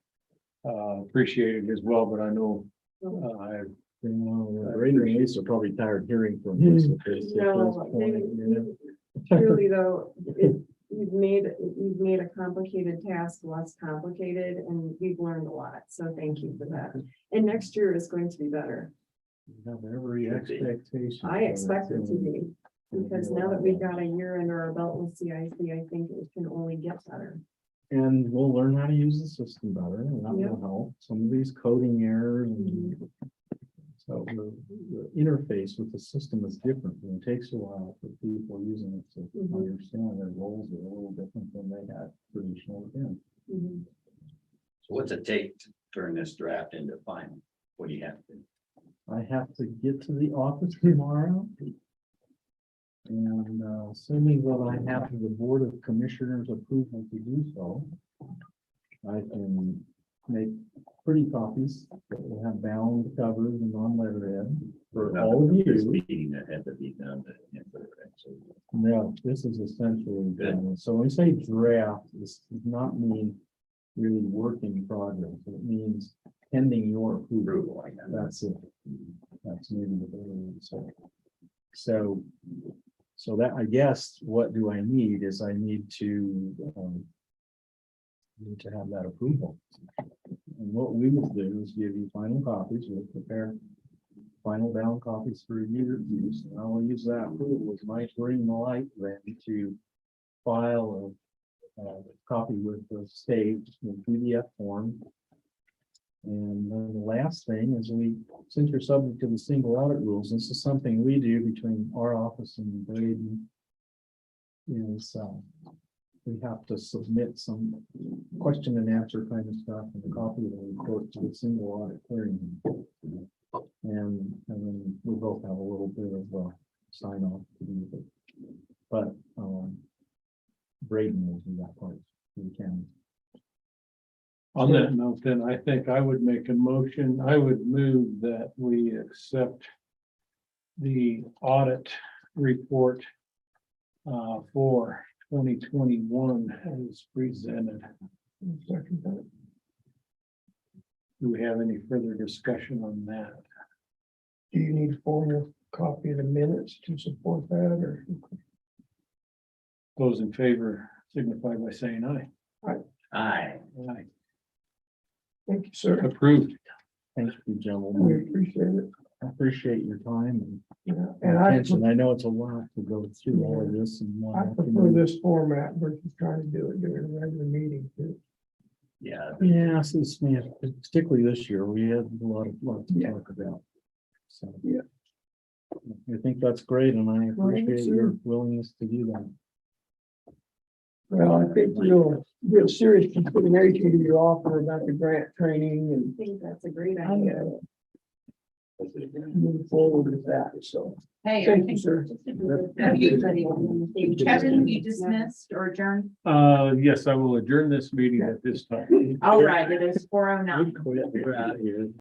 appreciate it as well, but I know Rainer and Lisa are probably tired hearing from this. No, truly though, you've made a complicated task less complicated, and we've learned a lot. So thank you for that. And next year is going to be better. Have every expectation. I expect it to be, because now that we've got a year under our belt with CIC, I think it can only get better. And we'll learn how to use the system better, and that will help. Some of these coding errors and so the interface with the system is different, and it takes a while for people using it to understand their roles are a little different than they had traditionally been. So what's it take to turn this draft into final? What do you have to do? I have to get to the office tomorrow. And assuming that I have the Board of Commissioners approval to do so, I can make pretty copies that will have bound covers and on letterhead for all of This you. meeting that had to be done to answer it, so. No, this is essentially Good. done. So when we say draft, this does not mean really work in progress. It means pending your approval. That's it. That's maybe the better way to say it. So So that, I guess, what do I need is I need to have that approval. And what we will do is give you final copies, we'll prepare final bound copies for your use, and I'll use that approval as my green light then to file a copy with the state in PDF form. And then the last thing is since you're subject to the single audit rules, this is something we do between our office and Braden. Is we have to submit some question and answer kind of stuff and a copy of the report to the single audit clearing. And then we both have a little bit of a sign off to do. But Braden will do that part. We can. On that note, then I think I would make a motion. I would move that we accept the audit report for 2021 as presented. Second that. Do we have any further discussion on that? Do you need a formal copy of the minutes to support that, or? Those in favor signify by saying aye. Aye. Aye. Thank you, sir. Approved. Thank you, We gentlemen. appreciate it. I appreciate your time and Yeah, and I attention. I know it's a lot to go through all of this and prefer this format versus trying to do it during a regular meeting too. Yeah. Yeah, since, particularly this year, we had a lot to Yeah. talk about. So. Yeah. I think that's great, and I Well, appreciate sure. your willingness to do that. Well, I think real serious consideration to your offer about the grant training I and think that's a great idea. move forward with that, so. Hey, I Thank you, think. sir. Kevin, you dismissed or adjourned? Yes, I will adjourn this meeting at this time. All right, it is 4:09. We're out of here.